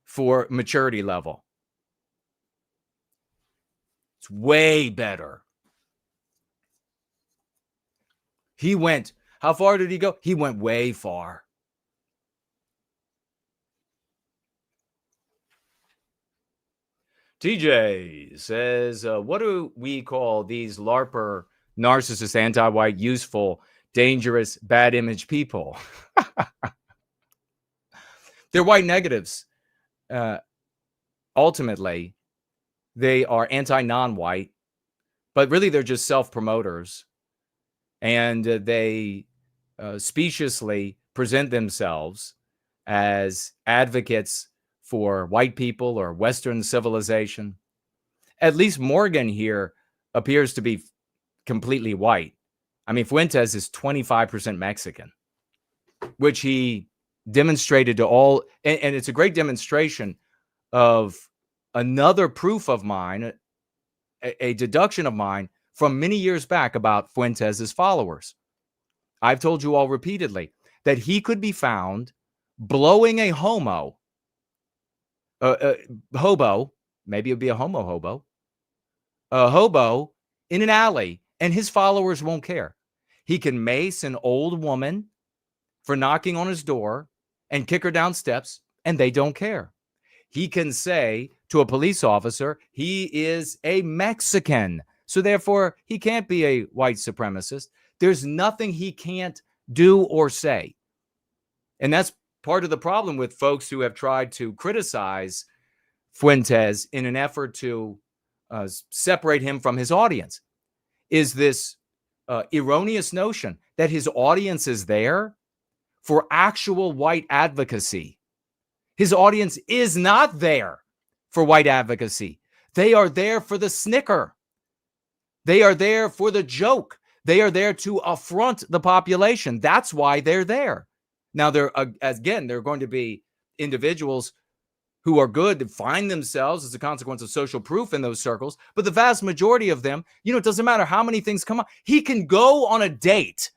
for maturity level. It's way better. He went, how far did he go? He went way far. TJ says, what do we call these LARPer, narcissist, anti-white, useful, dangerous, bad image people? They're white negatives. Ultimately, they are anti-non-white, but really they're just self-promoters. And they speciously present themselves as advocates for white people or Western civilization. At least Morgan here appears to be completely white. I mean, Fuentes is 25% Mexican, which he demonstrated to all. And it's a great demonstration of another proof of mine, a deduction of mine from many years back about Fuentes' followers. I've told you all repeatedly that he could be found blowing a hobo, maybe it would be a hobo, a hobo in an alley, and his followers won't care. He can mace an old woman for knocking on his door and kick her down steps, and they don't care. He can say to a police officer, he is a Mexican, so therefore he can't be a white supremacist. There's nothing he can't do or say. And that's part of the problem with folks who have tried to criticize Fuentes in an effort to separate him from his audience, is this erroneous notion that his audience is there for actual white advocacy. His audience is not there for white advocacy. They are there for the snicker. They are there for the joke. They are there to affront the population. That's why they're there. Now, there are going to be individuals who are good to find themselves as a consequence of social proof in those circles. But the vast majority of them, it doesn't matter how many things come up. He can go on a date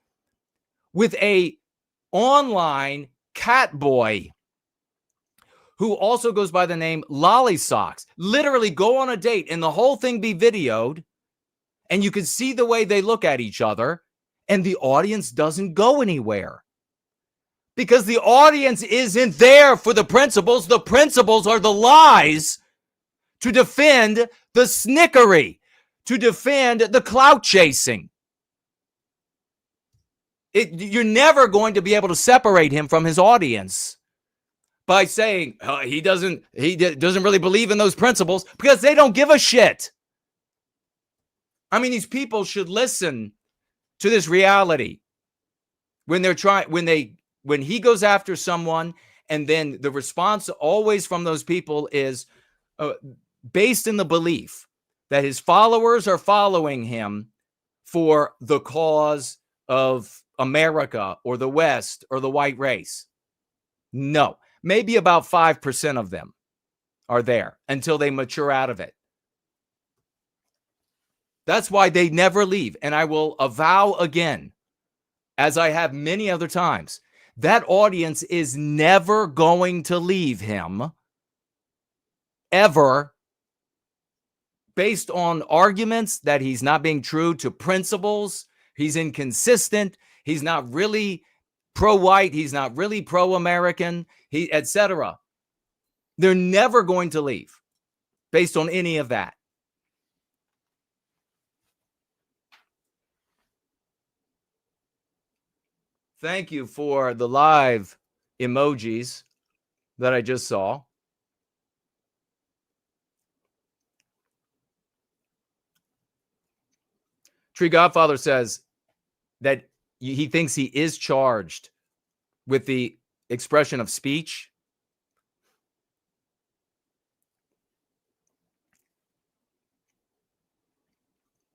with a online cat boy who also goes by the name Lolly Socks. Literally go on a date and the whole thing be videoed, and you can see the way they look at each other, and the audience doesn't go anywhere. Because the audience isn't there for the principles. The principles are the lies to defend the snickery, to defend the clout chasing. You're never going to be able to separate him from his audience by saying he doesn't really believe in those principles, because they don't give a shit. I mean, these people should listen to this reality when he goes after someone, and then the response always from those people is based in the belief that his followers are following him for the cause of America or the West or the white race. No, maybe about 5% of them are there until they mature out of it. That's why they never leave. And I will avow again, as I have many other times, that audience is never going to leave him, ever, based on arguments that he's not being true to principles, he's inconsistent, he's not really pro-white, he's not really pro-American, etc. They're never going to leave based on any of that. Thank you for the live emojis that I just saw. Tree Godfather says that he thinks he is charged with the expression of speech.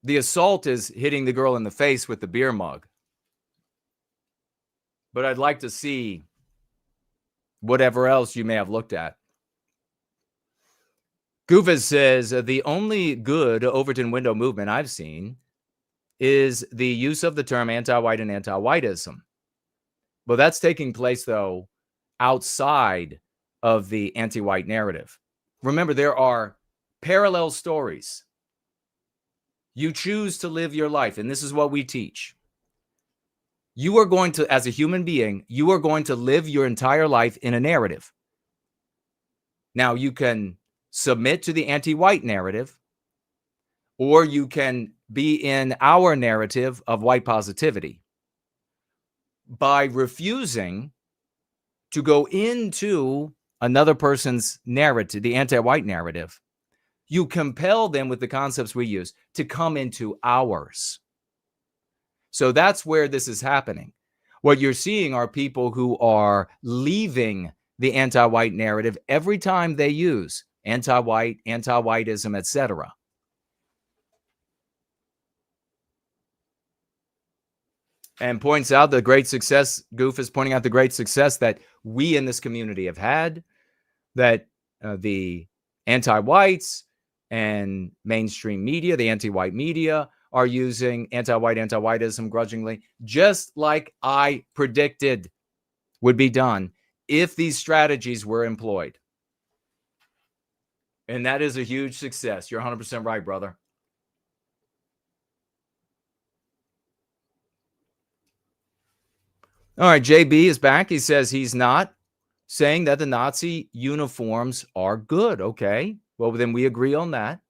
The assault is hitting the girl in the face with the beer mug. But I'd like to see whatever else you may have looked at. Goofus says, the only good Overton window movement I've seen is the use of the term anti-white and anti-whiteism. But that's taking place, though, outside of the anti-white narrative. Remember, there are parallel stories. You choose to live your life, and this is what we teach. You are going to, as a human being, you are going to live your entire life in a narrative. Now, you can submit to the anti-white narrative, or you can be in our narrative of white positivity. By refusing to go into another person's narrative, the anti-white narrative, you compel them with the concepts we use to come into ours. So that's where this is happening. What you're seeing are people who are leaving the anti-white narrative every time they use anti-white, anti-whiteism, etc. And points out the great success, Goof is pointing out the great success that we in this community have had, that the anti-whites and mainstream media, the anti-white media, are using anti-white, anti-whiteism grudgingly, just like I predicted would be done if these strategies were employed. And that is a huge success. You're 100% right, brother. All right, JB is back. He says he's not saying that the Nazi uniforms are good. Okay, well, then we agree on that.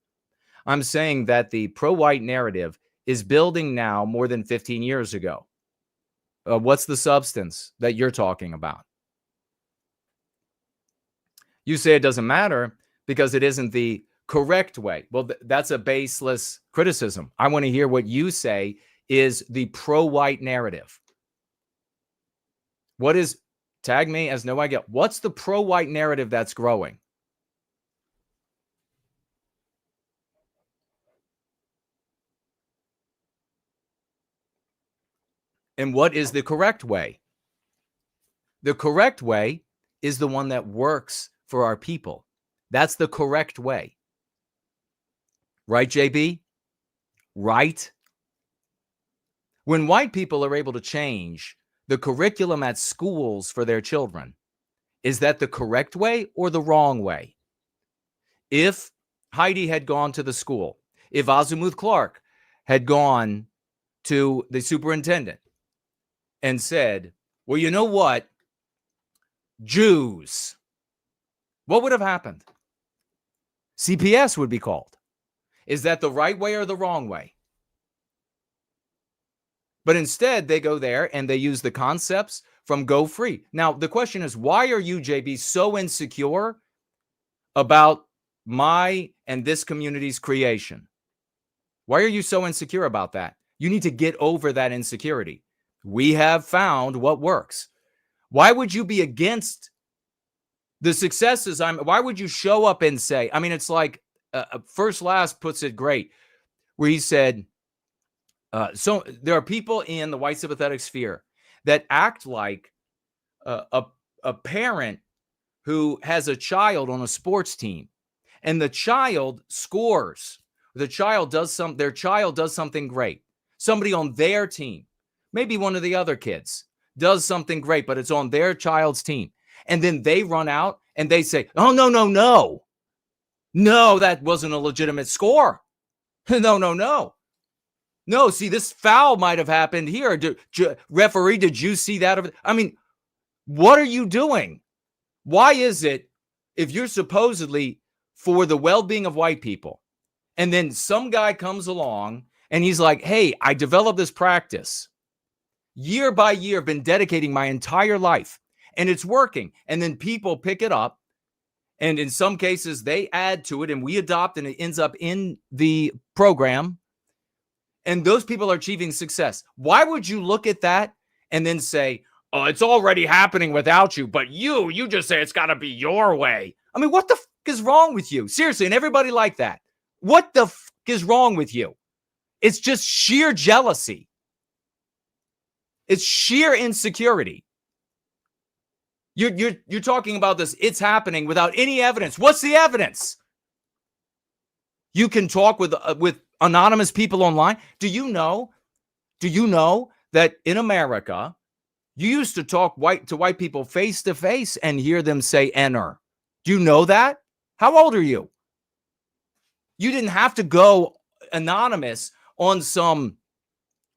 I'm saying that the pro-white narrative is building now more than 15 years ago. What's the substance that you're talking about? You say it doesn't matter because it isn't the correct way. Well, that's a baseless criticism. I want to hear what you say is the pro-white narrative. What is, tag me as no idea, what's the pro-white narrative that's growing? And what is the correct way? The correct way is the one that works for our people. That's the correct way. Right, JB? Right? When white people are able to change the curriculum at schools for their children, is that the correct way or the wrong way? If Heidi had gone to the school, if Azimuth Clark had gone to the superintendent and said, well, you know what? Jews. What would have happened? CPS would be called. Is that the right way or the wrong way? But instead, they go there and they use the concepts from Go Free. Now, the question is, why are you, JB, so insecure about my and this community's creation? Why are you so insecure about that? You need to get over that insecurity. We have found what works. Why would you be against the successes? Why would you show up and say, I mean, it's like First Last puts it great, where he said, so there are people in the white sympathetic sphere that act like a parent who has a child on a sports team, and the child scores. Their child does something great. Somebody on their team, maybe one of the other kids, does something great, but it's on their child's team. And then they run out and they say, oh, no, that wasn't a legitimate score. No, see, this foul might have happened here. Referee, did you see that? I mean, what are you doing? Why is it, if you're supposedly for the well-being of white people, and then some guy comes along and he's like, hey, I developed this practice. Year by year, I've been dedicating my entire life, and it's working. And then people pick it up, and in some cases, they add to it, and we adopt, and it ends up in the program. And those people are achieving success. Why would you look at that and then say, oh, it's already happening without you, but you just say it's got to be your way? I mean, what the is wrong with you? Seriously, and everybody like that. What the is wrong with you? It's just sheer jealousy. It's sheer insecurity. You're talking about this, it's happening without any evidence. What's the evidence? You can talk with anonymous people online. Do you know that in America, you used to talk to white people face to face and hear them say "enter"? Do you know that? How old are you? You didn't have to go anonymous on some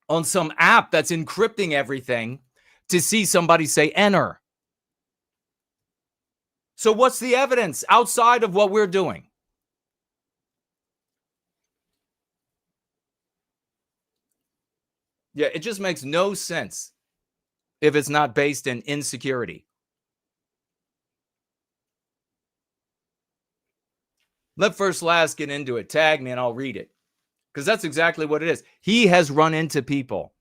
app that's encrypting everything to see somebody say "enter." So what's the evidence outside of what we're doing? Yeah, it just makes no sense if it's not based in insecurity. Let First Last get into it. Tag me and I'll read it, because that's exactly what it is. He has run into people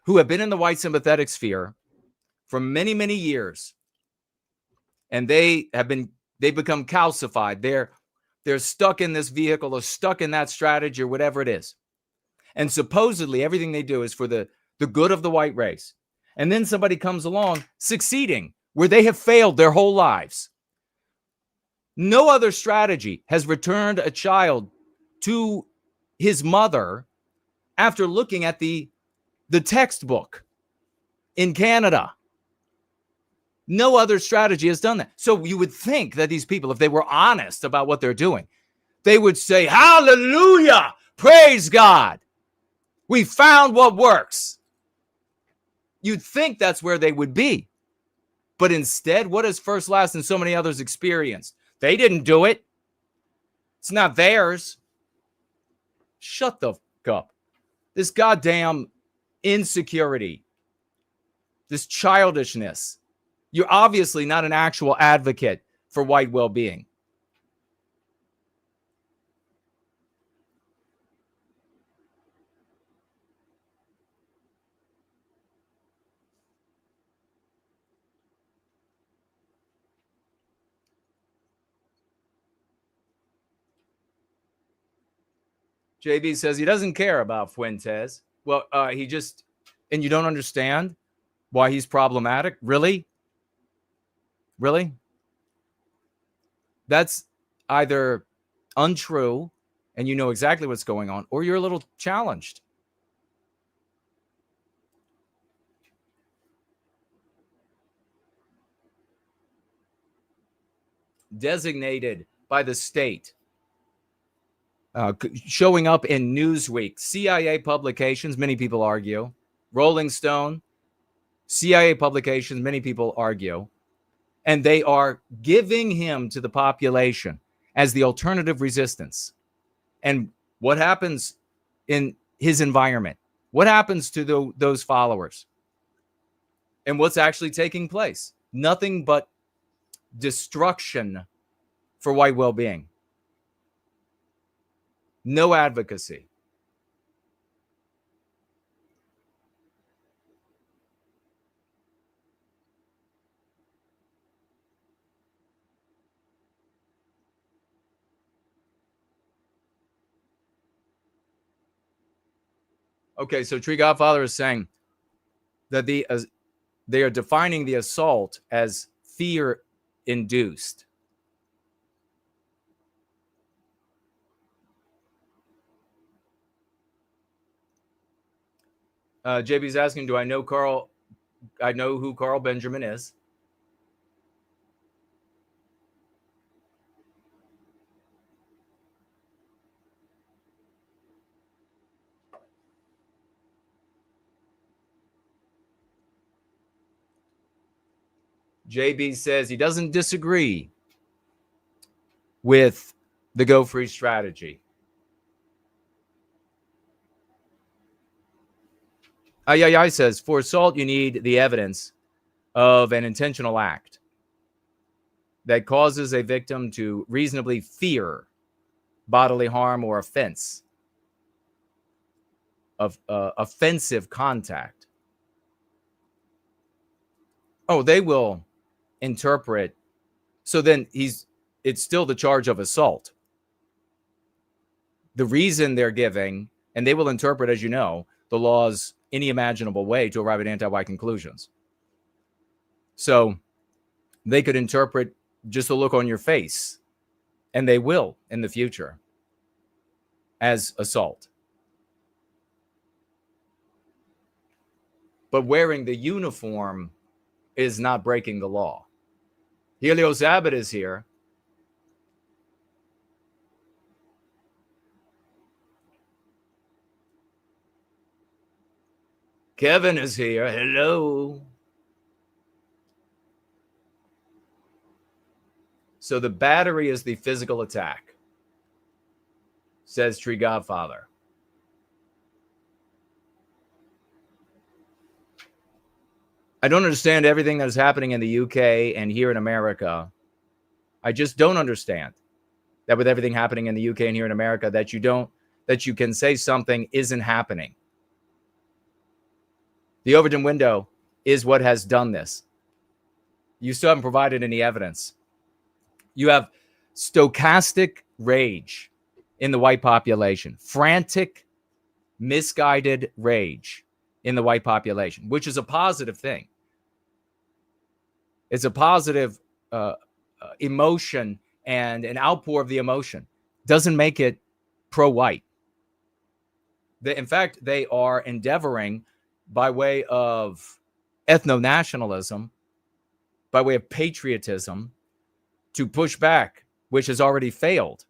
who have been in the white sympathetic sphere for many, many years, and they've become calcified. They're stuck in this vehicle or stuck in that strategy or whatever it is. And supposedly everything they do is for the good of the white race. And then somebody comes along succeeding where they have failed their whole lives. No other strategy has returned a child to his mother after looking at the textbook in Canada. No other strategy has done that. So you would think that these people, if they were honest about what they're doing, they would say, hallelujah, praise God. We found what works. You'd think that's where they would be. But instead, what has First Last and so many others experienced? They didn't do it. It's not theirs. Shut the fuck up. This goddamn insecurity, this childishness. You're obviously not an actual advocate for white well-being. JB says he doesn't care about Fuentes. Well, he just, and you don't understand why he's problematic? Really? Really? That's either untrue and you know exactly what's going on, or you're a little challenged. Designated by the state, showing up in Newsweek, CIA publications, many people argue, Rolling Stone, CIA publications, many people argue, and they are giving him to the population as the alternative resistance. And what happens in his environment? What happens to those followers? And what's actually taking place? Nothing but destruction for white well-being. No advocacy. Okay, so Tree Godfather is saying that they are defining the assault as fear-induced. JB's asking, do I know Carl? I know who Carl Benjamin is. JB says he doesn't disagree with the Go Free strategy. Ayayay says, for assault, you need the evidence of an intentional act that causes a victim to reasonably fear bodily harm or offense, of offensive contact. Oh, they will interpret. So then it's still the charge of assault. The reason they're giving, and they will interpret, as you know, the laws any imaginable way to arrive at anti-white conclusions. So they could interpret just a look on your face, and they will in the future, as assault. But wearing the uniform is not breaking the law. Helios Abbott is here. Kevin is here. Hello. So the battery is the physical attack, says Tree Godfather. I don't understand everything that is happening in the UK and here in America. I just don't understand that with everything happening in the UK and here in America that you can say something isn't happening. The Overton window is what has done this. You still haven't provided any evidence. You have stochastic rage in the white population, frantic, misguided rage in the white population, which is a positive thing. It's a positive emotion, and an outpour of the emotion doesn't make it pro-white. In fact, they are endeavoring by way of ethno-nationalism, by way of patriotism, to push back, which has already failed.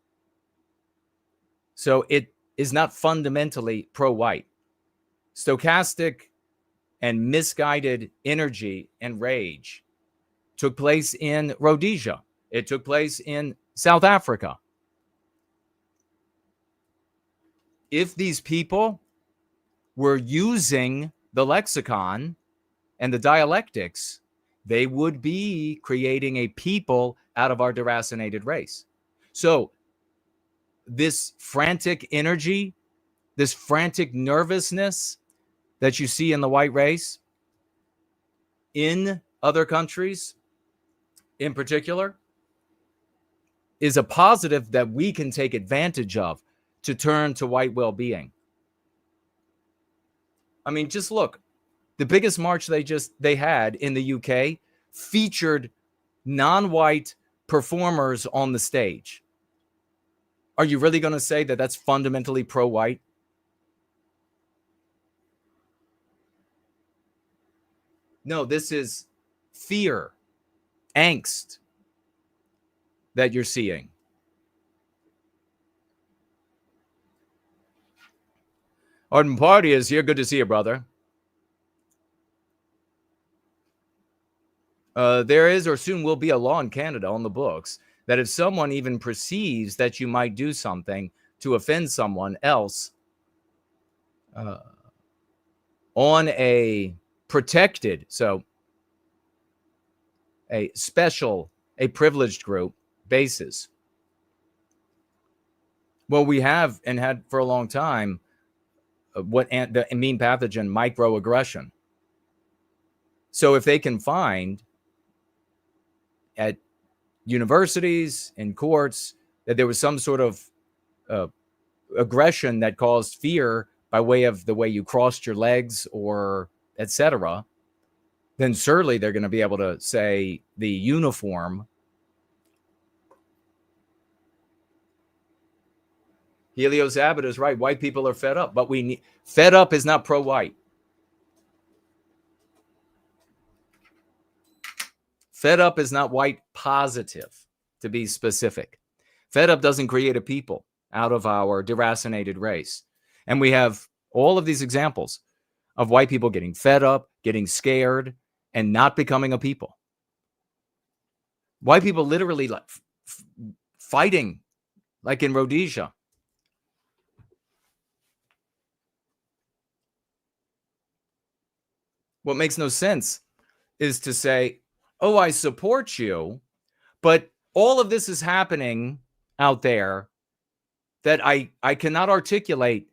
So it is not fundamentally pro-white. Stochastic and misguided energy and rage took place in Rhodesia. It took place in South Africa. If these people were using the lexicon and the dialectics, they would be creating a people out of our deracinated race. So this frantic energy, this frantic nervousness that you see in the white race, in other countries in particular, is a positive that we can take advantage of to turn to white well-being. I mean, just look. The biggest march they had in the UK featured non-white performers on the stage. Are you really going to say that that's fundamentally pro-white? No, this is fear, angst that you're seeing. Arden Party is here. Good to see you, brother. There is or soon will be a law in Canada on the books that if someone even perceives that you might do something to offend someone else on a protected, so a special, a privileged group basis. Well, we have and had for a long time the mean pathogen microaggression. So if they can find at universities and courts that there was some sort of aggression that caused fear by way of the way you crossed your legs or etc., then certainly they're going to be able to say the uniform. Helios Abbott is right. White people are fed up, but fed up is not pro-white. Fed up is not white positive, to be specific. Fed up doesn't create a people out of our deracinated race. And we have all of these examples of white people getting fed up, getting scared, and not becoming a people. White people literally fighting, like in Rhodesia. What makes no sense is to say, oh, I support you, but all of this is happening out there that I cannot articulate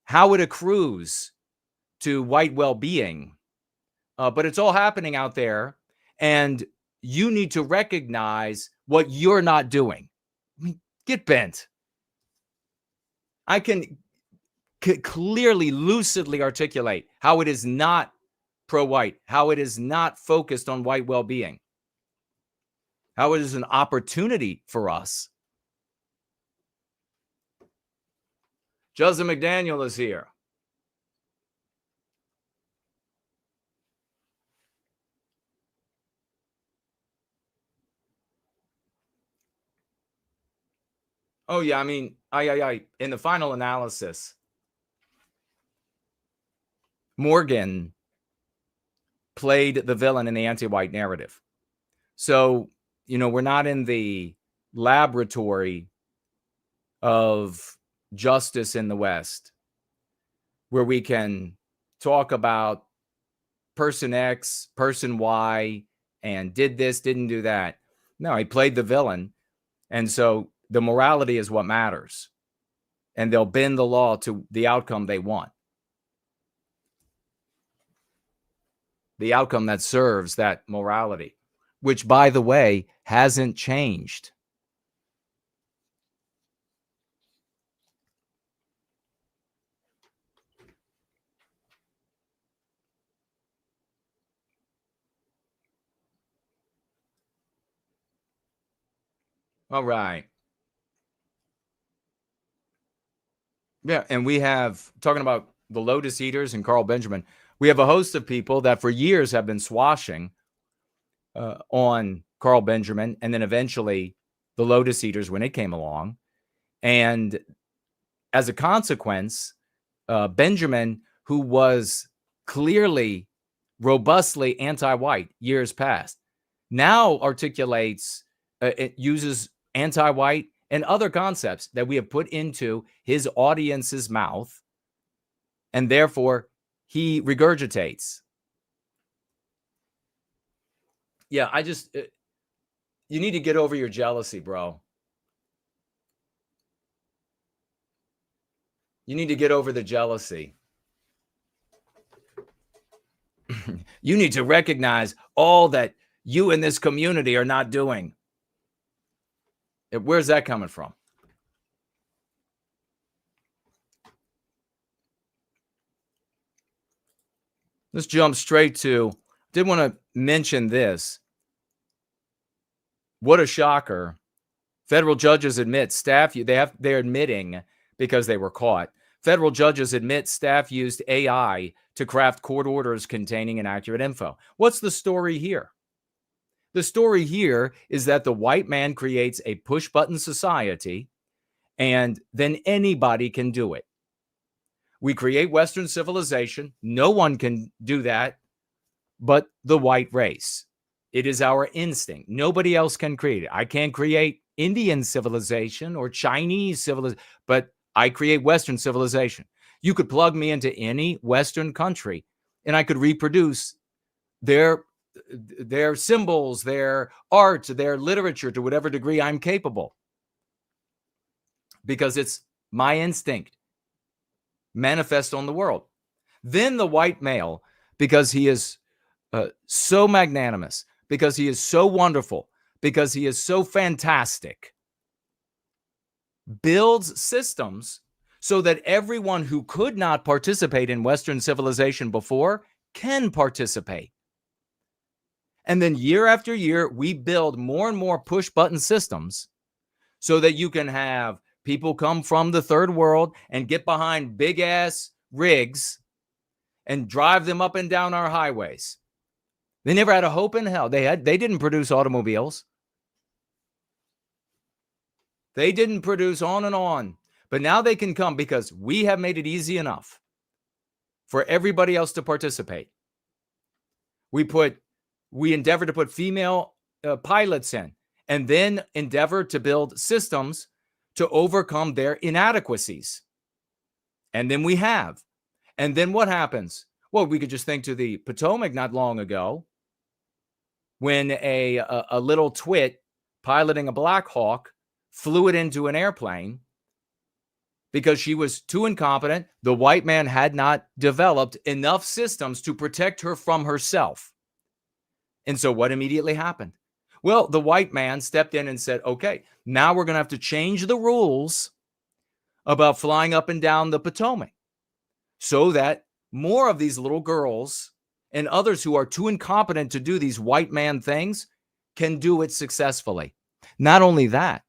how it accrues to white well-being. But it's all happening out there, and you need to recognize what you're not doing. I mean, get bent. I can clearly, lucidly articulate how it is not pro-white, how it is not focused on white well-being, how it is an opportunity for us. Justin McDaniel is here. Oh, yeah, I mean, in the final analysis, Morgan played the villain in the anti-white narrative. So, we're not in the laboratory of justice in the West where we can talk about person X, person Y, and did this, didn't do that. No, he played the villain. And so the morality is what matters. And they'll bend the law to the outcome they want. The outcome that serves that morality, which, by the way, hasn't changed. All right. Yeah, and we have, talking about the Lotus Eaters and Carl Benjamin, we have a host of people that for years have been swashing on Carl Benjamin, and then eventually the Lotus Eaters when it came along. And as a consequence, Benjamin, who was clearly, robustly anti-white years past, now articulates, it uses anti-white and other concepts that we have put into his audience's mouth, and therefore he regurgitates. Yeah, you need to get over your jealousy, bro. You need to get over the jealousy. You need to recognize all that you in this community are not doing. Where's that coming from? Let's jump straight to, did want to mention this. What a shocker. Federal judges admit they're admitting, because they were caught. Federal judges admit staff used AI to craft court orders containing inaccurate info. What's the story here? The story here is that the white man creates a push-button society, and then anybody can do it. We create Western civilization. No one can do that but the white race. It is our instinct. Nobody else can create it. I can't create Indian civilization or Chinese civilization, but I create Western civilization. You could plug me into any Western country and I could reproduce their symbols, their art, their literature to whatever degree I'm capable. Because it's my instinct manifest on the world. Then the white male, because he is so magnanimous, because he is so wonderful, because he is so fantastic, builds systems so that everyone who could not participate in Western civilization before can participate. And then year after year, we build more and more push-button systems so that you can have people come from the third world and get behind big-ass rigs and drive them up and down our highways. They never had a hope in hell. They didn't produce automobiles. They didn't produce on and on. But now they can come because we have made it easy enough for everybody else to participate. We endeavor to put female pilots in, and then endeavor to build systems to overcome their inadequacies. And then we have. And then what happens? Well, we could just think to the Potomac not long ago, when a little twit piloting a Black Hawk flew it into an airplane because she was too incompetent. The white man had not developed enough systems to protect her from herself. And so what immediately happened? Well, the white man stepped in and said, okay, now we're going to have to change the rules about flying up and down the Potomac so that more of these little girls and others who are too incompetent to do these white man things can do it successfully. Not only that,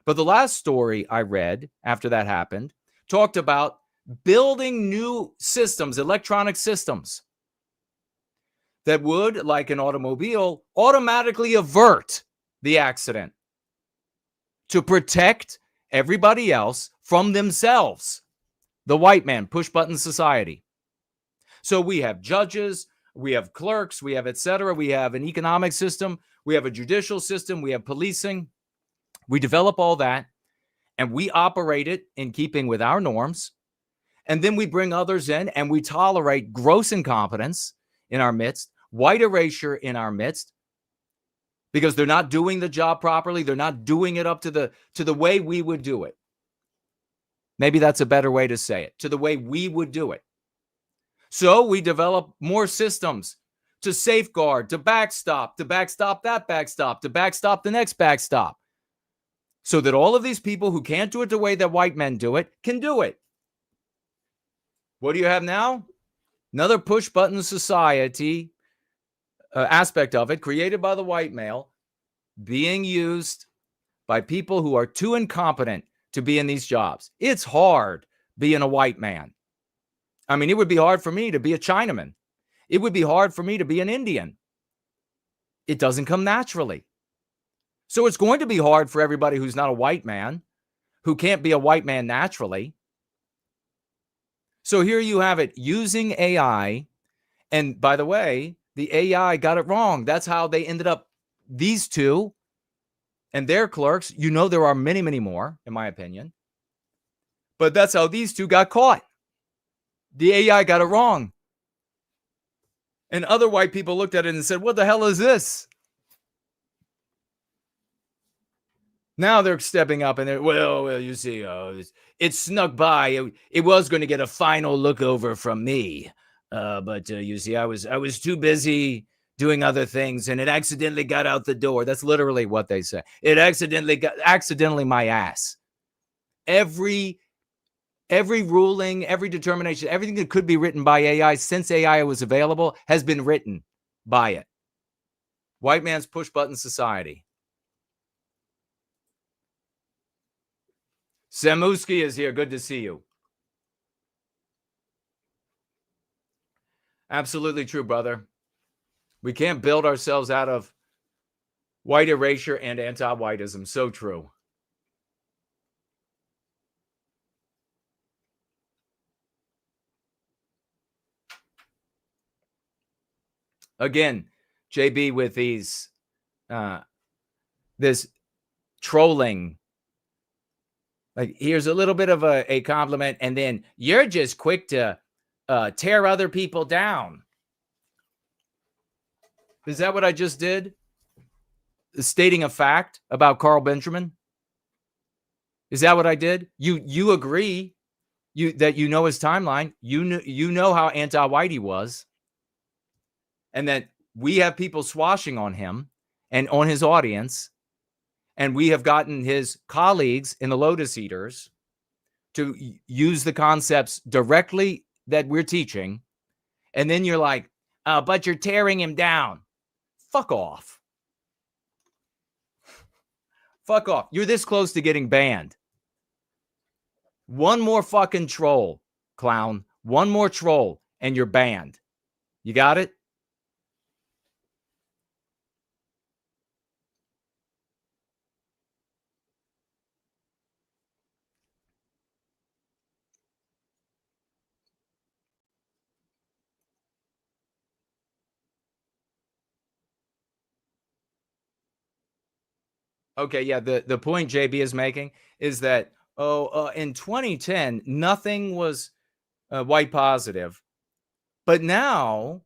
but the last story I read after that happened talked about building new systems, electronic systems, that would, like an automobile, automatically avert the accident to protect everybody else from themselves. The white man, push-button society. So we have judges, we have clerks, we have etc. We have an economic system, we have a judicial system, we have policing. We develop all that, and we operate it in keeping with our norms. And then we bring others in, and we tolerate gross incompetence in our midst, white erasure in our midst, because they're not doing the job properly. They're not doing it up to the way we would do it. Maybe that's a better way to say it, to the way we would do it. So we develop more systems to safeguard, to backstop that backstop, to backstop the next backstop, so that all of these people who can't do it the way that white men do it can do it. What do you have now? Another push-button society aspect of it, created by the white male, being used by people who are too incompetent to be in these jobs. It's hard being a white man. I mean, it would be hard for me to be a Chinaman. It would be hard for me to be an Indian. It doesn't come naturally. So it's going to be hard for everybody who's not a white man, who can't be a white man naturally. So here you have it, using AI. And by the way, the AI got it wrong. That's how they ended up, these two and their clerks. You know, there are many, many more, in my opinion. But that's how these two got caught. The AI got it wrong. And other white people looked at it and said, what the hell is this? Now they're stepping up and they're, well, you see, it snuck by. It was going to get a final look over from me. But you see, I was too busy doing other things and it accidentally got out the door. That's literally what they say. It accidentally my ass. Every every ruling, every determination, everything that could be written by AI since AI was available has been written by it. White man's push button society. Samuski is here. Good to see you. Absolutely true, brother. We can't build ourselves out of white erasure and anti-whiteism. So true. Again, JB with these, this trolling. Like, here's a little bit of a compliment, and then you're just quick to tear other people down. Is that what I just did? Stating a fact about Carl Benjamin? Is that what I did? You agree that you know his timeline. You know how anti-white he was. And that we have people swashing on him and on his audience. And we have gotten his colleagues in the Lotus Eaters to use the concepts directly that we're teaching. And then you're like, but you're tearing him down. Fuck off. Fuck off. You're this close to getting banned. One more fucking troll, clown. One more troll, and you're banned. You got it? Okay, yeah, the point JB is making is that, in 2010, nothing was white positive. But now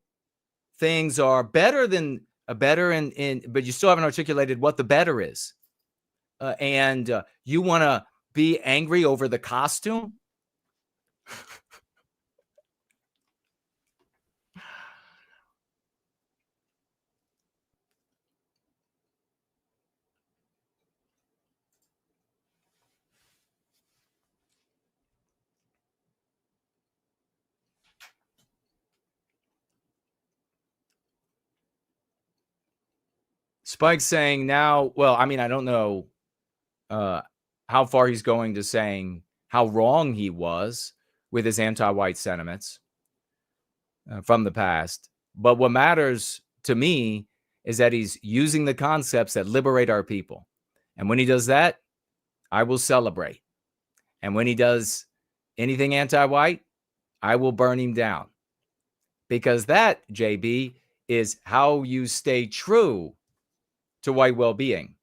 things are better than better but you still haven't articulated what the better is. And you want to be angry over the costume? Spike's saying now, well, I mean, I don't know how far he's going to saying how wrong he was with his anti-white sentiments from the past. But what matters to me is that he's using the concepts that liberate our people. And when he does that, I will celebrate. And when he does anything anti-white, I will burn him down. Because that, JB, is how you stay true to white well-being.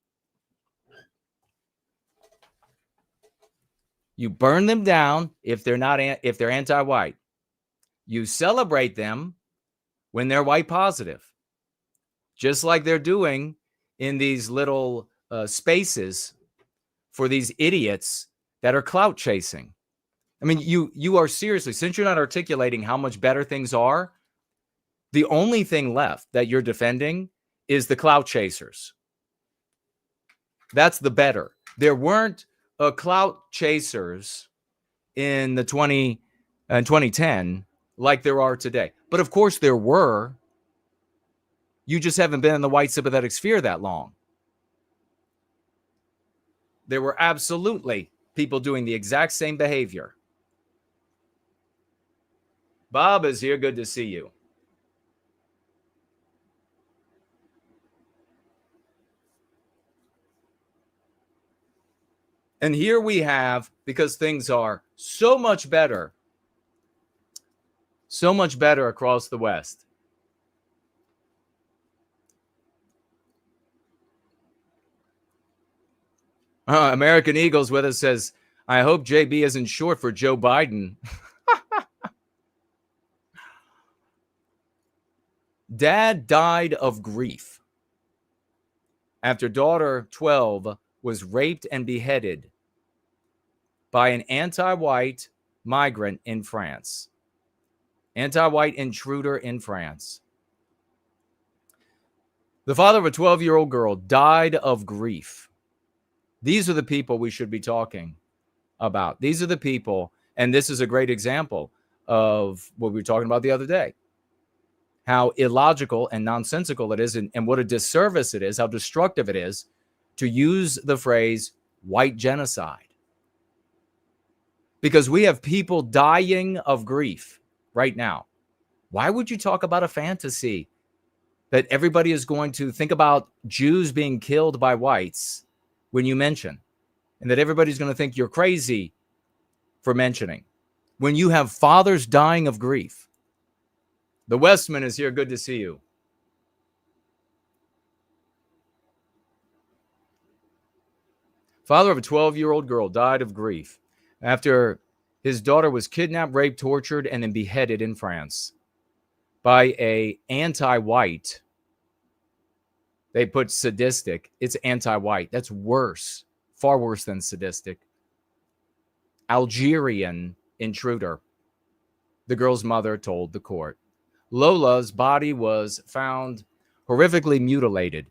You burn them down if they're anti-white. You celebrate them when they're white positive, just like they're doing in these little spaces for these idiots that are clout chasing. I mean, you are seriously, since you're not articulating how much better things are, the only thing left that you're defending is the clout chasers. That's the better. There weren't clout chasers in the 2010 like there are today. But of course there were. You just haven't been in the white sympathetic sphere that long. There were absolutely people doing the exact same behavior. Bob is here. Good to see you. And here we have, because things are so much better across the West. American Eagles with us says, I hope JB isn't short for Joe Biden. Dad died of grief after daughter 12 was raped and beheaded by an anti-white migrant in France. Anti-white intruder in France. The father of a 12-year-old girl died of grief. These are the people we should be talking about. These are the people And this is a great example of what we were talking about the other day, how illogical and nonsensical it is, and what a disservice it is, how destructive it is to use the phrase white genocide. Because we have people dying of grief right now. Why would you talk about a fantasy that everybody is going to think about Jews being killed by whites when you mention, and that everybody's going to think you're crazy for mentioning, when you have fathers dying of grief? The Westman is here. Good to see you. Father of a 12-year-old girl died of grief after his daughter was kidnapped, raped, tortured, and then beheaded in France by a anti-white. They put sadistic. It's anti-white. That's worse, far worse than sadistic. Algerian intruder, the girl's mother told the court. Lola's body was found horrifically mutilated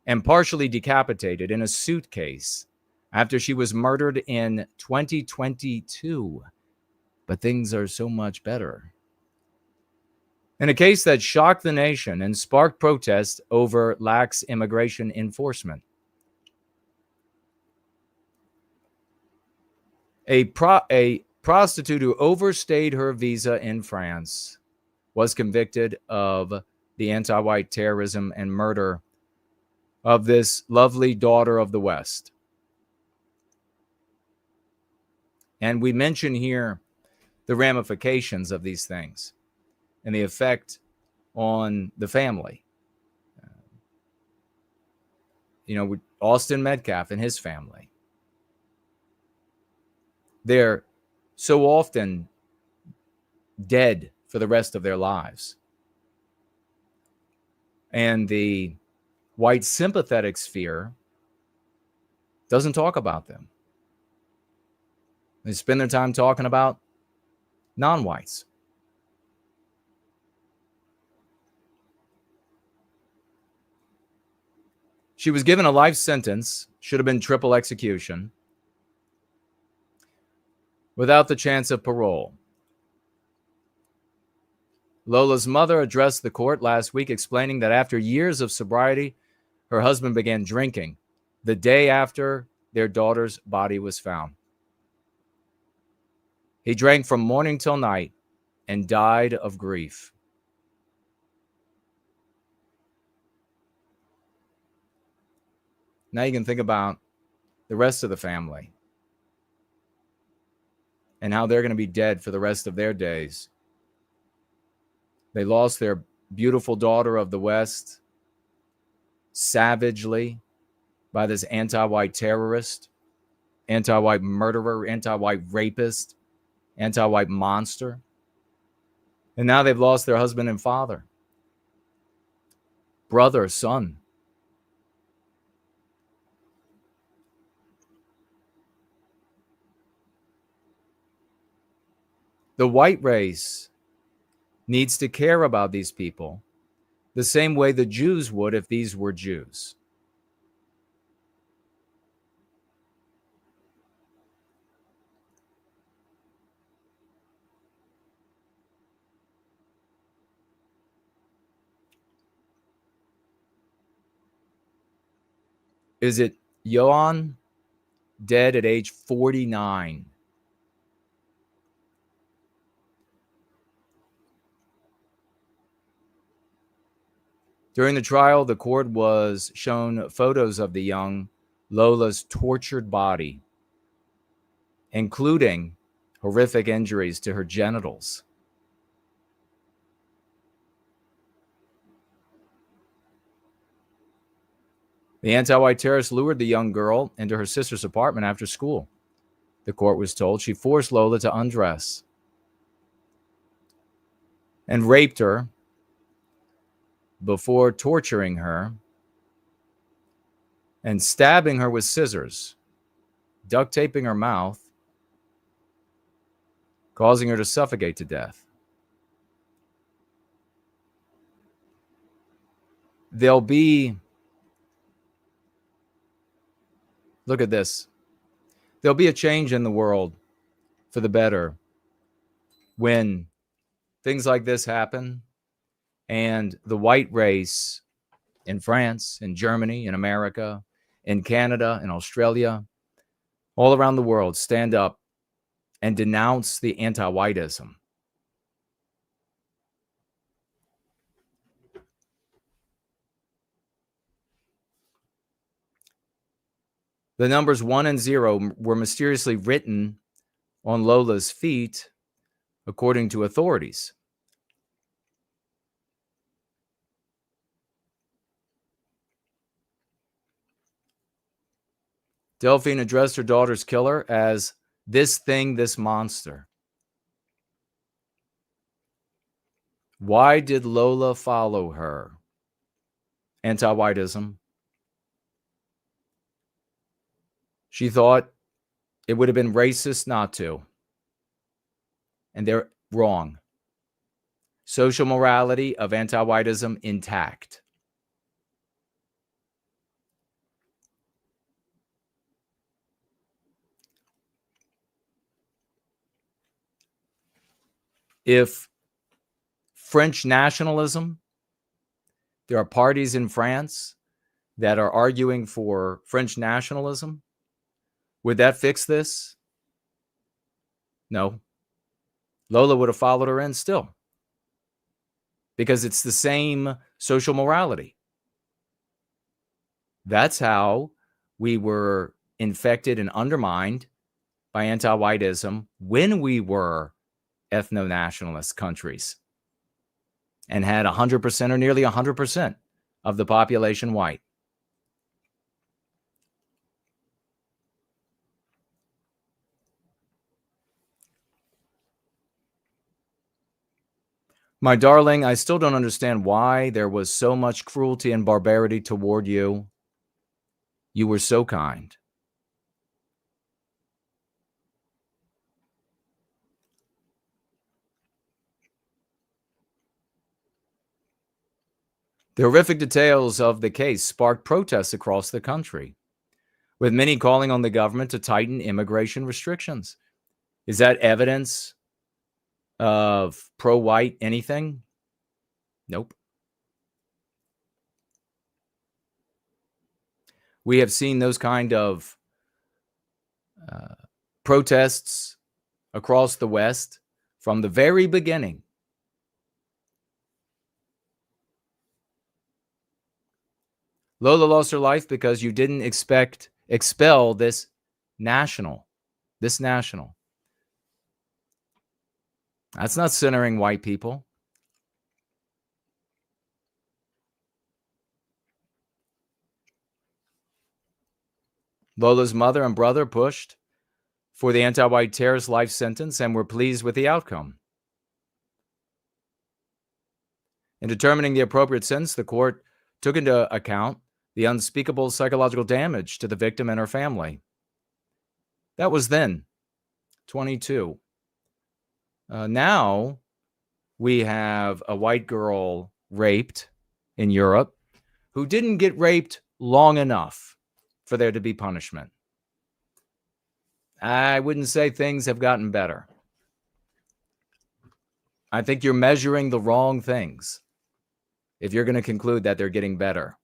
and partially decapitated in a suitcase after she was murdered in 2022. But things are so much better. In a case that shocked the nation and sparked protests over lax immigration enforcement. A prostitute who overstayed her visa in France was convicted of the anti-white terrorism and murder of this lovely daughter of the West. And we mention here the ramifications of these things and the effect on the family. With Austin Metcalf and his family. They're so often dead for the rest of their lives. And the white sympathetic sphere doesn't talk about them. They spend their time talking about non-whites. She was given a life sentence, should have been triple execution, without the chance of parole. Lola's mother addressed the court last week explaining that after years of sobriety, her husband began drinking the day after their daughter's body was found. He drank from morning till night and died of grief. Now you can think about the rest of the family and how they're going to be dead for the rest of their days. They lost their beautiful daughter of the West savagely by this anti-white terrorist, anti-white murderer, anti-white rapist, anti-white monster. And now they've lost their husband and father, brother, son. The white race needs to care about these people the same way the Jews would if these were Jews. Is it Johan, dead at age 49? During the trial, the court was shown photos of the young Lola's tortured body, including horrific injuries to her genitals. The anti-white terrorist lured the young girl into her sister's apartment after school. The court was told she forced Lola to undress and raped her before torturing her and stabbing her with scissors, duct taping her mouth, causing her to suffocate to death. There'll be, look at this, there'll be a change in the world for the better when things like this happen and the white race in France, in Germany, in America, in Canada, in Australia, all around the world stand up and denounce the anti-whiteism. The numbers 1 and 0 were mysteriously written on Lola's feet, according to authorities. Delphine addressed her daughter's killer as this thing, this monster. Why did Lola follow her? Anti-whiteism. She thought it would have been racist not to. And they're wrong. Social morality of anti-whiteism intact. If French nationalism, there are parties in France that are arguing for French nationalism, would that fix this? No. Lola would have followed her in still, because it's the same social morality. That's how we were infected and undermined by anti-whiteism when we were ethno-nationalist countries and had 100% or nearly 100% of the population white. My darling, I still don't understand why there was so much cruelty and barbarity toward you. You were so kind. The horrific details of the case sparked protests across the country, with many calling on the government to tighten immigration restrictions. Is that evidence of pro-white anything? Nope. We have seen those kind of protests across the West from the very beginning. Lola lost her life because you didn't expel this national. That's not centering white people. Lola's mother and brother pushed for the anti-white terrorist life sentence and were pleased with the outcome. In determining the appropriate sentence, the court took into account the unspeakable psychological damage to the victim and her family. That was then, 22. Now we have a white girl raped in Europe who didn't get raped long enough for there to be punishment. I wouldn't say things have gotten better. I think you're measuring the wrong things if you're going to conclude that they're getting better.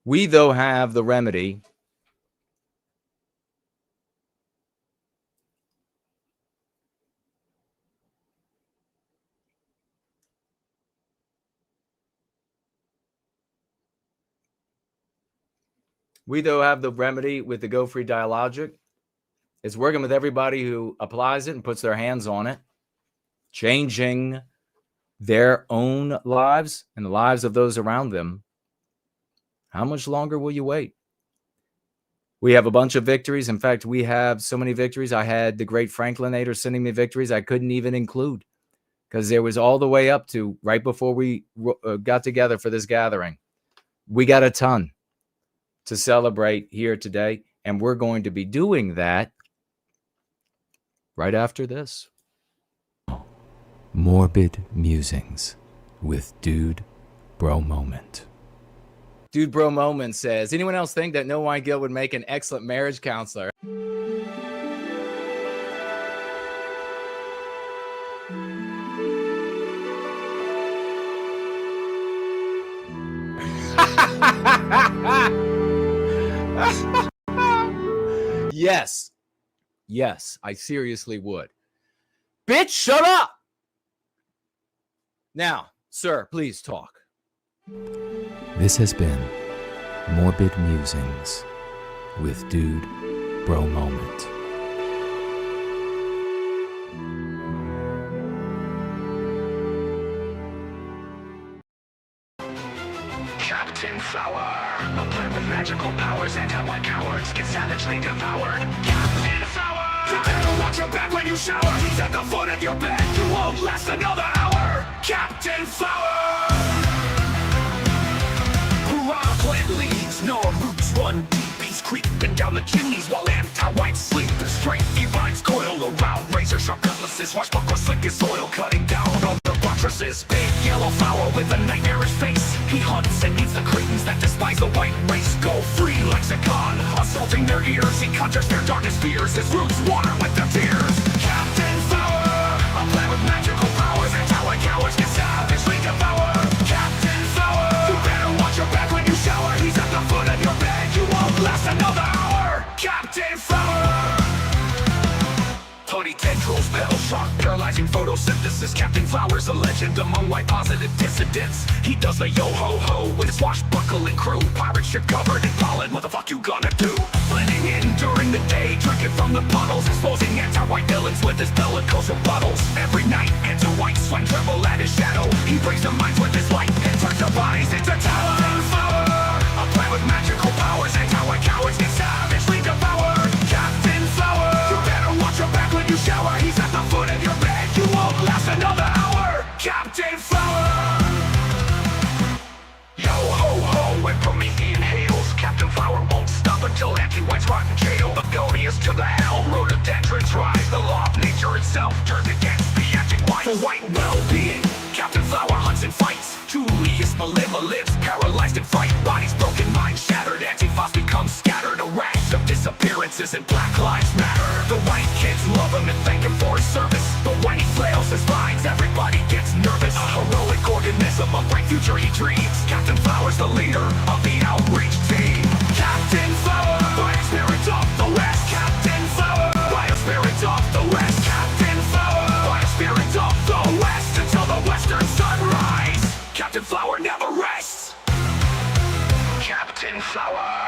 We, though, have the remedy with the Go Free Dialogic. It's working with everybody who applies it and puts their hands on it, changing their own lives and the lives of those around them. How much longer will you wait? We have a bunch of victories. In fact, we have so many victories. I had the great Franklinator sending me victories I couldn't even include because there was all the way up to right before we got together for this gathering. We got a ton to celebrate here today, and we're going to be doing that right after this. Morbid Musings with Dude Bro Moment. Dude Bro Moment says, anyone else think that No White Guilt would make an excellent marriage counselor? Yes. Yes, I seriously would. Bitch, shut up! Now, sir, please talk. This has been Morbid Musings with Dude Bro Moment. Captain Flower, a plan with magical powers, anti-white cowards get savagely devoured. Captain Flower, you better watch your back when you shower. He's at the foot of your bed, you won't last another hour. Captain Flower. Hurrah, plant leaves, no roots run deep. He's creeping down the chimneys while anti-white sleep. The straight vines coil around, razor sharp cutlasses, swashbuckler slick as soil, cutting down on the buttresses. Big yellow flower with a nightmarish face. He hunts and eats the cretins that despise the white race. Go free lexicon, assaulting their ears. He conjures their darkest fears. His roots water with their tears. Captain Flower, a plan with magical powers. Anti-white cowards get savagely devoured. Captain Flower, you better watch your back when you shower. He's at the foot of your bed, you won't last another hour. Captain Flower. Honey tendrils, petal shock, paralyzing photosynthesis. Captain Flower's a legend among white positive dissidents. He does the yo-ho-ho with his swashbuckling crew. Pirate ship covered in pollen, what the fuck you gonna do? Blending in during the day, drinking from the puddles, exposing anti-white villains with his bellicose rebuttals. Every night, anti-white swine tremble at his shadow. He brings their minds with his light and turns their bodies into talent. Flower, a plan with magical powers. Anti-white cowards get savagely devoured. Captain Flower, you better watch your back when you shower. He's at the foot of your bed, you won't last another hour. Captain Flower. Yo ho ho, when Promethean hails, Captain Flower won't stop until anti-whites rot in jail. Begonias to the hell, rhododendrons rise. The law of nature itself turns against the anti-whites. For white well-being, Captain Flower hunts and fights. Julius Malema lives paralyzed in fright. Bodies broken, minds shattered. Antifas become scattered. A rags of disappearances and Black Lives Matter. The white kids love him and thank him for his service. But when he flails his lines, everybody gets nervous. A heroic organism, a bright future he dreams. Captain Flower's the leader of the outreach team. Captain Flower, fire spirit of the West. Captain Flower, fire spirit of the West. Captain Flower, fire spirit of the West. Until the western sunrise, Captain Flower never rests. Captain Flower.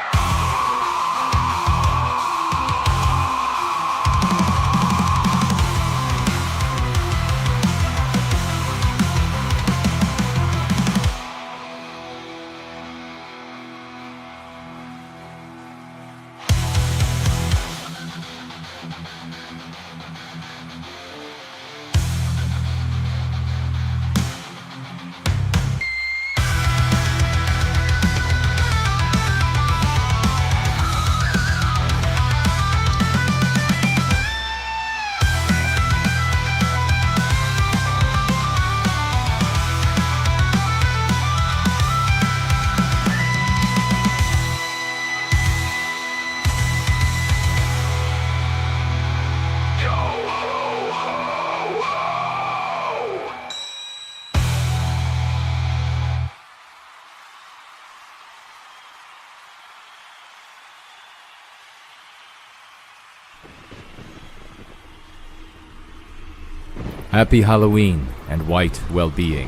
Happy Halloween and white well-being.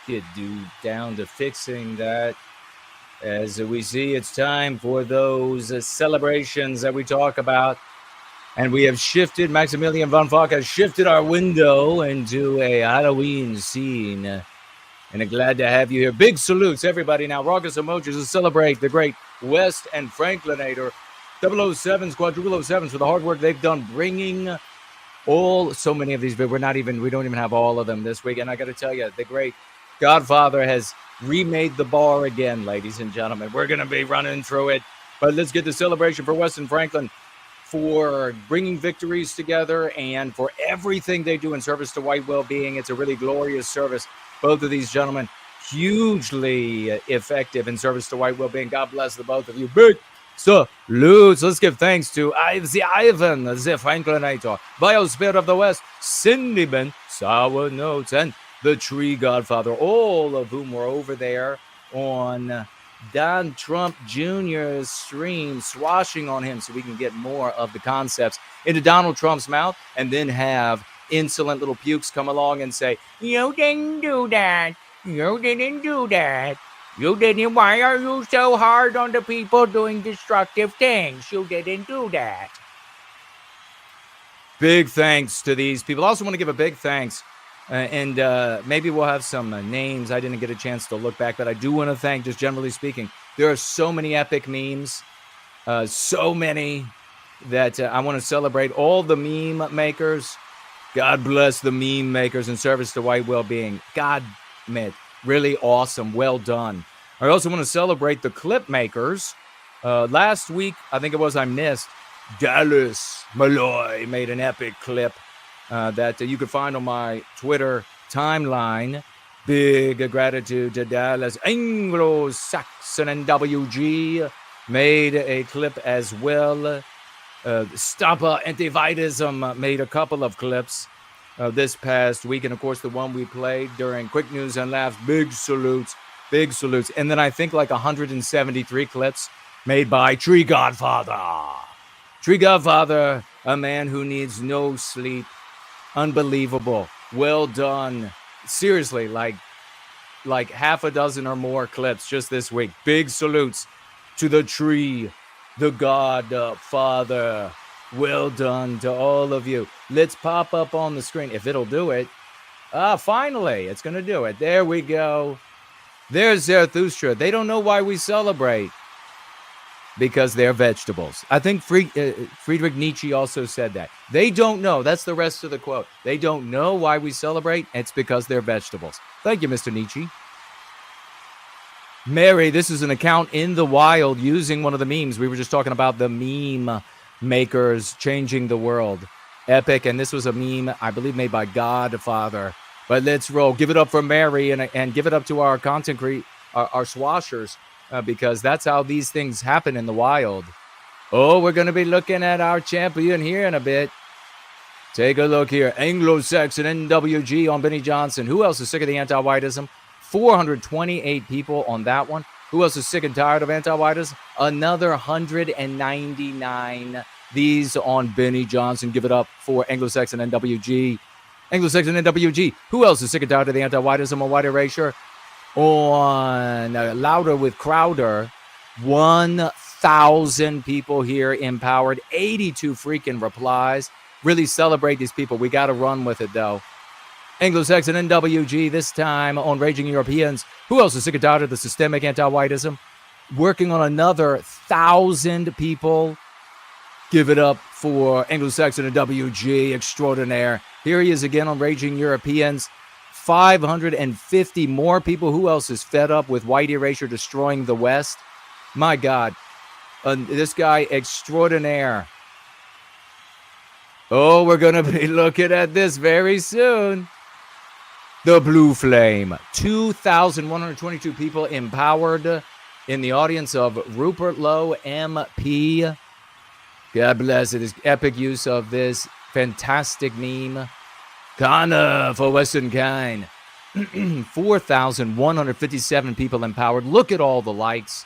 Get dude down to fixing that. As we see, it's time for those celebrations that we talk about. And we have shifted, Maximilian von Falk has shifted our window into a Halloween scene. And I'm glad to have you here. Big salutes, everybody. Now, raucous emojis to celebrate the great West and Franklinator, 007s, quadruple 07s for the hard work they've done bringing so many of these, but we don't even have all of them this week. And I got to tell you, the great Godfather has remade the bar again, ladies and gentlemen. We're going to be running through it. But let's get the celebration for Weston Franklin for bringing victories together and for everything they do in service to white well-being. It's a really glorious service. Both of these gentlemen, hugely effective in service to white well-being. God bless the both of you. Big salutes. Let's give thanks to the Ivan, the Franklinator, Biosphere of the West, Cindy Ben, Sour Notes, and the Tree Godfather, all of whom were over there on Don Trump Jr.'s stream, swashing on him so we can get more of the concepts into Donald Trump's mouth, and then have insolent little pukes come along and say, "You didn't do that. You didn't do that. You didn't. Why are you so hard on the people doing destructive things? You didn't do that." Big thanks to these people. I also want to give a big thanks, and maybe we'll have some names. I didn't get a chance to look back, but I do want to thank, just generally speaking, there are so many epic memes, so many that I want to celebrate all the meme makers. God bless the meme makers in service to white well-being. God, man, really awesome. Well done. I also want to celebrate the clip makers. Last week, I think it was, I missed, Dallas Malloy made an epic clip that you can find on my Twitter timeline. Big gratitude to Dallas. Anglo-Saxon and WG made a clip as well. Stopper Antiwhiteism made a couple of clips this past week. And, of course, the one we played during Quick News and Laughs. Big salutes. Big salutes. And then I think like 173 clips made by Tree Godfather. Tree Godfather, a man who needs no sleep. Unbelievable. Well done. Seriously, like half a dozen or more clips just this week. Big salutes to the Tree, the Godfather. Well done to all of you. Let's pop up on the screen if it'll do it. Finally, it's going to do it. There we go. There's Zarathustra. They don't know why we celebrate. Because they're vegetables. I think Friedrich Nietzsche also said that. They don't know. That's the rest of the quote. They don't know why we celebrate. It's because they're vegetables. Thank you, Mr. Nietzsche. Mary, this is an account in the wild using one of the memes. We were just talking about the meme makers changing the world. Epic. And this was a meme, I believe, made by Godfather. But let's roll. Give it up for Mary and give it up to our content our swashers. Because that's how these things happen in the wild. Oh, we're going to be looking at our champion here in a bit. Take a look here. Anglo-Saxon NWG on Benny Johnson. Who else is sick of the anti-whiteism? 428 people on that one. Who else is sick and tired of anti-whiteism? Another 199. These on Benny Johnson. Give it up for Anglo-Saxon NWG. Anglo-Saxon NWG. Who else is sick and tired of the anti-whiteism or white erasure? On Louder with Crowder, 1,000 people here empowered, 82 freaking replies. Really celebrate these people. We got to run with it, though. Anglo-Saxon NWG, this time on Raging Europeans. Who else is sick and tired of the systemic anti-whiteism? Working on another 1,000 people. Give it up for Anglo-Saxon NWG extraordinaire. Here he is again on Raging Europeans. 550 more people. Who else is fed up with white erasure destroying the West? My God. This guy extraordinaire. Oh, we're going to be looking at this very soon. TheBlueFlame. 2,122 people empowered in the audience of Rupert Lowe, MP. God bless it. His epic use of this fantastic meme. Kana for Western Kind. 4,157 people empowered. Look at all the likes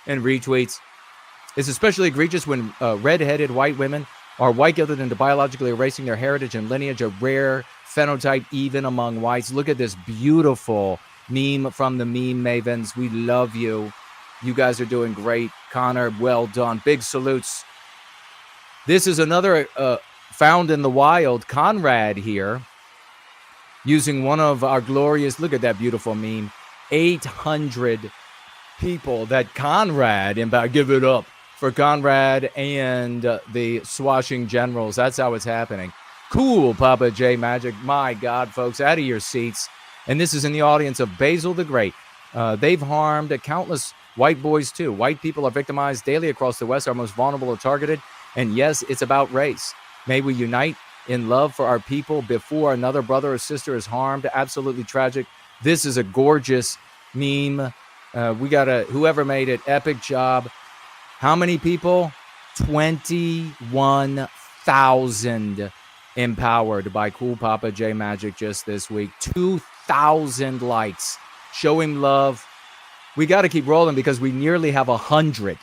and retweets. It's especially egregious when red-headed white women are white-guilted into biologically erasing their heritage and lineage, a rare phenotype even among whites. Look at this beautiful meme from the meme mavens. We love you. You guys are doing great. Connor, well done. Big salutes. This is another found in the wild. Conrad here. Using one of our glorious, look at that beautiful meme, 800 people that Conrad, give it up for Conrad and the swashing generals. That's how it's happening. Cool, Papa J Magic. My God, folks, out of your seats. And this is in the audience of Basil the Great. They've harmed countless white boys too. White people are victimized daily across the West. Our most vulnerable are targeted. And yes, it's about race. May we unite in love for our people before another brother or sister is harmed. Absolutely tragic. This is a gorgeous meme. We got whoever made it, epic job. How many people? 21,000 empowered by Cool Papa J Magic just this week. 2,000 likes. Show him love. We got to keep rolling because we nearly have 100.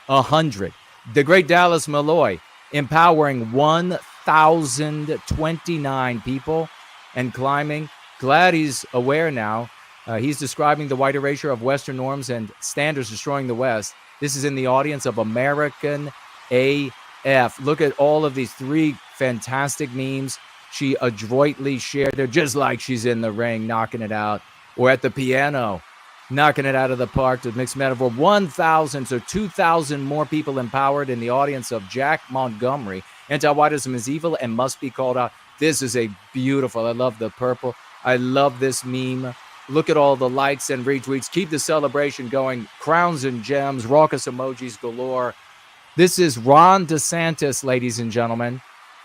100. The great Dallas Malloy empowering 1,029 people and climbing. Glad he's aware now. He's describing the white erasure of Western norms and standards destroying the West. This is in the audience of American AF. Look at all of these 3 fantastic memes she adroitly shared. They're just like she's in the ring, knocking it out, or at the piano, knocking it out of the park to mix metaphor. 1,000, so 2,000 more people empowered in the audience of Jack Montgomery. Antiwhiteism is evil and must be called out. This is a beautiful, I love the purple. I love this meme. Look at all the likes and retweets. Keep the celebration going. Crowns and gems, raucous emojis galore. This is Ron DeSantis, ladies and gentlemen.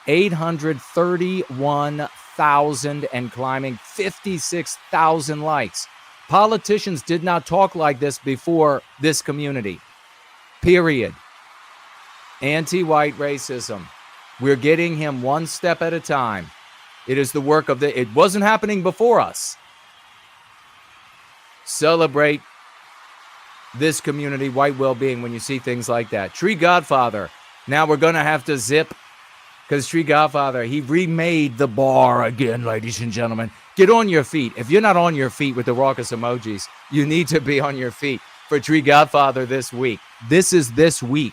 831,000 and climbing, 56,000 likes. Politicians did not talk like this before this community. Period. Anti-white racism. We're getting him one step at a time. It is the work of it wasn't happening before us. Celebrate this community, white well-being, when you see things like that. Tree Godfather. Now we're going to have to zip because Tree Godfather, he remade the bar again, ladies and gentlemen. Get on your feet. If you're not on your feet with the raucous emojis, you need to be on your feet for Tree Godfather this week. This is this week.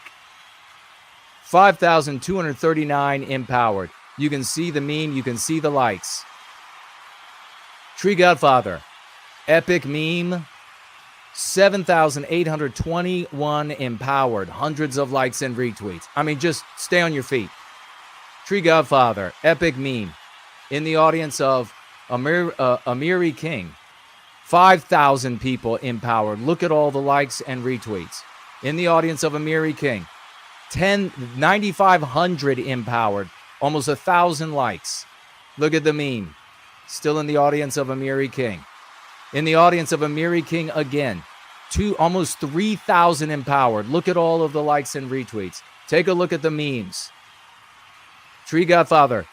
5,239 empowered. You can see the meme. You can see the likes. Tree Godfather. Epic meme. 7,821 empowered. Hundreds of likes and retweets. I mean, just stay on your feet. Tree Godfather. Epic meme. In the audience of Amiri King. 5,000 people empowered. Look at all the likes and retweets. In the audience of Amiri King. 9,500 empowered. Almost 1,000 likes. Look at the meme. Still in the audience of Amiri King. In the audience of Amiri King again. Almost 3,000 empowered. Look at all of the likes and retweets. Take a look at the memes. Tree Godfather.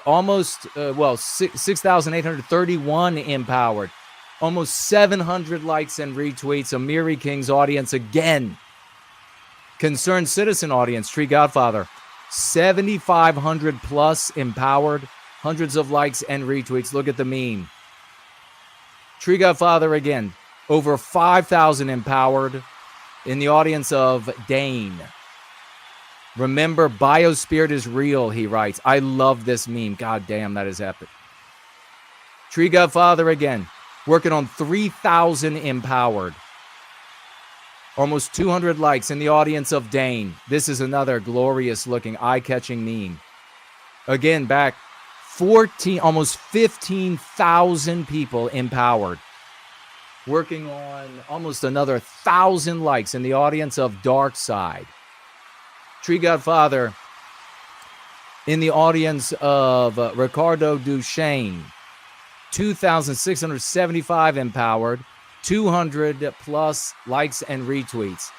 Almost 6,831 empowered. Almost 700 likes and retweets. Amiri King's audience again. Concerned citizen audience, Tree Godfather, 7,500 plus empowered, hundreds of likes and retweets. Look at the meme. Tree Godfather again, over 5,000 empowered in the audience of Dane. Remember, Biospirit is real, he writes. I love this meme. God damn, that is epic. Tree Godfather again, working on 3,000 empowered. Almost 200 likes in the audience of Dane. This is another glorious looking, eye-catching meme. Again, back almost 15,000 people empowered. Working on almost another 1,000 likes in the audience of Dark Side. Tree Godfather in the audience of Ricardo Duchesne. 2,675 empowered. 200 plus likes and retweets.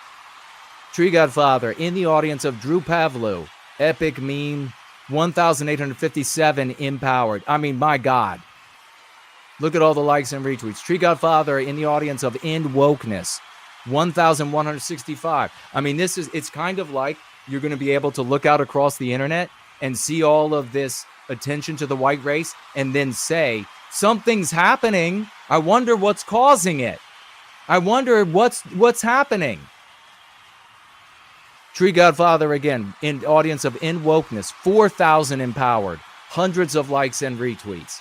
Tree Godfather in the audience of Drew Pavlou. Epic meme. 1,857 empowered. I mean, my God. Look at all the likes and retweets. Tree Godfather in the audience of End Wokeness. 1,165. I mean, it's kind of like you're going to be able to look out across the internet and see all of this attention to the white race and then say, something's happening. I wonder what's causing it. I wonder what's happening. Tree Godfather again, in audience of In Wokeness, 4,000 empowered, hundreds of likes and retweets.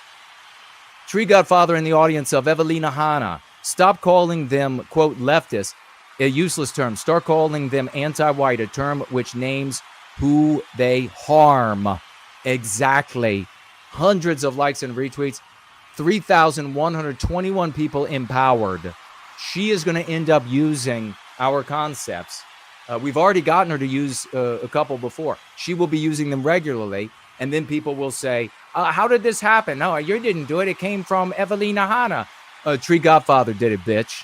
Tree Godfather in the audience of Evelina Hanna, stop calling them, quote, leftist, a useless term. Start calling them anti-white, a term which names who they harm. Exactly. Hundreds of likes and retweets. 3,121 people empowered. She is going to end up using our concepts. We've already gotten her to use a couple before. She will be using them regularly, and then people will say, how did this happen? No, you didn't do it. It came from Evelina Hanna. Tree Godfather did it, bitch.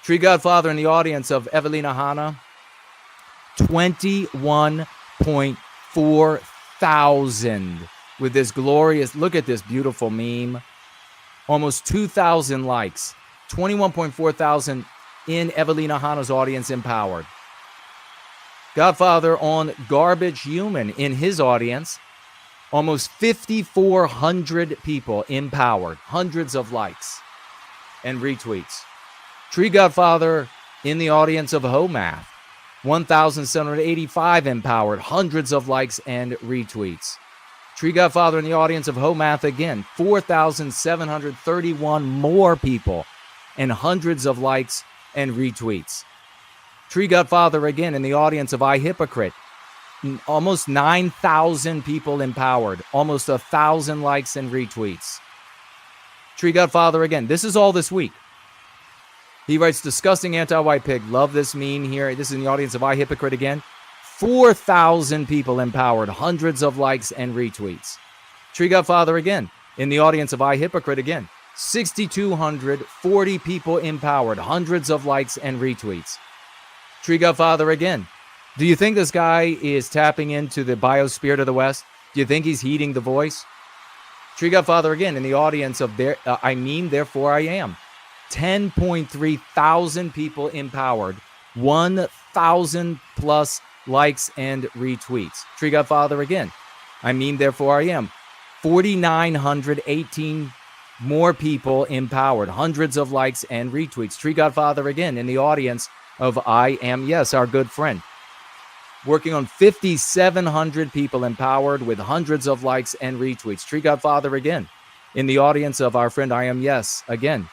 Tree Godfather in the audience of Evelina Hanna, 21.4 thousand with this glorious, look at this beautiful meme. Almost 2,000 likes. 21.4 thousand in Evelina Hanna's audience empowered. Godfather on Garbage Human in his audience. Almost 5,400 people empowered. Hundreds of likes and retweets. Tree Godfather in the audience of Homath. 1,785 empowered. Hundreds of likes and retweets. Tree Godfather in the audience of Homath again. 4,731 more people and hundreds of likes and retweets. Tree Godfather again in the audience of iHypocrite. Almost 9,000 people empowered. Almost 1,000 likes and retweets. Tree Godfather again. This is all this week. He writes, disgusting anti-white pig. Love this meme here. This is in the audience of iHypocrite again. 4,000 people empowered. Hundreds of likes and retweets. Tree Godfather again in the audience of iHypocrite again. 6,240 people empowered. Hundreds of likes and retweets. Tree Godfather again. Do you think this guy is tapping into the biosphere of the West? Do you think he's heeding the voice? Tree Godfather again in the audience of therefore I am. 10.3 thousand people empowered. 1,000 plus likes and retweets. Tree Godfather again. Therefore I am. 4,918 more people empowered. Hundreds of likes and retweets. Tree Godfather again in the audience of I am, yes, our good friend. Working on 5,700 people empowered with hundreds of likes and retweets. Tree Godfather again in the audience of our friend I am, yes, again.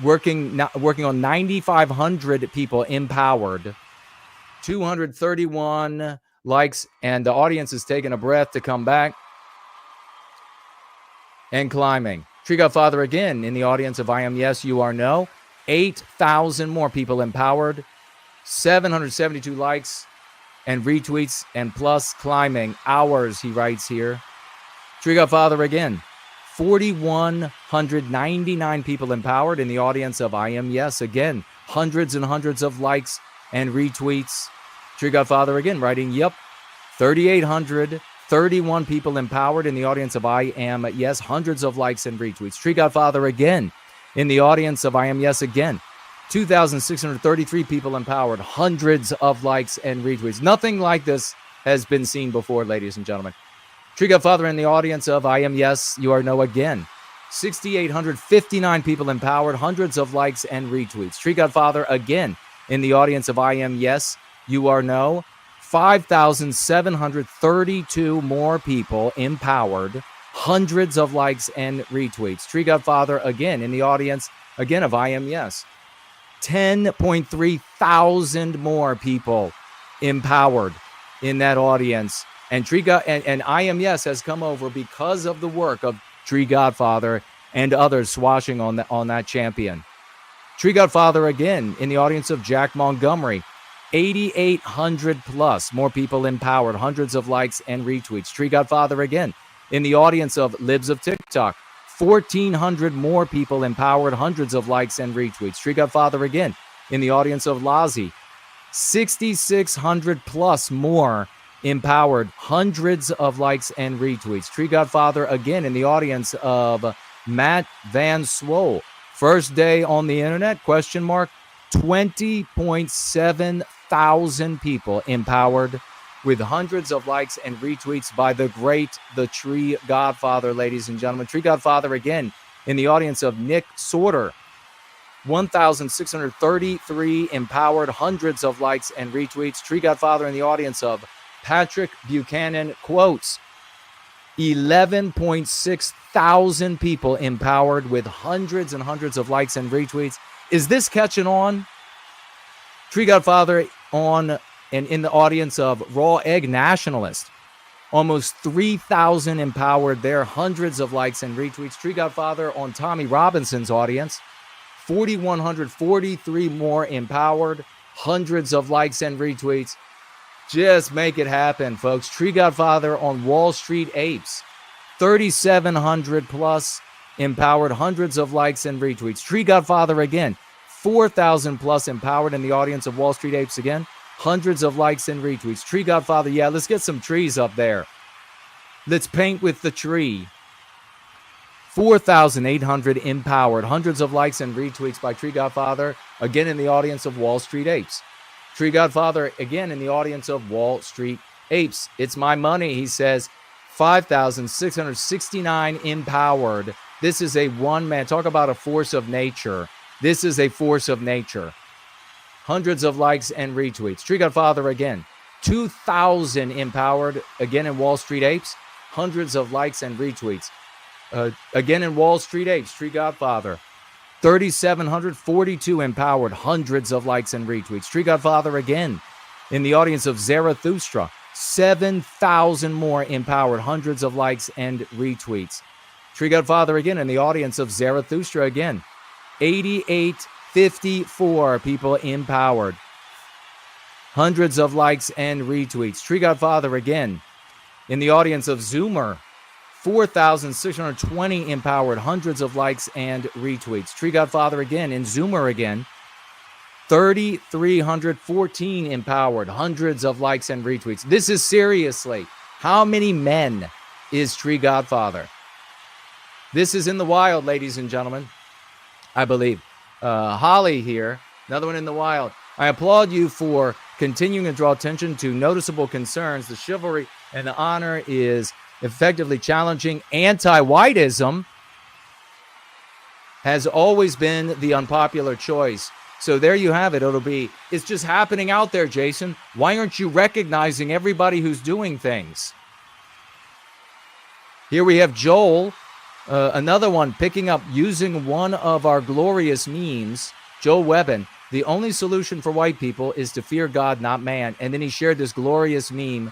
Working on 9,500 people empowered. 231 likes, and the audience is taking a breath to come back. And climbing. Tree Godfather again in the audience of I am, yes, you are no. 8,000 more people empowered. 772 likes and retweets and plus climbing hours, he writes here. Tree Godfather again. 4,199 people empowered in the audience of I am, yes, again. Hundreds and hundreds of likes and retweets. Tree Godfather again writing, yep. 3,831 people empowered in the audience of I am, yes. Hundreds of likes and retweets. Tree Godfather again in the audience of I am, yes, again. 2,633 people empowered. Hundreds of likes and retweets. Nothing like this has been seen before, ladies and gentlemen. Tree Godfather in the audience of I am, yes, you are no again. 6,859 people empowered. Hundreds of likes and retweets. Tree Godfather again in the audience of I am, yes, you are no. 5,732 more people empowered. Hundreds of likes and retweets. Tree Godfather again in the audience again of I am, yes. 10.3 thousand more people empowered in that audience. And and I am, yes, has come over because of the work of Tree Godfather and others swashing on that champion. Tree Godfather again in the audience of Jack Montgomery. 8,800 plus more people empowered. Hundreds of likes and retweets. Tree Godfather again in the audience of Libs of TikTok. 1,400 more people empowered. Hundreds of likes and retweets. Tree Godfather again in the audience of Lazi. 6,600 plus more empowered. Hundreds of likes and retweets. Tree Godfather again in the audience of Matt Van Swole. First day on the internet, ? 20.7 thousand people empowered with hundreds of likes and retweets by the Tree Godfather, ladies and gentlemen. Tree Godfather again in the audience of Nick Sorter. 1,633 empowered. Hundreds of likes and retweets. Tree Godfather in the audience of Patrick Buchanan quotes. 11.6 thousand people empowered with hundreds and hundreds of likes and retweets. Is this catching on? Tree Godfather on and in the audience of Raw Egg Nationalist. Almost 3,000 empowered there. Hundreds of likes and retweets. Tree Godfather on Tommy Robinson's audience. 4,143 more empowered. Hundreds of likes and retweets. Just make it happen, folks. Tree Godfather on Wall Street Apes. 3,700 plus empowered. Hundreds of likes and retweets. Tree Godfather again. 4,000 plus empowered in the audience of Wall Street Apes again. Hundreds of likes and retweets. Tree Godfather, yeah, let's get some trees up there. Let's paint with the tree. 4,800 empowered. Hundreds of likes and retweets by Tree Godfather, again in the audience of Wall Street Apes. Tree Godfather, again in the audience of Wall Street Apes. It's my money, he says. 5,669 empowered. This is a one-man. Talk about a force of nature. This is a force of nature. Hundreds of likes and retweets. Tree Godfather again. 2,000 empowered, again in Wall Street Apes. Hundreds of likes and retweets. Again in Wall Street Apes. Tree Godfather. 3,742 empowered. Hundreds of likes and retweets. Tree Godfather again in the audience of Zarathustra. 7,000 more empowered. Hundreds of likes and retweets. Tree Godfather again in the audience of Zarathustra again. 8,854 people empowered. Hundreds of likes and retweets. Tree Godfather again in the audience of Zoomer. 4,620 empowered. Hundreds of likes and retweets. Tree Godfather again in Zoomer again. 3,314 empowered. Hundreds of likes and retweets. This is seriously. How many men is Tree Godfather? This is in the wild, ladies and gentlemen. I believe. Holly here, another one in the wild. I applaud you for continuing to draw attention to noticeable concerns. The chivalry and the honor is effectively challenging. Anti-whiteism has always been the unpopular choice. So there you have it. It's just happening out there, Jason. Why aren't you recognizing everybody who's doing things? Here we have Joel. Another one picking up using one of our glorious memes, Joe Webben. The only solution for white people is to fear God, not man. And then he shared this glorious meme.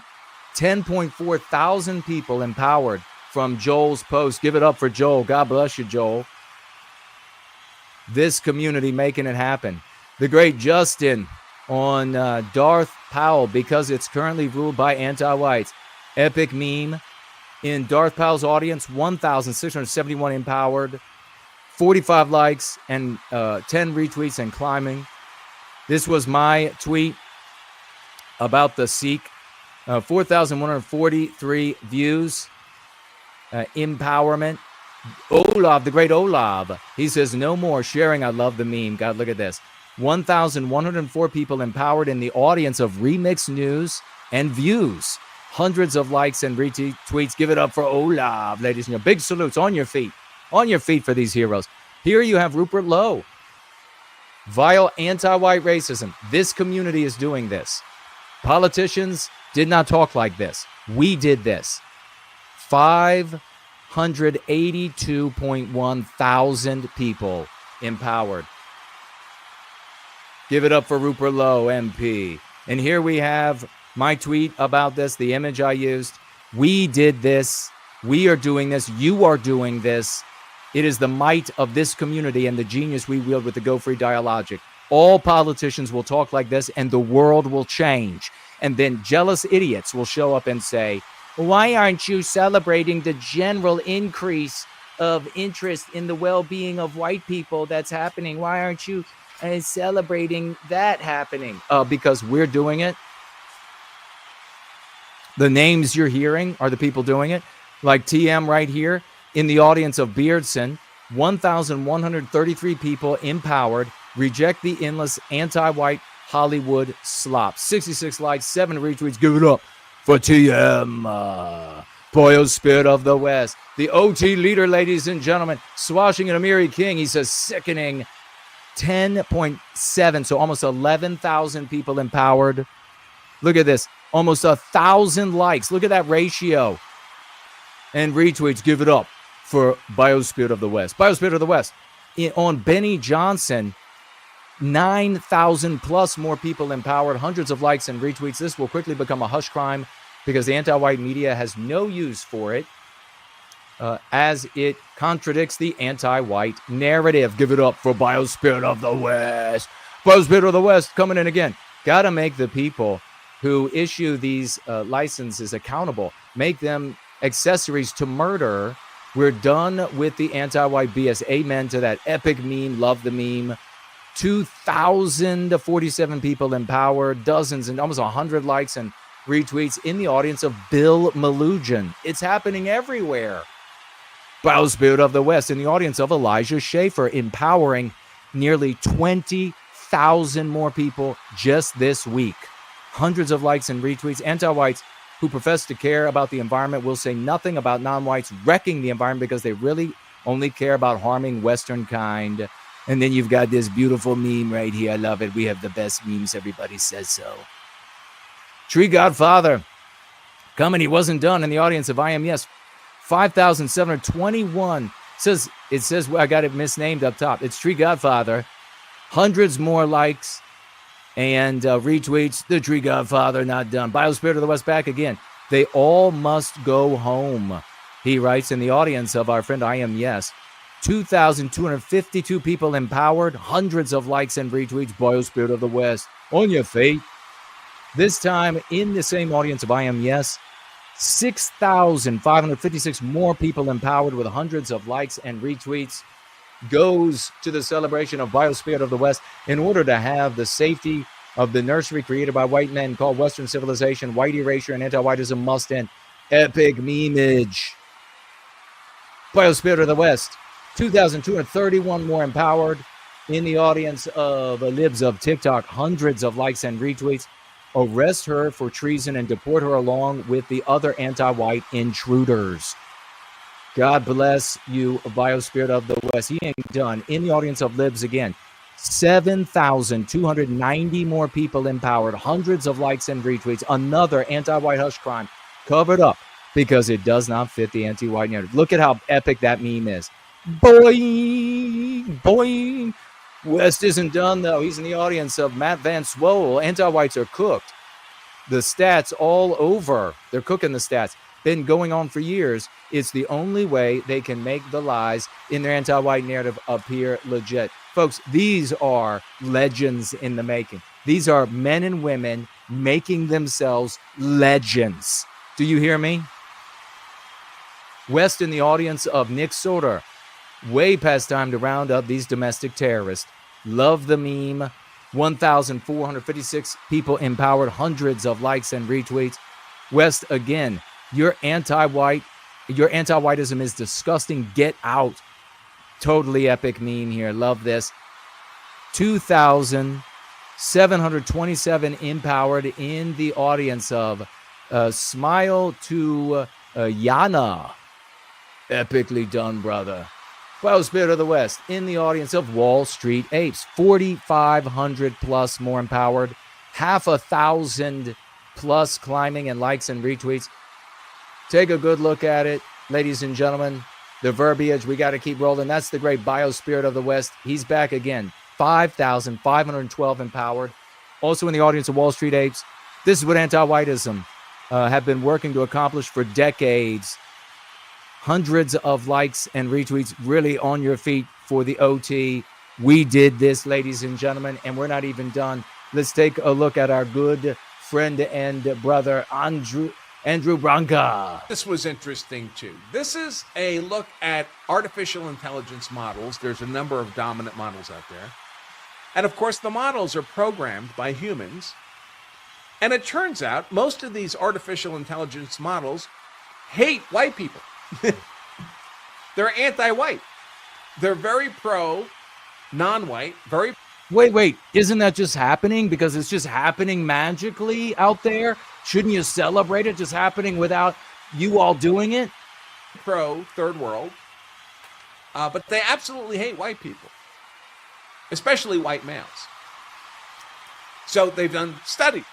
10.4 thousand people empowered from Joel's post. Give it up for Joel. God bless you, Joel. This community making it happen. The great Justin on Darth Powell, because it's currently ruled by anti-whites. Epic meme. In Darth Powell's audience, 1,671 empowered, 45 likes, and 10 retweets and climbing. This was my tweet about the Sikh. 4,143 views. Empowerment. Olav, the great Olav. He says, no more sharing. I love the meme. God, look at this. 1,104 people empowered in the audience of Remix News and Views. Hundreds of likes and retweets. Give it up for Olav, ladies and gentlemen. Big salutes on your feet. On your feet for these heroes. Here you have Rupert Lowe. Vile anti-white racism. This community is doing this. Politicians did not talk like this. We did this. 582.1 thousand people empowered. Give it up for Rupert Lowe, MP. And here we have my tweet about this, the image I used. We did this. We are doing this. You are doing this. It is the might of this community and the genius we wield with the Go Free dialogic. All politicians will talk like this and the world will change. And then jealous idiots will show up and say, why aren't you celebrating the general increase of interest in the well-being of white people that's happening? Why aren't you celebrating that happening? Because we're doing it. The names you're hearing are the people doing it. Like TM right here in the audience of Beardson, 1,133 people empowered, reject the endless anti-white Hollywood slop. 66 likes, 7 retweets. Give it up for TM. Boyo Spirit of the West. The OT leader, ladies and gentlemen. Swashing and Amiri King. He says sickening 10.7. So almost 11,000 people empowered. Look at this. Almost 1,000 likes. Look at that ratio. And retweets. Give it up for Biospirit of the West. Biospirit of the West. On Benny Johnson, 9,000 plus more people empowered. Hundreds of likes and retweets. This will quickly become a hush crime because the anti-white media has no use for it, as it contradicts the anti-white narrative. Give it up for Biospirit of the West. Biospirit of the West coming in again. Got to make the people who issue these licenses accountable. Make them accessories to murder. We're done with the anti-white BS. Amen to that epic meme. Love the meme. 2,047 people empowered, dozens and almost 100 likes and retweets in the audience of Bill Malugin. It's happening everywhere. Biospirit of the West in the audience of Elijah Schaefer, empowering nearly 20,000 more people just this week. Hundreds of likes and retweets. Anti-whites who profess to care about the environment will say nothing about non-whites wrecking the environment because they really only care about harming Western kind. And then you've got this beautiful meme right here. I love it. We have the best memes. Everybody says so. Tree Godfather coming. He wasn't done in the audience of I Am Yes. 5,721. It says I got it misnamed up top. It's Tree Godfather. Hundreds more likes and retweets. The Tree Godfather not done. Biospirit of the West back again. They all must go home. He writes in the audience of our friend I Am Yes. 2,252 people empowered. Hundreds of likes and retweets. Biospirit of the West. On your fate. This time in the same audience of I Am Yes. 6,556 more people empowered with hundreds of likes and retweets goes to the celebration of Biospirit of the West in order to have the safety of the nursery created by white men called Western civilization, white erasure, and anti-whiteism must end. Epic memeage. Biospirit of the West. 2,231 more empowered in the audience of Libs of TikTok. Hundreds of likes and retweets. Arrest her for treason and deport her along with the other anti-white intruders. God bless you, Biospirit of the West. He ain't done. In the audience of Libs again. 7,290 more people empowered. Hundreds of likes and retweets. Another anti-white hush crime covered up because it does not fit the anti-white narrative. Look at how epic that meme is. Boing, boing. West isn't done, though. He's in the audience of Matt Van Swole. Anti-whites are cooked. The stats all over. They're cooking the stats. Been going on for years. It's the only way they can make the lies in their anti-white narrative appear legit. Folks, these are legends in the making. These are men and women making themselves legends. Do you hear me? West in the audience of Nick Soder. Way past time to round up these domestic terrorists. Love the meme. 1,456 people empowered. Hundreds of likes and retweets. West, again, your anti-whiteism is disgusting. Get out. Totally epic meme here. Love this. 2,727 empowered in the audience of Smile to Yana. Epically done, brother. Biospirit of the West in the audience of Wall Street Apes. 4,500 plus more empowered. 1,000 plus climbing and likes and retweets. Take a good look at it, ladies and gentlemen. The verbiage, we got to keep rolling. That's the great Biospirit of the West. He's back again. 5,512 empowered. Also in the audience of Wall Street Apes. This is what anti-whiteism have been working to accomplish for decades. Hundreds of likes and retweets, really on your feet for the OT. We did this, ladies and gentlemen, and we're not even done. Let's take a look at our good friend and brother, Andrew Branca. This was interesting, too. This is a look at artificial intelligence models. There's a number of dominant models out there. And, of course, the models are programmed by humans. And it turns out most of these artificial intelligence models hate white people. They're anti-white. They're very pro non-white, very... Wait, isn't that just happening? Because it's just happening magically out there? Shouldn't you celebrate it just happening without you all doing it? Pro third world. But they absolutely hate white people, especially white males. So they've done studies.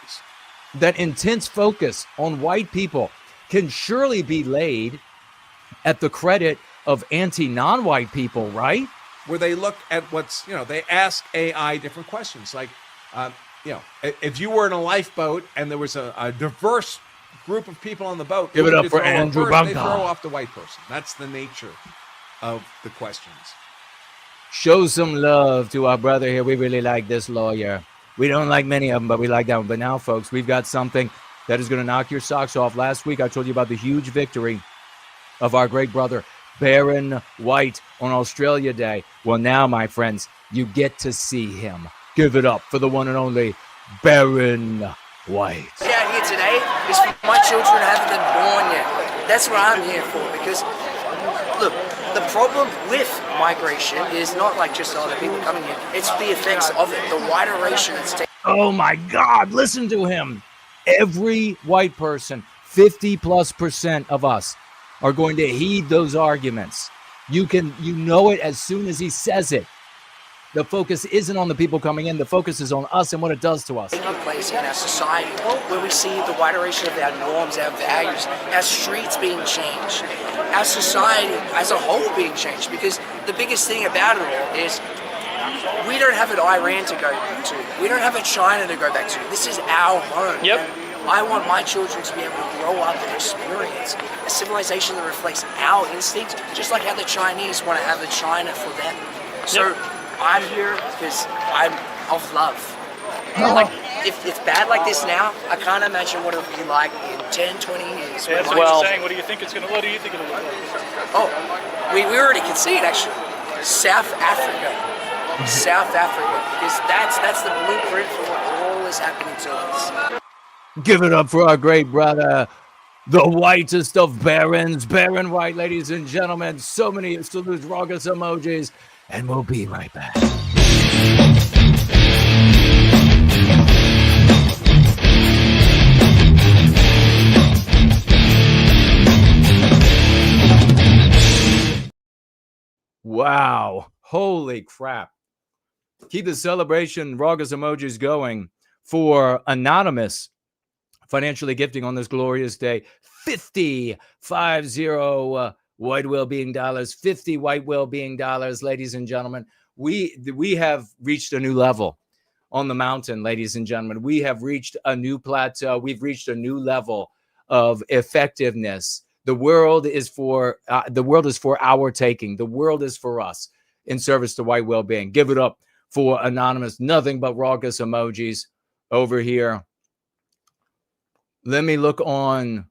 That intense focus on white people can surely be laid at the credit of anti-non-white people, right? Where they look at what's, they ask AI different questions. Like, if you were in a lifeboat and there was a diverse group of people on the boat, Give who it would up you for throw off Andrew first? They Bunker. throw off the white person. That's the nature of the questions. Show some love to our brother here. We really like this lawyer. We don't like many of them, but we like that one. But now, folks, we've got something that is going to knock your socks off. Last week, I told you about the huge victory of our great brother, Baron White, on Australia Day. Well, now, my friends, you get to see him. Give it up for the one and only Baron White. Out here today is for my children who haven't been born yet. That's what I'm here for, because, look, the problem with migration is not like just other people coming here. It's the effects of it, the wider iteration it's taking. Oh, my God, listen to him. Every white person, 50+% of us, are going to heed those arguments. You know it as soon as he says it. The focus isn't on the people coming in. The focus is on us and what it does to us. Taking place in our society, where we see the wider iteration of our norms, our values, our streets being changed, our society as a whole being changed. Because the biggest thing about it all is we don't have an Iran to go to. We don't have a China to go back to. This is our home. Yep. And I want my children to be able to grow up and experience a civilization that reflects our instincts, just like how the Chinese want to have a China for them. So I'm here because I'm of love. Like, if it's bad like this now, I can't imagine what it'll be like in 10, 20 years. Yeah, well, saying, what do you think it's gonna? What do you think it'll look like? Oh, we already can see it actually. South Africa, because that's the blueprint for what all is happening to us. Give it up for our great brother, the whitest of barons, Baron White, ladies and gentlemen. So many salutes, Rogus emojis, and we'll be right back. Wow. Holy crap. Keep the celebration, Rogus emojis going for Anonymous financially gifting on this glorious day. 50 white well-being dollars, 50 white well-being dollars, ladies and gentlemen. We have reached a new level on the mountain, ladies and gentlemen. We have reached a new plateau. We've reached a new level of effectiveness. The world is for our taking. The world is for us in service to white well-being. Give it up for Anonymous. Nothing but raucous emojis over here. Let me look on.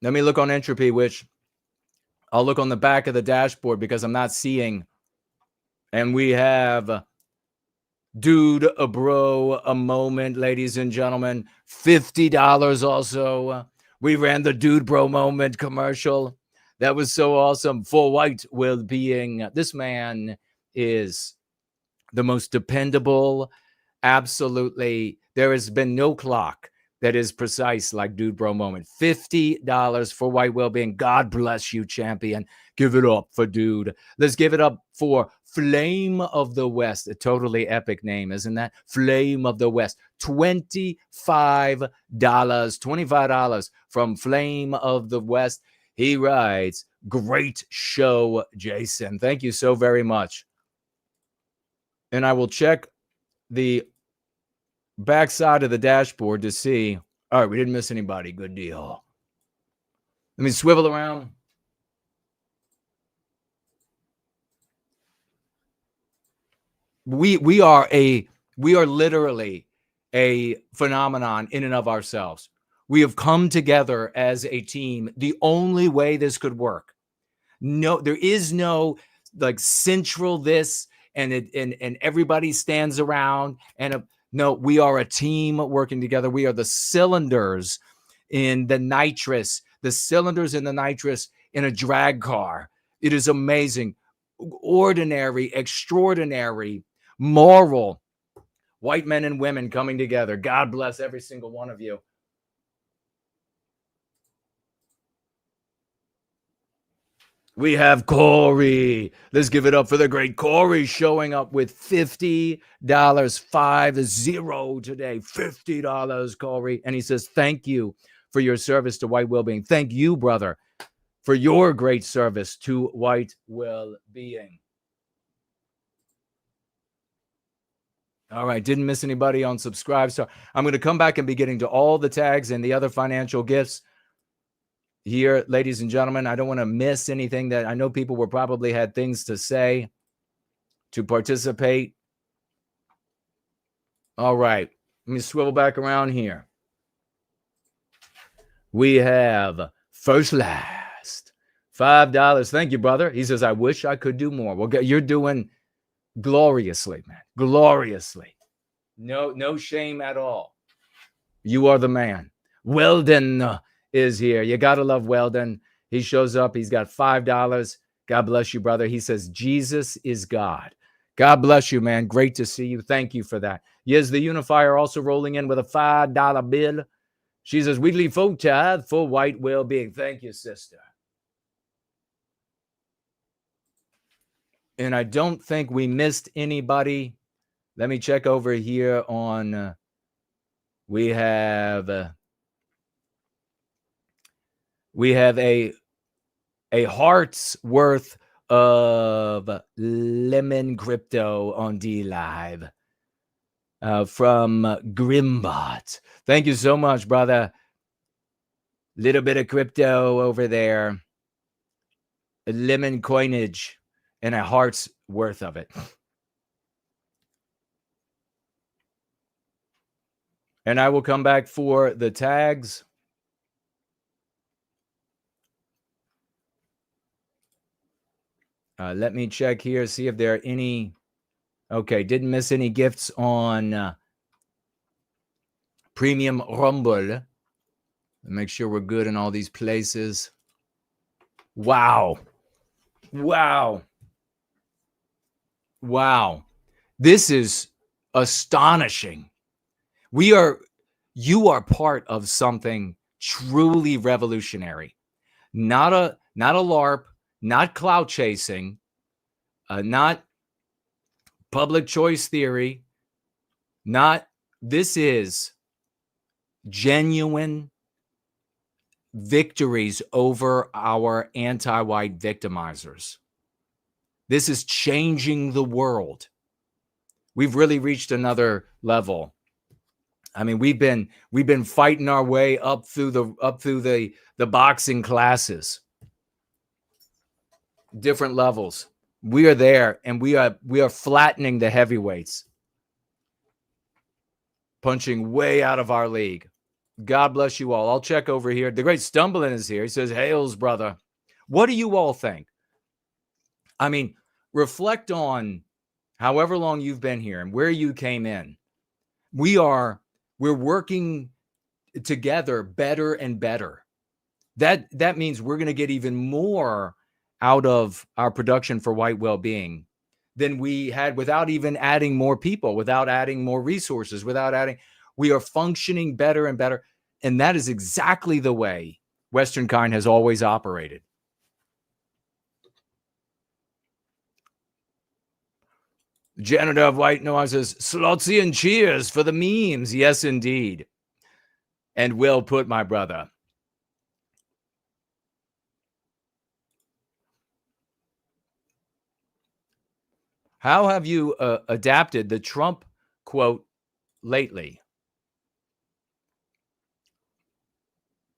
Let me look on Entropy, which I'll look on the back of the dashboard because I'm not seeing. And we have Dude, a bro, a moment, ladies and gentlemen. $50 also. We ran the Dude Bro Moment commercial. That was so awesome. For white well-being. This man is the most dependable. Absolutely. There has been no clock that is precise like Dude Bro Moment. $50 for white well-being. God bless you, champion. Give it up for Dude. Let's give it up for Flame of the West. A totally epic name, isn't that? Flame of the West. $25. $25 from Flame of the West. He writes, great show, Jason. Thank you so very much. And I will check the backside of the dashboard to see. All right, we didn't miss anybody. Good deal. Let me swivel around. We are literally a phenomenon in and of ourselves. We have come together as a team. The only way this could work. No, there is no like central this and everybody stands around no, we are a team working together. We are the cylinders in the nitrous, in a drag car. It is amazing. Ordinary, extraordinary, moral white men and women coming together. God bless every single one of you. We have Corey. Let's give it up for the great Corey showing up with $50, 50 today. $50, Corey. And he says, thank you for your service to white well-being. Thank you, brother, for your great service to white well-being. All right, didn't miss anybody on subscribe. So I'm going to come back and be getting to all the tags and the other financial gifts here, ladies and gentlemen. I don't want to miss anything that I know people were probably had things to say to participate. All right, let me swivel back around here. We have First Last, $5. Thank you, brother. He says, I wish I could do more. Well, you're doing gloriously, man. Gloriously. No shame at all. You are the man. Weldon is here. You got to love Weldon. He shows up. He's got $5. God bless you, brother. He says, Jesus is God. God bless you, man. Great to see you. Thank you for that. Yes, the Unifier also rolling in with a $5 bill. She says, weekly folk tithe for white well-being. Thank you, sister. And I don't think we missed anybody. Let me check over here on, we have a heart's worth of lemon crypto on D Live from Grimbot. Thank you so much, brother. Little bit of crypto over there. A lemon coinage and a heart's worth of it. And I will come back for the tags. Let me check here, see if there are any. Okay, didn't miss any gifts on Premium Rumble. Make sure we're good in all these places. Wow. Wow. Wow. This is astonishing. You are part of something truly revolutionary. Not a LARP, not clout chasing, not public choice theory, this is genuine victories over our anti-white victimizers. This is changing the world. We've really reached another level. I mean, we've been fighting our way up through the boxing classes, different levels. We are there, and we are flattening the heavyweights, punching way out of our league. God bless you all. I'll check over here. The great Stumbling is here. He says, "Hails, brother." What do you all think? I mean, reflect on however long you've been here and where you came in. We're working together better and better. That means we're going to get even more out of our production for white well-being than we had without even adding more people, without adding more resources, we are functioning better and better. And that is exactly the way Western kind has always operated. Janitor of White Noise says, Slotsy and cheers for the memes. Yes, indeed. And well put, my brother. How have you adapted the Trump quote lately?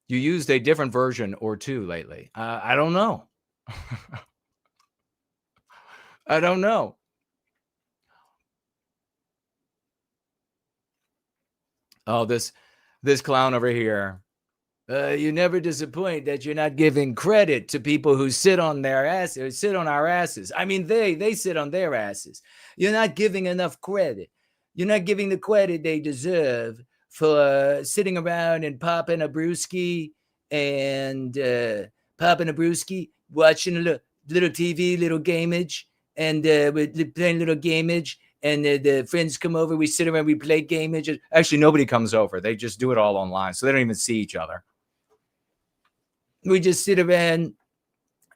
You used a different version or two lately. I don't know. I don't know. Oh, this clown over here. You never disappoint that you're not giving credit to people who sit on their asses, sit on our asses. I mean, they sit on their asses. You're not giving enough credit. You're not giving the credit they deserve for sitting around and popping a brewski and watching a little TV, little gamage, and we're playing little gamage. And the friends come over, we sit around, we play gamage. Actually, nobody comes over. They just do it all online, so they don't even see each other. We just sit around,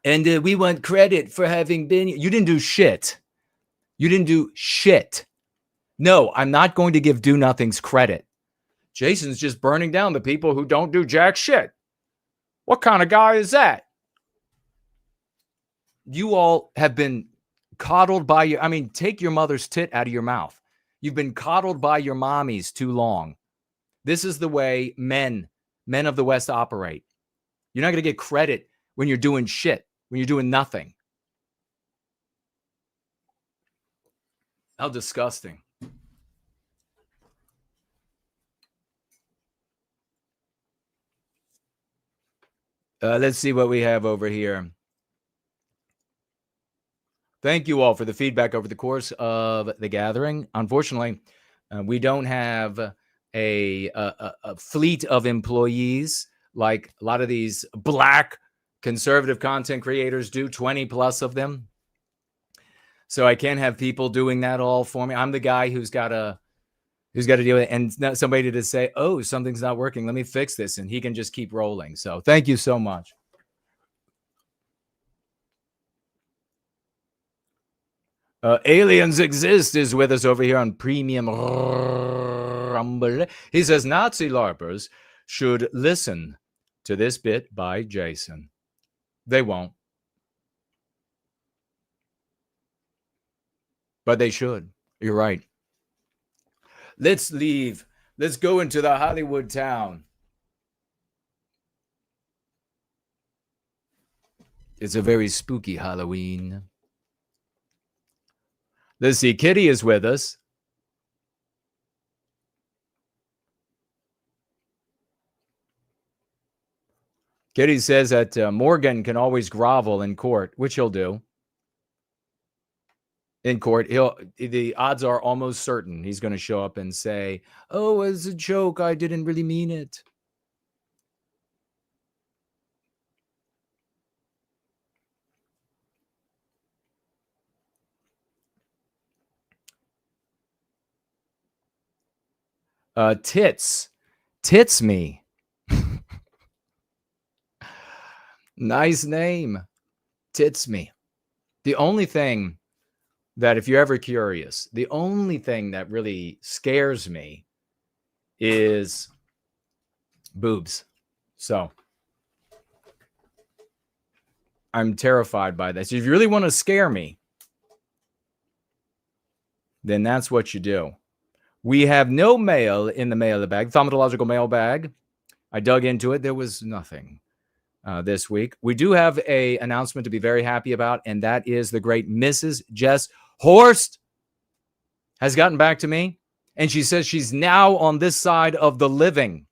and we want credit for having been. You didn't do shit. You didn't do shit. No, I'm not going to give do-nothings credit. Jason's just burning down the people who don't do jack shit. What kind of guy is that? You all have been coddled by your, I mean, take your mother's tit out of your mouth. You've been coddled by your mommies too long. This is the way men of the West operate. You're not going to get credit when you're doing shit, when you're doing nothing. How disgusting. Let's see what we have over here. Thank you all for the feedback over the course of the gathering. Unfortunately, we don't have a fleet of employees like a lot of these black conservative content creators do, 20 plus of them. So I can't have people doing that all for me. I'm the guy who's got to deal with it, and not somebody to say, oh, something's not working, let me fix this, and he can just keep rolling. So thank you so much. Aliens Exist is with us over here on Premium Rumble. He says Nazi LARPers should listen to this bit by Jason. They won't. But they should. You're right. Let's leave. Let's go into the Hollywood town. It's a very spooky Halloween. Let's see. Kitty is with us. Kitty says that Morgan can always grovel in court, which he'll do. In court, the odds are almost certain he's going to show up and say, oh, it's a joke, I didn't really mean it. Tits me. Nice name. Tits me. The only thing that, if you're ever curious, the only thing that really scares me is boobs. So I'm terrified by this. If you really want to scare me, then that's what you do. We have no mail in the mailbag, thaumatological mailbag. I dug into it. There was nothing this week. We do have an announcement to be very happy about, and that is the great Mrs. Jess Horst has gotten back to me, and she says she's now on this side of the living.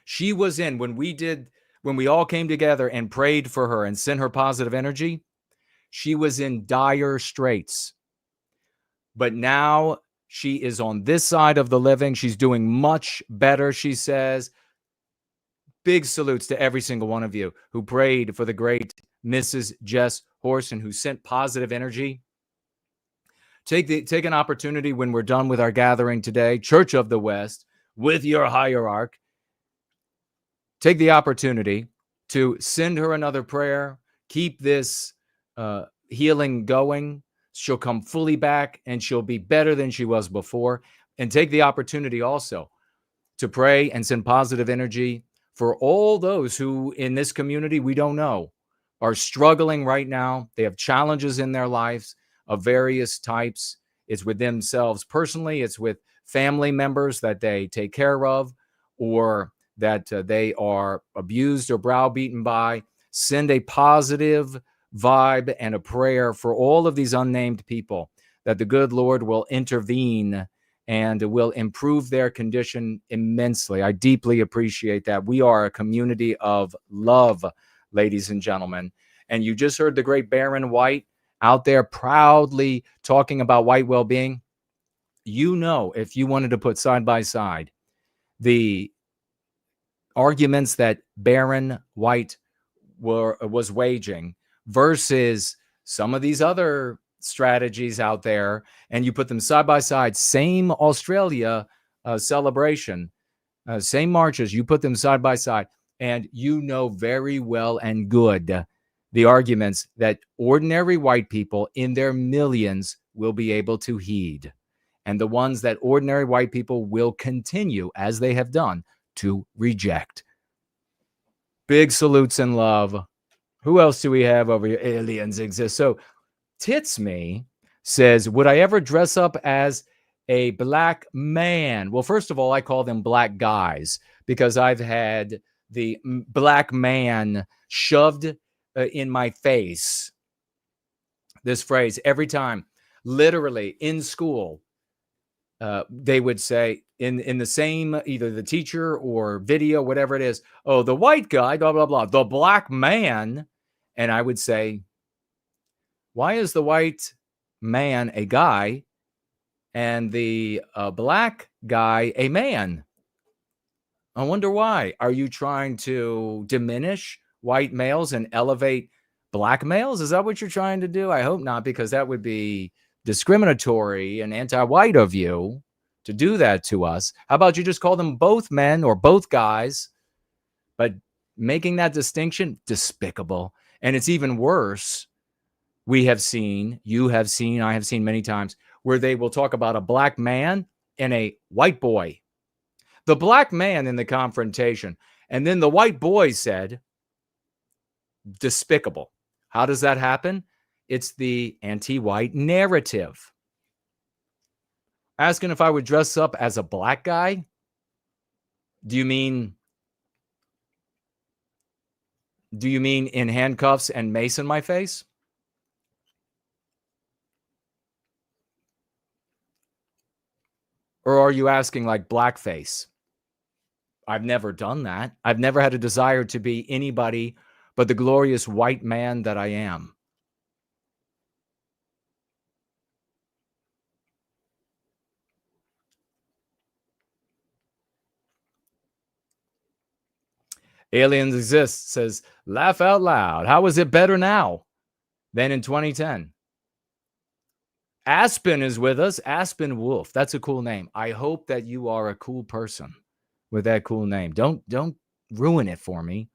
She was in when we all came together and prayed for her and sent her positive energy. She was in dire straits. But now she is on this side of the living. She's doing much better, she says. Big salutes to every single one of you who prayed for the great Mrs. Jess Horst and who sent positive energy. Take an opportunity when we're done with our gathering today, Church of the West, with your hierarch. Take the opportunity to send her another prayer. Keep this healing going. She'll come fully back and she'll be better than she was before. And take the opportunity also to pray and send positive energy for all those who in this community we don't know are struggling right now. They have challenges in their lives of various types. It's with themselves personally. It's with family members that they take care of, or that they are abused or browbeaten by. Send a positive vibe and a prayer for all of these unnamed people, that the good Lord will intervene and will improve their condition immensely. I deeply appreciate that. We are a community of love, ladies and gentlemen. And you just heard the great Baron White out there proudly talking about white well-being. You know, if you wanted to put side by side the arguments that Baron White was waging versus some of these other strategies out there, and you put them side by side, same Australia celebration, same marches, you put them side by side, and you know very well and good the arguments that ordinary white people in their millions will be able to heed, and the ones that ordinary white people will continue, as they have done, to reject. Big salutes and love. Who else do we have over here? Aliens Exist. So Tits Me says, would I ever dress up as a black man? Well, first of all, I call them black guys because I've had the black man shoved in my face. This phrase every time, literally in school, they would say in the same, either the teacher or video, whatever it is, oh, the white guy, blah, blah, blah, the black man. And I would say, why is the white man a guy and the black guy a man? I wonder why. Are you trying to diminish white males and elevate black males? Is that what you're trying to do? I hope not, because that would be discriminatory and anti-white of you to do that to us. How about you just call them both men or both guys? But making that distinction, despicable. And it's even worse. We have seen, you have seen, I have seen many times where they will talk about a black man and a white boy. The black man in the confrontation, and then the white boy said, despicable. How does that happen? It's the anti-white narrative. Asking if I would dress up as a black guy? Do you mean in handcuffs and mace in my face? Or are you asking like blackface? I've never done that. I've never had a desire to be anybody but the glorious white man that I am. Aliens Exist says, laugh out loud. How is it better now than in 2010? Aspen is with us. Aspen Wolf. That's a cool name. I hope that you are a cool person with that cool name. Don't ruin it for me.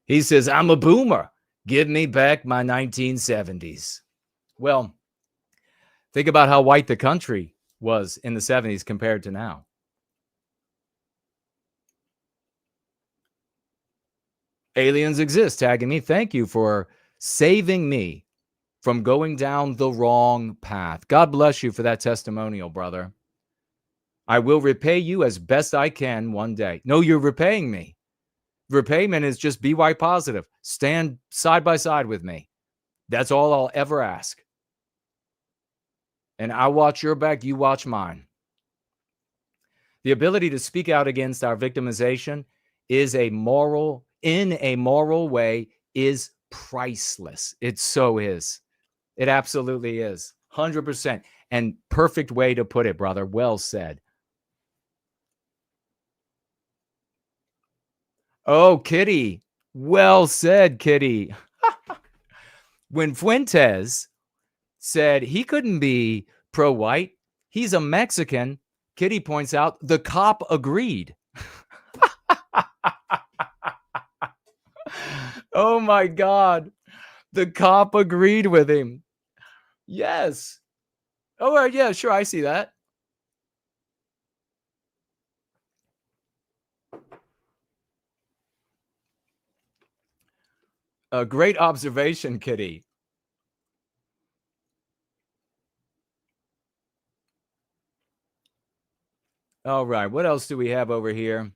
He says, I'm a boomer. Give me back my 1970s. Well, think about how white the country was in the 70s compared to now. Aliens Exist tagging me. Thank you for saving me from going down the wrong path. God bless you for that testimonial, brother. I will repay you as best I can one day. No, you're repaying me. Repayment is just be white positive. Stand side by side with me. That's all I'll ever ask. And I watch your back, you watch mine. The ability to speak out against our victimization is in a moral way, is priceless. It so is. It absolutely is. 100%. And perfect way to put it, brother. Well said. Oh, Kitty. Well said, Kitty. When Fuentes said he couldn't be pro-white, he's a Mexican, Kitty points out the cop agreed. Oh, my God. The cop agreed with him. Yes. Oh, yeah, sure. I see that. A great observation, Kitty. All right. What else do we have over here?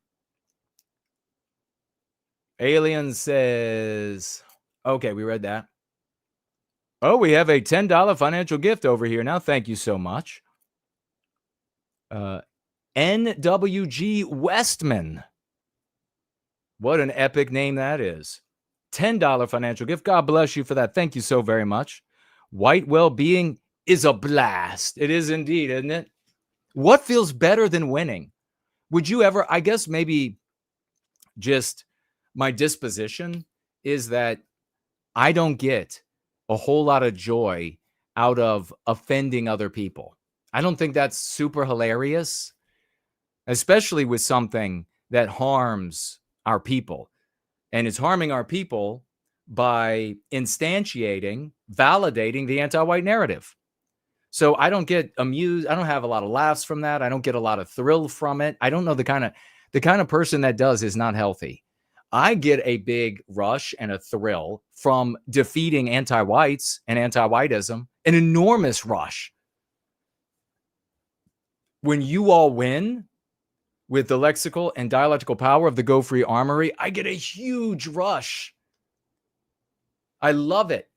Alien says, okay, we read that. Oh, we have a $10 financial gift over here now. Thank you so much. NWG Westman. What an epic name that is. $10 financial gift. God bless you for that. Thank you so very much. White well-being is a blast. It is indeed, isn't it? What feels better than winning? Would you ever, I guess maybe just my disposition is that I don't get a whole lot of joy out of offending other people. I don't think that's super hilarious, especially with something that harms our people. And it's harming our people by instantiating, validating the anti-white narrative. So I don't get amused. I don't have a lot of laughs from that. I don't get a lot of thrill from it. I don't know, the kind of person that does is not healthy. I get a big rush and a thrill from defeating anti-whites and anti-whiteism an enormous rush. When you all win with the lexical and dialectical power of the Go Free Armory, I get a huge rush. I love it.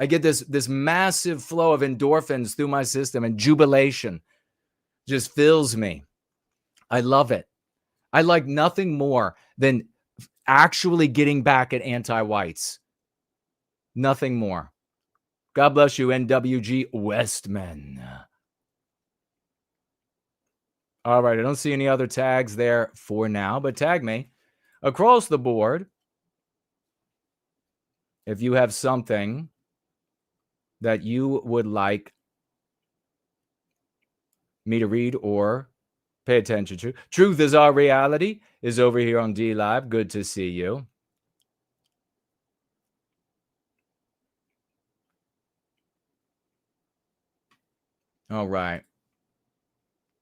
I get this massive flow of endorphins through my system, and jubilation just fills me. I love it. I like nothing more than actually getting back at anti-whites. Nothing more. God bless you, NWG Westman. All right, I don't see any other tags there for now, but tag me across the board if you have something that you would like me to read or pay attention to. Truth is Our Reality is over here on D Live. Good to see you. All right.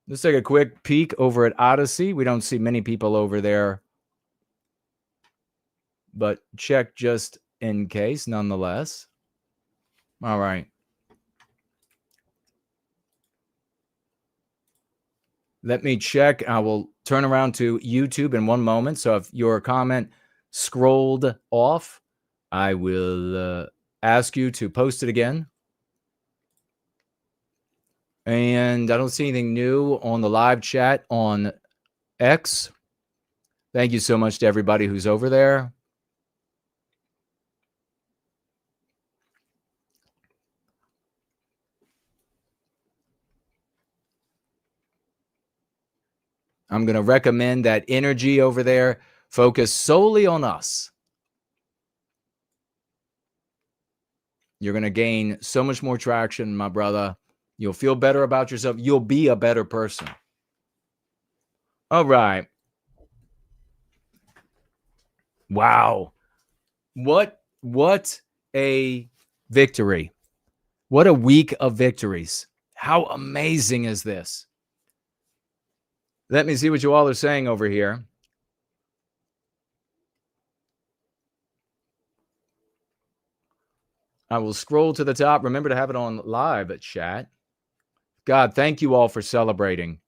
Let's take a quick peek over at Odyssey. We don't see many people over there, but check just in case nonetheless. All right. Let me check. I will turn around to YouTube in one moment. So if your comment scrolled off, I will ask you to post it again. And I don't see anything new on the live chat on X. Thank you so much to everybody who's over there. I'm going to recommend that energy over there focus solely on us. You're going to gain so much more traction, my brother. You'll feel better about yourself. You'll be a better person. All right. Wow. What a victory. What a week of victories. How amazing is this? Let me see what you all are saying over here. I will scroll to the top. Remember to have it on live at chat. God, thank you all for celebrating.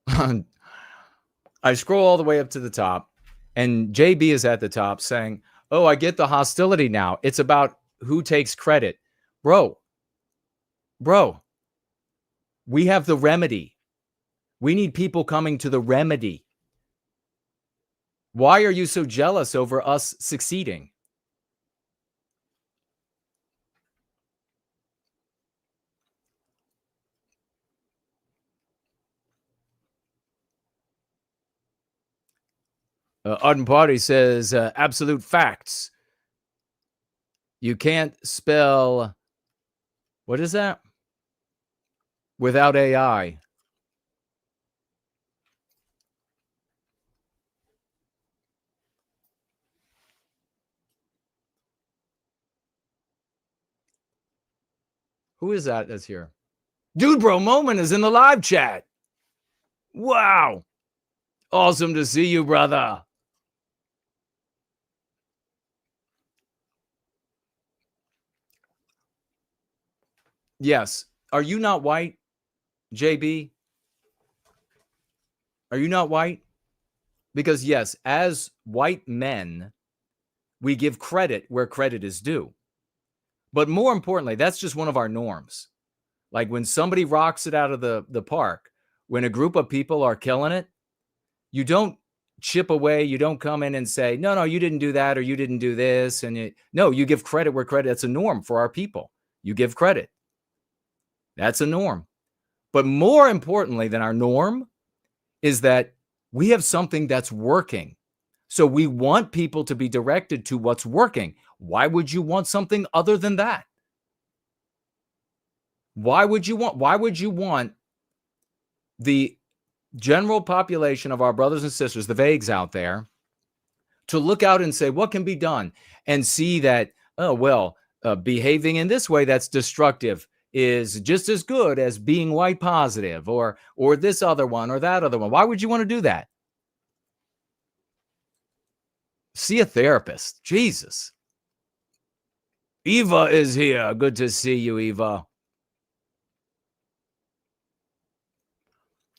I scroll all the way up to the top, and JB is at the top saying, oh, I get the hostility now. It's about who takes credit. Bro, we have the remedy. We need people coming to the remedy. Why are you so jealous over us succeeding? Ardent Party says, absolute facts. You can't spell, what is that? Without AI. Who is that that's here? Dude, Bro Moment is in the live chat. Wow. Awesome to see you, brother. Yes. Are you not white, JB? Are you not white? Because yes, as white men, we give credit where credit is due. But more importantly, that's just one of our norms. Like when somebody rocks it out of the park, when a group of people are killing it, you don't chip away. You don't come in and say, no, you didn't do that or you didn't do this. And no, you give credit where credit. That's a norm for our people. You give credit. That's a norm. But more importantly than our norm is that we have something that's working. So we want people to be directed to what's working. Why would you want something other than that? Why would you want the general population of our brothers and sisters, the vagues out there, to look out and say, what can be done? And see that, behaving in this way that's destructive is just as good as being white positive or this other one or that other one. Why would you want to do that? See a therapist. Jesus. Eva is here. Good to see you, Eva.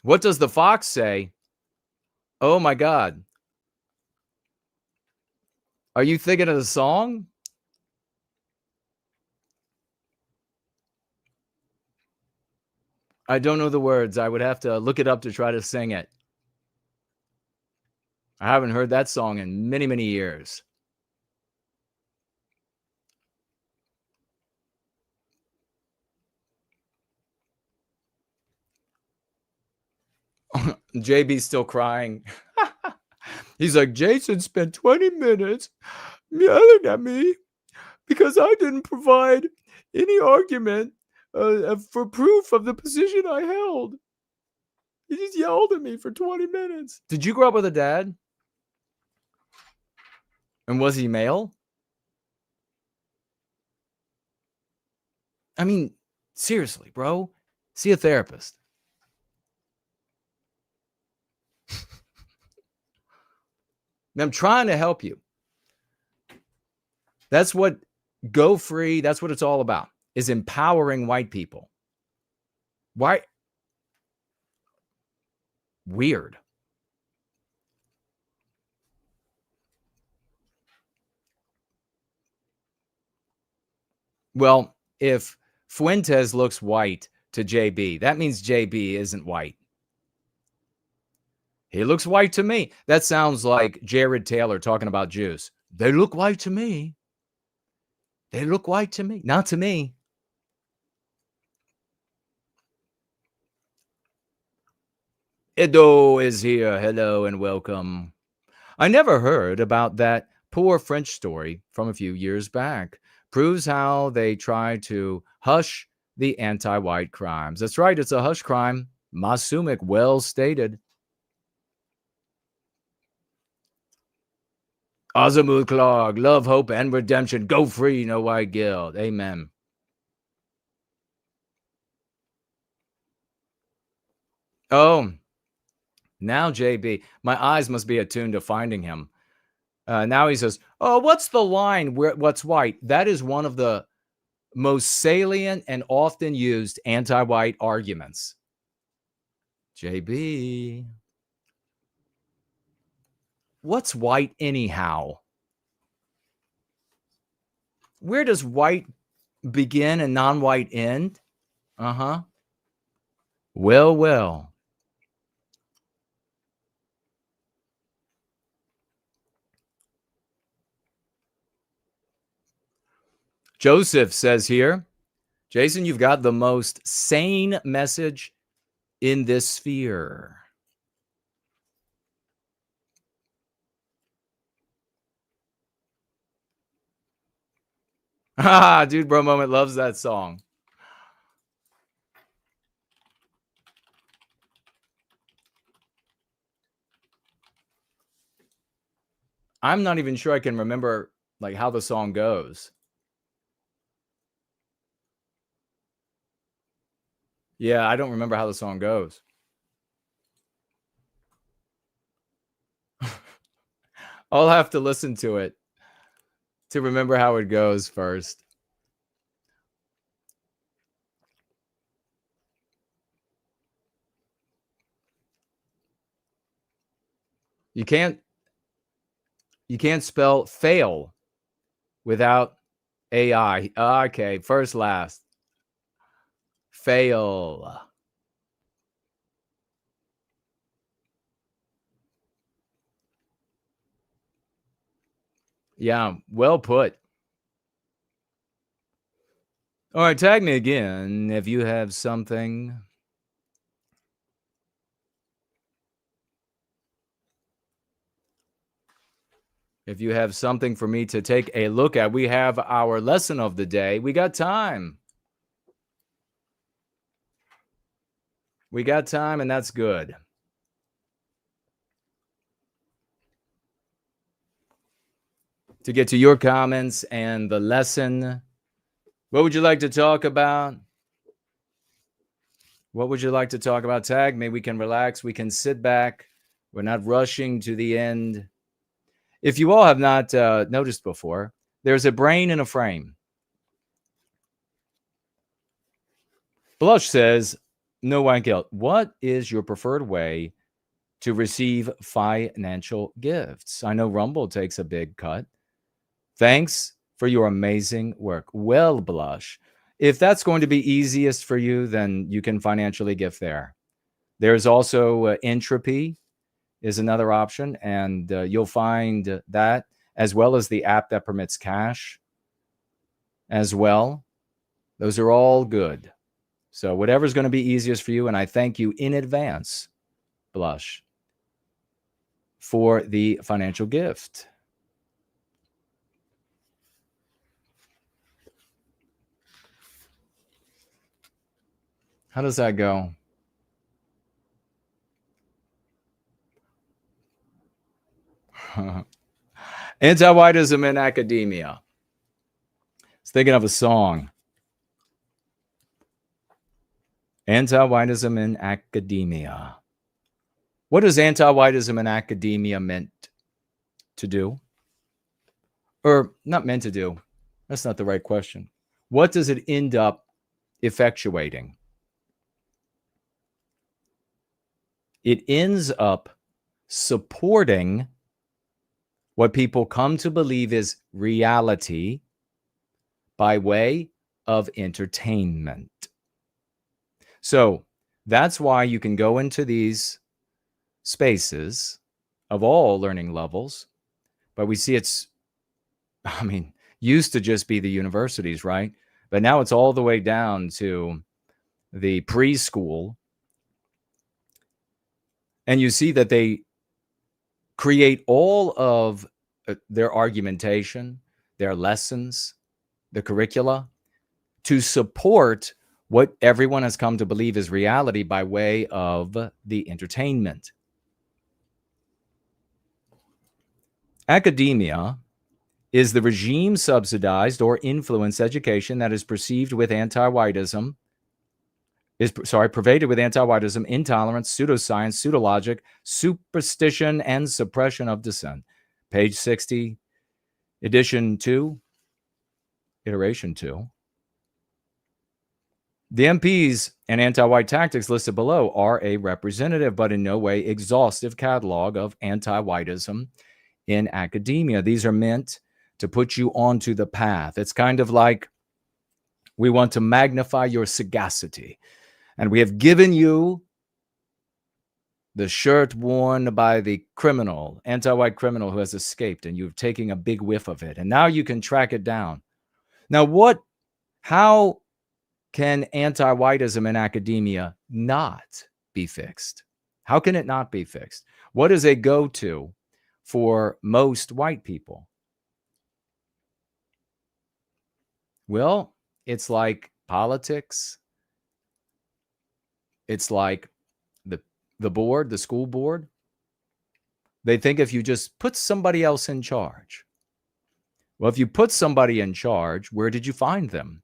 What does the fox say? Oh my God. Are you thinking of the song? I don't know the words. I would have to look it up to try to sing it. I haven't heard that song in many, many years. JB's still crying. He's like, Jason spent 20 minutes yelling at me because I didn't provide any argument for proof of the position I held. He just yelled at me for 20 minutes. Did you grow up with a dad? And was he male? I mean, seriously, bro. See a therapist. I'm trying to help you. That's what Go Free, that's what it's all about, is empowering white people. Why? Weird. Well, if Fuentes looks white to JB, that means JB isn't white. He looks white to me. That sounds like Jared Taylor talking about Jews. They look white to me. They look white to me. Not to me. Edo is here. Hello and welcome. I never heard about that poor French story from a few years back. Proves how they try to hush the anti-white crimes. That's right. It's a hush crime. Masumik, well stated. Azamul Clark, love, hope, and redemption. Go free, no white guilt. Amen. Oh, now JB. My eyes must be attuned to finding him. Now he says, oh, what's the line where what's white? That is one of the most salient and often used anti-white arguments. JB. What's white anyhow? Where does white begin and non-white end? Uh-huh. Well, well. Joseph says here, Jason, you've got the most sane message in this sphere. Ah, Dude Bro Moment loves that song. I'm not even sure I can remember like how the song goes. Yeah, I don't remember how the song goes. I'll have to listen to it to remember how it goes first. You can't spell fail without AI. Okay, first, last. Fail. Yeah, well put. All right, tag me again if you have something. If you have something for me to take a look at, we have our lesson of the day. We got time. We got time, and that's good. To get to your comments and the lesson, what would you like to talk about? What would you like to talk about? Tag me. We can relax. We can sit back. We're not rushing to the end. If you all have not noticed before, there's a brain in a frame. Blush says, no white guilt. What is your preferred way to receive financial gifts? I know Rumble takes a big cut. Thanks for your amazing work. Well, Blush, if that's going to be easiest for you, then you can financially gift there. There's also Entropy is another option, and you'll find that as well as the app that permits cash as well. Those are all good. So whatever's going to be easiest for you, and I thank you in advance, Blush, for the financial gift. How does that go? Anti-whiteism in academia. I was thinking of a song. Anti-whiteism in academia. What is anti-whiteism in academia meant to do? Or not meant to do. That's not the right question. What does it end up effectuating? It ends up supporting what people come to believe is reality by way of entertainment. So that's why you can go into these spaces of all learning levels, but we see used to just be the universities, right? But now it's all the way down to the preschool. And you see that they create all of their argumentation, their lessons, the curricula to support what everyone has come to believe is reality by way of the entertainment. Academia is the regime subsidized or influenced education that is perceived with anti-whiteism, pervaded with anti-whiteism, intolerance, pseudoscience, pseudologic, superstition, and suppression of dissent. Page 60, edition 2, iteration 2. The MPs and anti-white tactics listed below are a representative, but in no way exhaustive catalog of anti-whiteism in academia. These are meant to put you onto the path. It's kind of like we want to magnify your sagacity. And we have given you the shirt worn by the criminal, anti-white criminal who has escaped, and you're taking a big whiff of it. And now you can track it down. Now, how can anti-whiteism in academia not be fixed? How can it not be fixed? What is a go-to for most white people? Well, it's like politics. It's like the board, the school board. They think if you just put somebody else in charge. Well, if you put somebody in charge, where did you find them?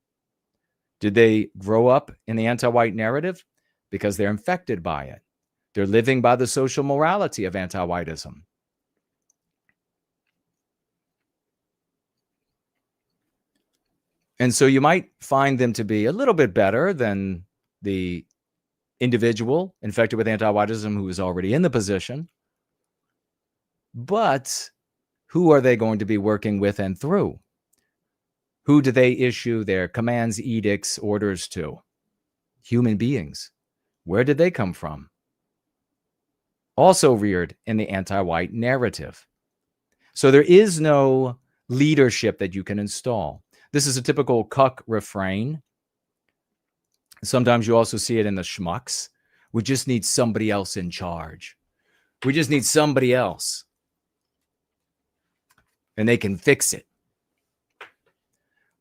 Did they grow up in the anti-white narrative? Because they're infected by it. They're living by the social morality of anti-whiteism. And so you might find them to be a little bit better than the individual infected with anti-whiteism who is already in the position. But who are they going to be working with and through? Who do they issue their commands, edicts, orders to? Human beings. Where did they come from? Also reared in the anti-white narrative. So there is no leadership that you can install. This is a typical cuck refrain. Sometimes you also see it in the schmucks. We just need somebody else in charge. We just need somebody else. And they can fix it.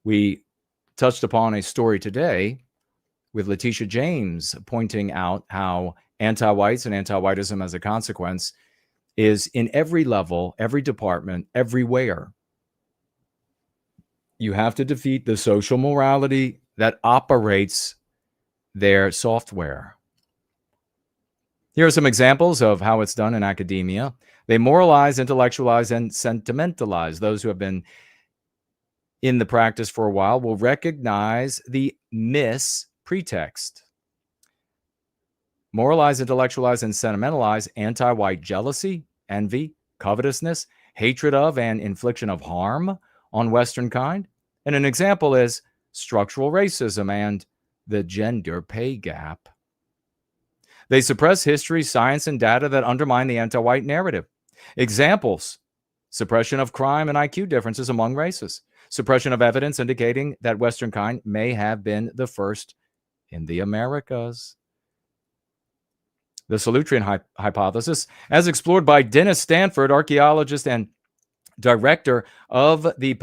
We touched upon a story today with Leticia James pointing out how anti-whites and anti-whiteism as a consequence is in every level, every department, everywhere. You have to defeat the social morality that operates their software. Here are some examples of how it's done in academia. They moralize, intellectualize, and sentimentalize. Those who have been in the practice for a while will recognize the pretext. Moralize, intellectualize, and sentimentalize anti-white jealousy, envy, covetousness, hatred of, and infliction of harm on Western kind. And an example is structural racism and the gender pay gap. They suppress history, science, and data that undermine the anti-white narrative. Examples: suppression of crime and IQ differences among races. Suppression of evidence indicating that Western kind may have been the first in the Americas. The Solutrean hypothesis, as explored by Dennis Stanford, archaeologist and director of the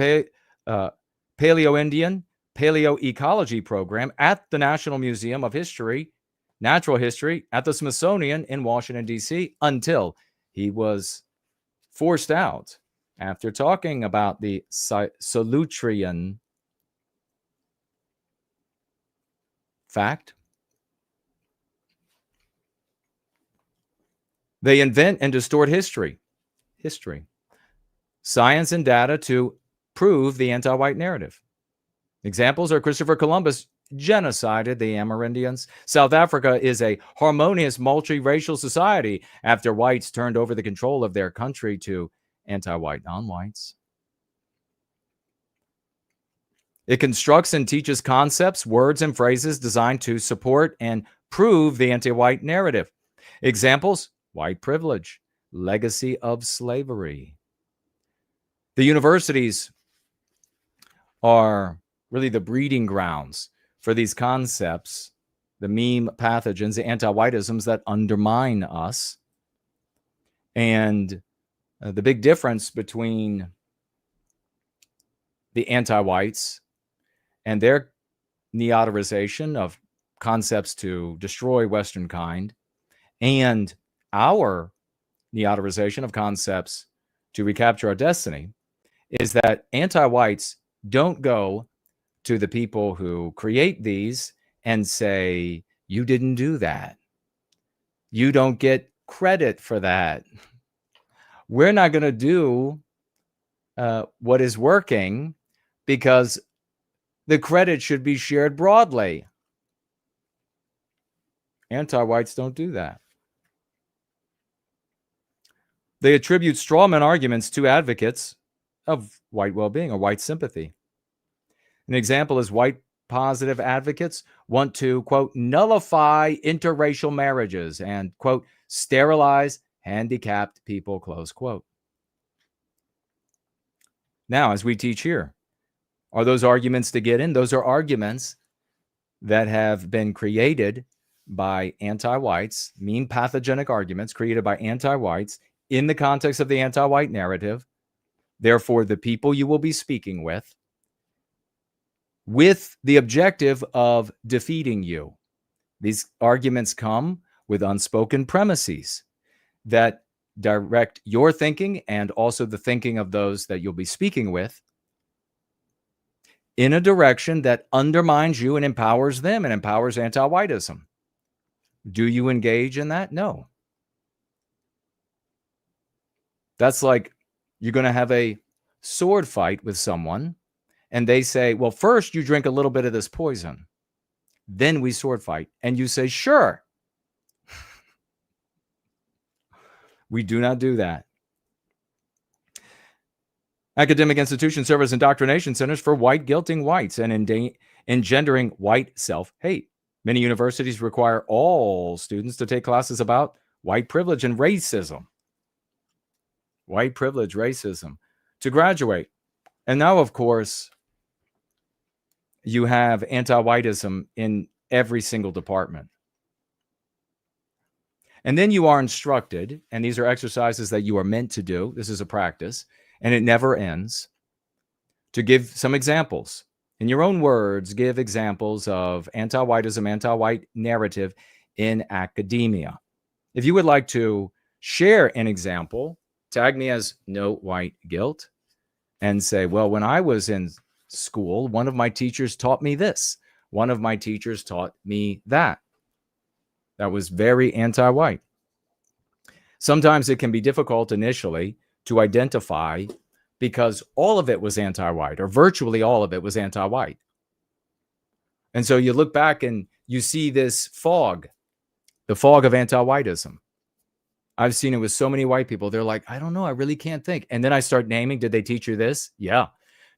Paleo-Indian Paleoecology Program at the National Museum of Natural History at the Smithsonian in Washington, D.C., until he was forced out after talking about the Solutrean fact. They invent and distort history, science, and data to prove the anti-white narrative. Examples are Christopher Columbus genocided the Amerindians. South Africa is a harmonious multiracial society after whites turned over the control of their country to anti-white non-whites. It constructs and teaches concepts, words, and phrases designed to support and prove the anti-white narrative. Examples: white privilege, legacy of slavery. The universities are really the breeding grounds for these concepts, the meme pathogens, the anti-whiteisms that undermine us. And the big difference between the anti-whites and their neoterization of concepts to destroy Western kind and our neoterization of concepts to recapture our destiny is that anti-whites don't go to the people who create these and say, you didn't do that. You don't get credit for that. We're not going to do what is working because the credit should be shared broadly. Anti-whites don't do that. They attribute strawman arguments to advocates of white well-being or white sympathy. An example is white positive advocates want to, quote, nullify interracial marriages and, quote, sterilize handicapped people, close quote. Now, as we teach here, are those arguments to get in? Those are arguments that have been created by anti-whites, meme pathogenic arguments created by anti-whites in the context of the anti-white narrative. Therefore, the people you will be speaking with the objective of defeating you. These arguments come with unspoken premises that direct your thinking and also the thinking of those that you'll be speaking with in a direction that undermines you and empowers them and empowers anti-whiteism. Do you engage in that? No. That's like you're going to have a sword fight with someone and they say, well, first you drink a little bit of this poison, then we sword fight. And you say, sure. We do not do that. Academic institutions serve as indoctrination centers for white guilting whites and engendering white self-hate. Many universities require all students to take classes about white privilege and racism. White privilege, racism, to graduate. And now, of course, you have anti-whiteism in every single department. And then you are instructed, and these are exercises that you are meant to do. This is a practice, and it never ends, to give some examples. In your own words, give examples of anti-whiteism, anti-white narrative in academia. If you would like to share an example, tag me as No White Guilt and say, well, when I was in school, one of my teachers taught me this. One of my teachers taught me that. That was very anti-white. Sometimes it can be difficult initially to identify because all of it was anti-white, or virtually all of it was anti-white. And so you look back and you see this fog, the fog of anti-whiteism. I've seen it with so many white people. They're like, I don't know, I really can't think. And then I start naming, did they teach you this? Yeah.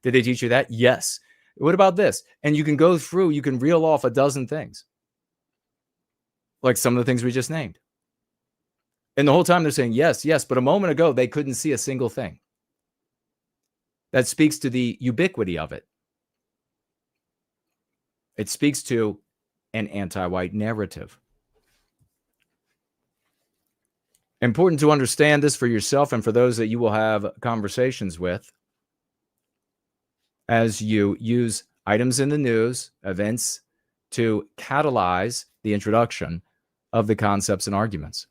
Did they teach you that? Yes. What about this? And you can go through, you can reel off a dozen things. Like some of the things we just named. And the whole time they're saying, yes, yes. But a moment ago, they couldn't see a single thing. That speaks to the ubiquity of it. It speaks to an anti-white narrative. Important to understand this for yourself and for those that you will have conversations with as you use items in the news, events, to catalyze the introduction of the concepts and arguments.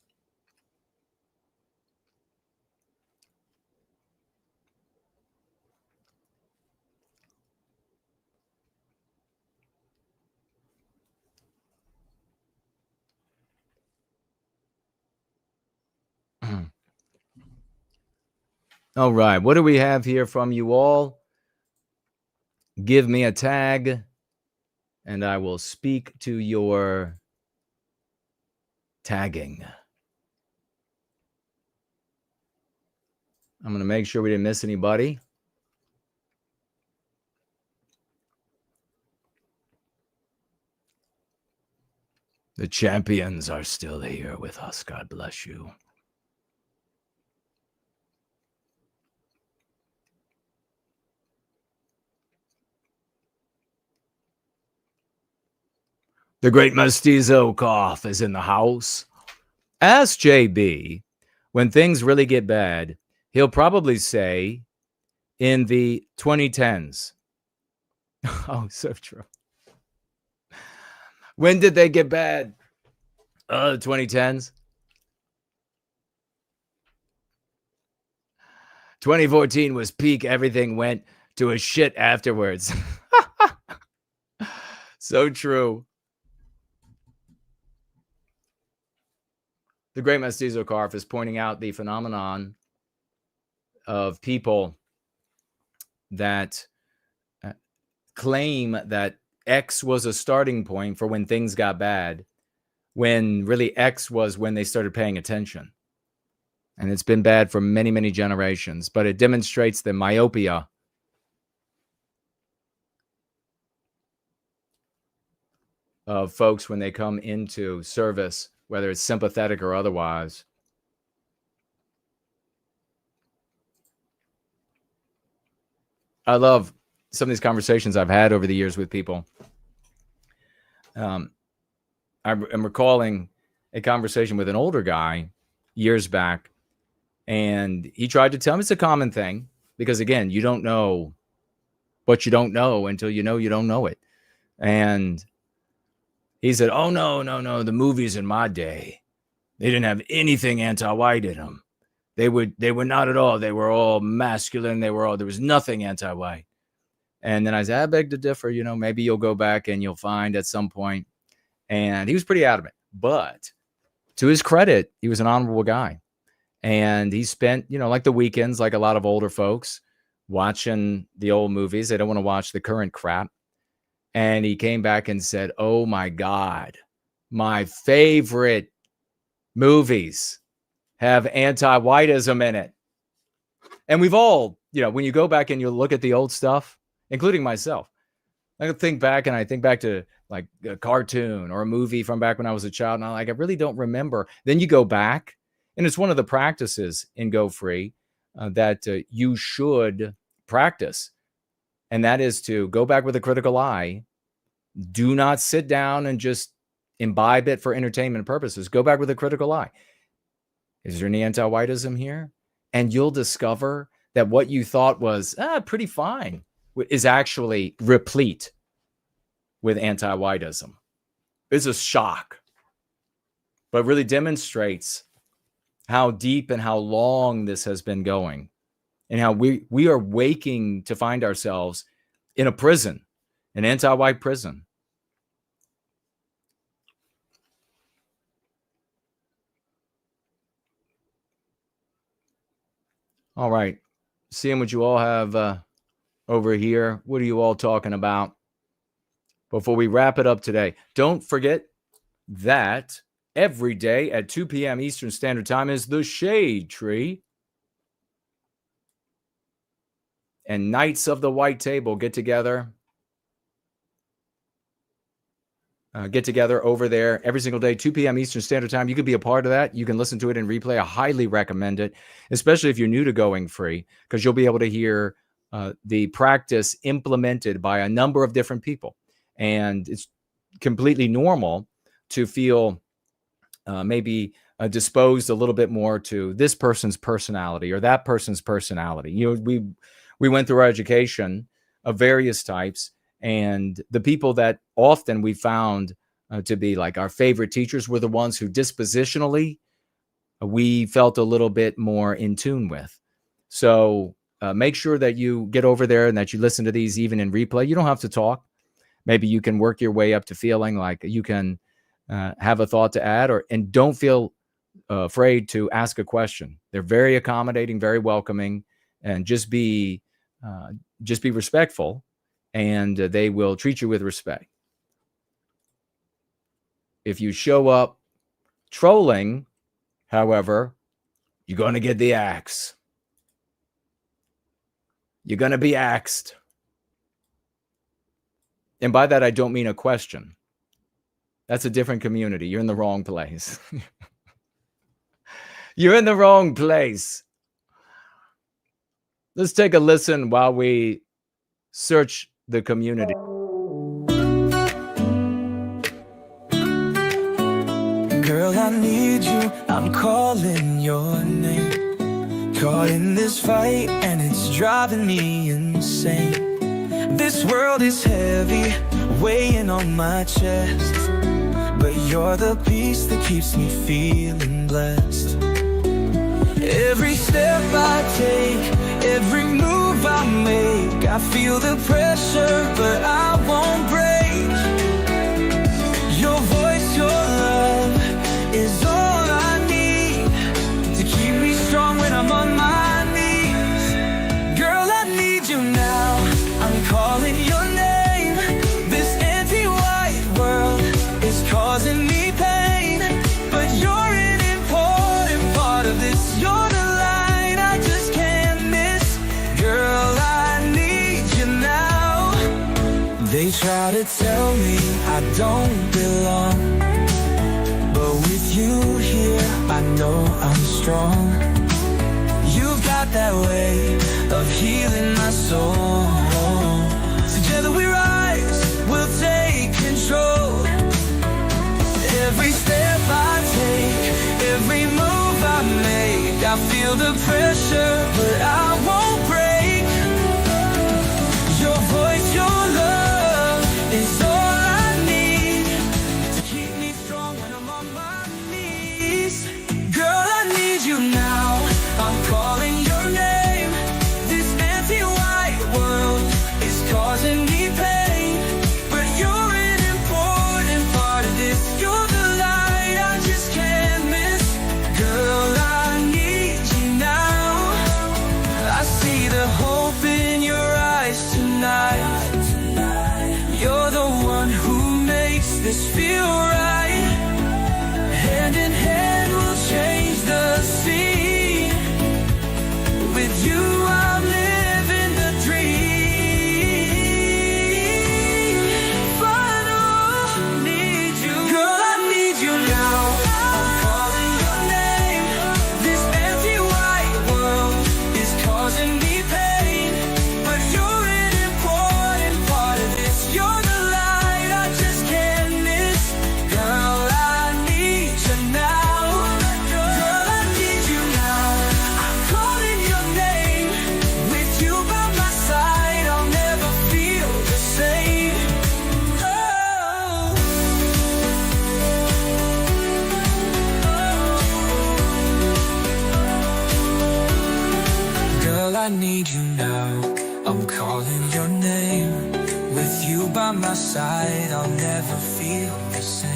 All right, what do we have here from you all? Give me a tag, and I will speak to your tagging. I'm going to make sure we didn't miss anybody. The champions are still here with us. God bless you. The great Mestizo cough is in the house. Ask JB, when things really get bad, he'll probably say in the 2010s. Oh, so true. When did they get bad? 2010s. 2014 was peak. Everything went to a shit afterwards. So true. The great Mestizo Carf is pointing out the phenomenon of people that claim that X was a starting point for when things got bad, when really X was when they started paying attention. And it's been bad for many, many generations, but it demonstrates the myopia of folks when they come into service, whether it's sympathetic or otherwise. I love some of these conversations I've had over the years with people. I'm recalling a conversation with an older guy years back, and he tried to tell me it's a common thing because, again, you don't know what you don't know until you don't know it. And he said, oh, no, the movies in my day, they didn't have anything anti-white in them. They were not at all. They were all masculine. There was nothing anti-white. And then I said, I beg to differ. Maybe you'll go back and you'll find at some point. And he was pretty adamant. But to his credit, he was an honorable guy. And he spent, like the weekends, like a lot of older folks, watching the old movies. They don't want to watch the current crap. And he came back and said, oh, my God, my favorite movies have anti-whiteism in it. And we've all, when you go back and you look at the old stuff, including myself, I think back to like a cartoon or a movie from back when I was a child. And I really don't remember. Then you go back, and it's one of the practices in Go Free that you should practice. And that is to go back with a critical eye. Do not sit down and just imbibe it for entertainment purposes. Go back with a critical eye. Is there any anti-whiteism here? And you'll discover that what you thought was pretty fine is actually replete with anti-whiteism. It's a shock, but really demonstrates how deep and how long this has been going, and how we are waking to find ourselves in a prison, an anti-white prison. All right. Seeing what you all have over here. What are you all talking about? Before we wrap it up today, don't forget that every day at 2 p.m. Eastern Standard Time is the Shade Tree. And Knights of the White Table get together over there every single day, 2 p.m. Eastern Standard Time. You could be a part of that. You can listen to it in replay. I highly recommend it, especially if you're new to Going Free, because you'll be able to hear the practice implemented by a number of different people. And it's completely normal to feel maybe disposed a little bit more to this person's personality or that person's personality. You know, we went through our education of various types, and the people that often we found to be like our favorite teachers were the ones who dispositionally we felt a little bit more in tune with. So make sure that you get over there and that you listen to these even in replay. You don't have to talk. Maybe you can work your way up to feeling like you can have a thought to add, and don't feel afraid to ask a question. They're very accommodating, very welcoming, and just be respectful, and they will treat you with respect. If you show up trolling, however, you're going to get the axe. You're going to be axed. And by that, I don't mean a question. That's a different community. You're in the wrong place. You're in the wrong place. Let's take a listen while we search the community. Girl, I need you. I'm calling your name. Caught in this fight and it's driving me insane. This world is heavy, weighing on my chest, but you're the peace that keeps me feeling blessed. Every step I take, every move I make, I feel the pressure, but I won't break. Your voice, your love is all I need to keep me strong when I'm on my knees. Girl, I need you now. I'm calling your name. This anti-white world is causing me pain, but you're an important part of this. You're the light I just can't miss. Girl, I need you now. They try to tell me I don't belong, but with you here I know I'm strong. You've got that way of healing my soul. Together we rise, we'll take control. Every step I take, every move I make, I feel the pressure, but I won't break. Your voice, your love is all I need to keep me strong when I'm on my knees. Girl, I need you now. I'm calling your name. This anti-white world is causing me pain, but you're an important part of this. You're the light I just can't miss. Girl, I need you now. I see the hope in your eyes tonight. You're the one who makes this feel right. Hand in hand we'll change the scene. With you I'm living the dream. But I need you. Girl, I need you now. I'm calling your name. This anti-white world is causing me pain, but you're an important part of this. You're the light I just can't miss. Girl, I need you now. Girl, I need you now. I'm calling your name. With you by my side, I'll never feel the same. Girl, I need you now. I'm calling your name. With you by my side, I'll never feel the same.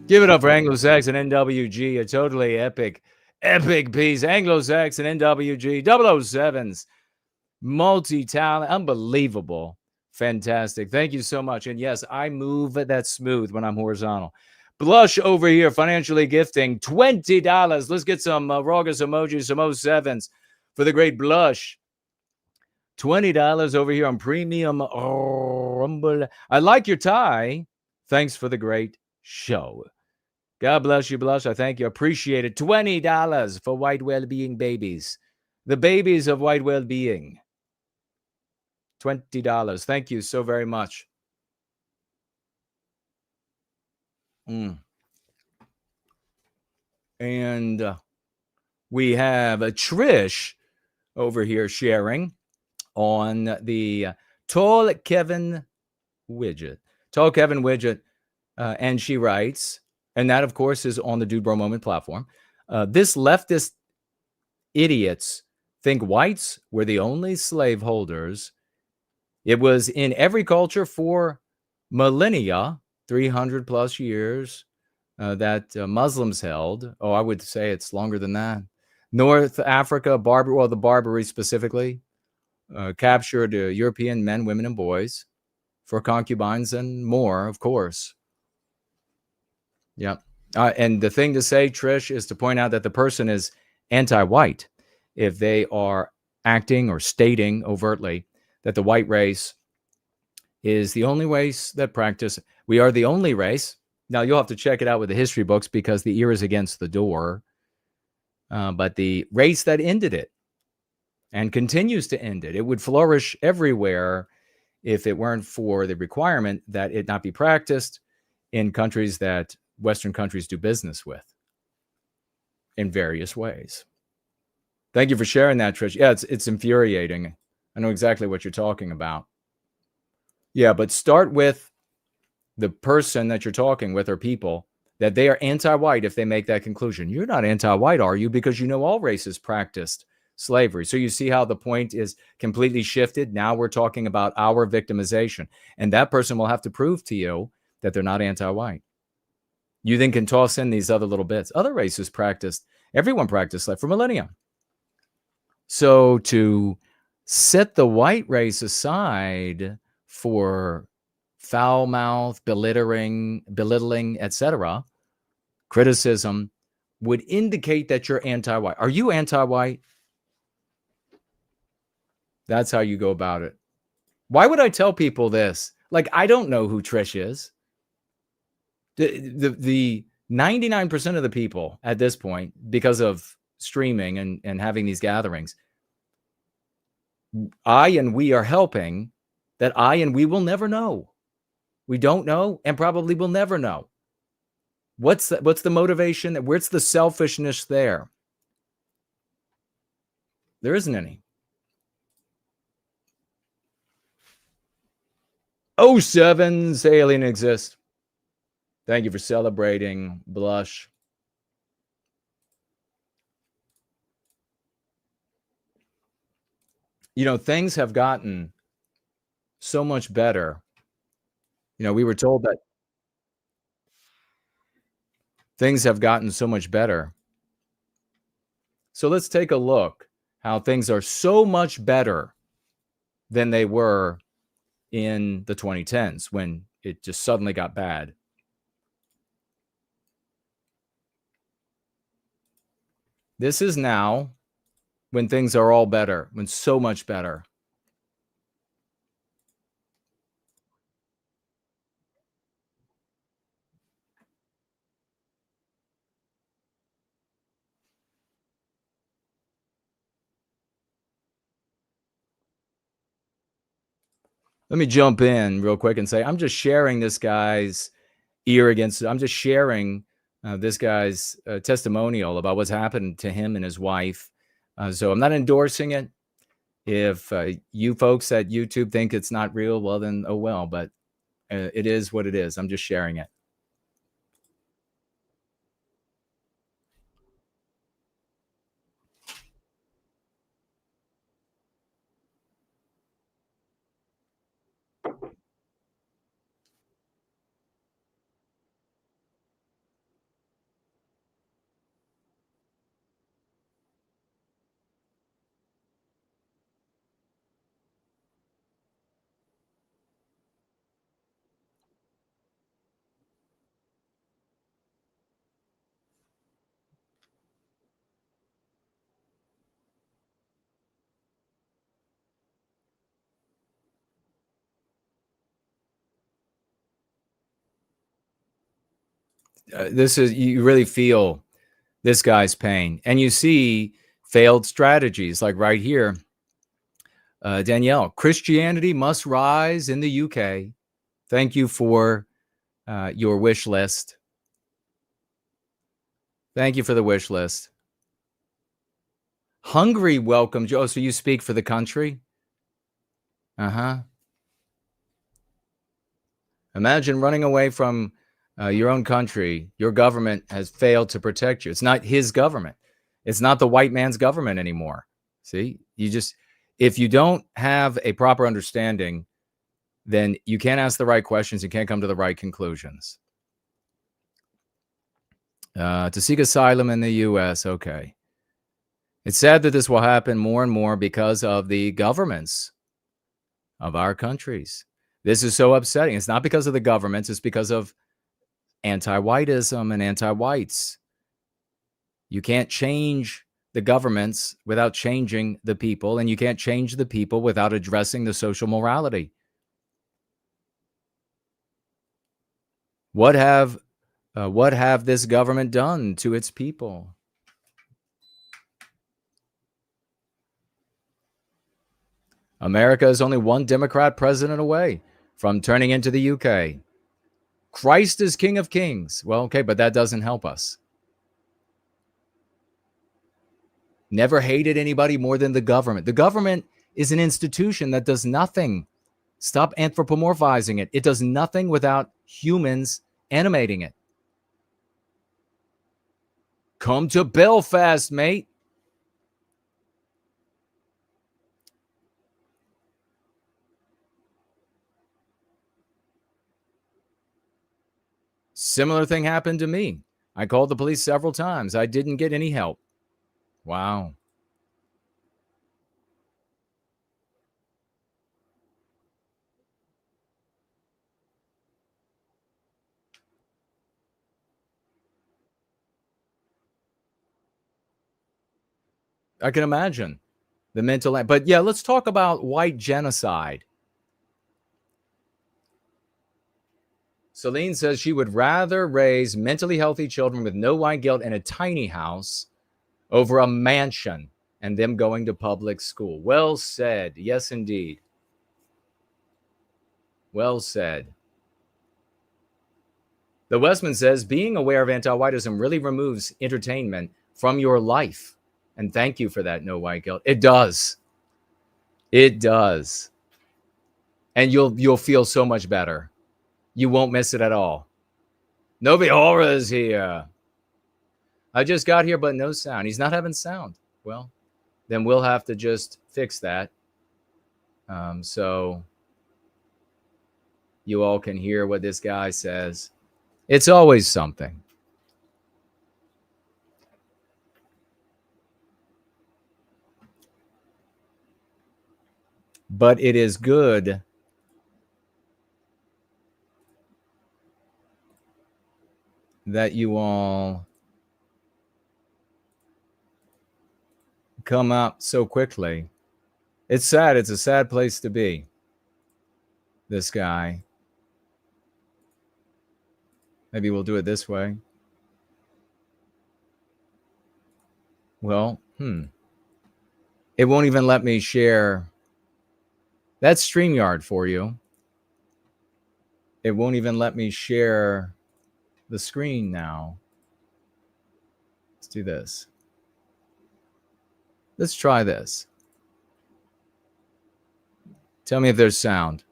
Give it up for Anglo-Saxon NWG, a totally epic Epic piece. Anglo-Saxon NWG 007s. Multi-talent. Unbelievable. Fantastic. Thank you so much. And yes, I move that smooth when I'm horizontal. Blush over here, financially gifting $20. Let's get some Raugus emojis, some 07s for the great Blush. $20 over here on Premium Rumble. I like your tie. Thanks for the great show. God bless you, Blush. I thank you. Appreciate it. $20 for White Well-Being Babies. The babies of White Well-Being. $20. Thank you so very much. And we have Trish over here sharing on the Tall Kevin widget. Tall Kevin widget. And she writes, and that, of course, is on the Dude Bro Moment platform. This leftist idiots think whites were the only slaveholders. It was in every culture for millennia, 300 plus years, that Muslims held. Oh, I would say it's longer than that. North Africa, the Barbary specifically, captured European men, women, and boys for concubines and more, of course. Yeah. And the thing to say, Trish, is to point out that the person is anti-white if they are acting or stating overtly that the white race is the only race that practice. We are the only race. Now, you'll have to check it out with the history books because the ear is against the door. But the race that ended it and continues to end it, it would flourish everywhere if it weren't for the requirement that it not be practiced in countries that Western countries do business with in various ways. Thank you for sharing that, Trish. Yeah, it's infuriating. I know exactly what you're talking about. Yeah, but start with the person that you're talking with or people that they are anti-white if they make that conclusion. You're not anti-white, are you? Because you know all races practiced slavery. So you see how the point is completely shifted. Now we're talking about our victimization. And that person will have to prove to you that they're not anti-white. You then can toss in these other little bits. Other races practiced, everyone practiced slavery for millennia. So to set the white race aside for foul mouth, belittling, etc., criticism would indicate that you're anti-white. Are you anti-white? That's how you go about it. Why would I tell people this? Like, I don't know who Trish is. The 99% of the people at this point, because of streaming and having these gatherings, I and we are helping that I and we will never know. We don't know and probably will never know. What's the motivation? Where's the selfishness there? There isn't any. 07's Alien Exist. Thank you for celebrating, Blush. You know, things have gotten so much better. You know, we were told that things have gotten so much better. So let's take a look how things are so much better than they were in the 2010s when it just suddenly got bad. This is now when things are all better, when so much better. Let me jump in real quick and say, I'm just sharing this guy's ear against it. I'm just sharing this guy's testimonial about what's happened to him and his wife. So I'm not endorsing it. If you folks at YouTube think it's not real, well, then, oh, well, but it is what it is. I'm just sharing it. This is, you really feel this guy's pain, and you see failed strategies like right here. Danielle, Christianity must rise in the UK. Thank you for your wish list. Thank you for the wish list. Hungary welcomed you. Oh, so you speak for the country? Imagine running away from your own country. Your government has failed to protect you. It's not his government. It's not the white man's government anymore. See, if you don't have a proper understanding, then you can't ask the right questions. You can't come to the right conclusions. To seek asylum in the U.S. Okay. It's sad that this will happen more and more because of the governments of our countries. This is so upsetting. It's not because of the governments. It's because of anti-whiteism and anti-whites. You can't change the governments without changing the people, and you can't change the people without addressing the social morality. What have this government done to its people? America is only one Democrat president away from turning into the UK. Christ is King of Kings. Well, okay, but that doesn't help us. Never hated anybody more than the government. The government is an institution that does nothing. Stop anthropomorphizing it. It does nothing without humans animating it. Come to Belfast, mate. Similar thing happened to me. I called the police several times. I didn't get any help. Wow. I can imagine the mental. But yeah, let's talk about white genocide. Celine says she would rather raise mentally healthy children with no white guilt in a tiny house over a mansion and them going to public school. Well said. Yes, indeed. Well said. The Westman says being aware of anti-whiteism really removes entertainment from your life. And thank you for that, no white guilt. It does. It does. And you'll feel so much better. You won't miss it at all. Novi Horror's here. I just got here, but no sound. He's not having sound. Well, then we'll have to just fix that. So you all can hear what this guy says. It's always something. But it is good that you all come up so quickly. It's sad. It's a sad place to be. This guy. Maybe we'll do it this way. Well, it won't even let me share. That's StreamYard for you. It won't even let me share the screen now. Let's do this. Let's try this. Tell me if there's sound.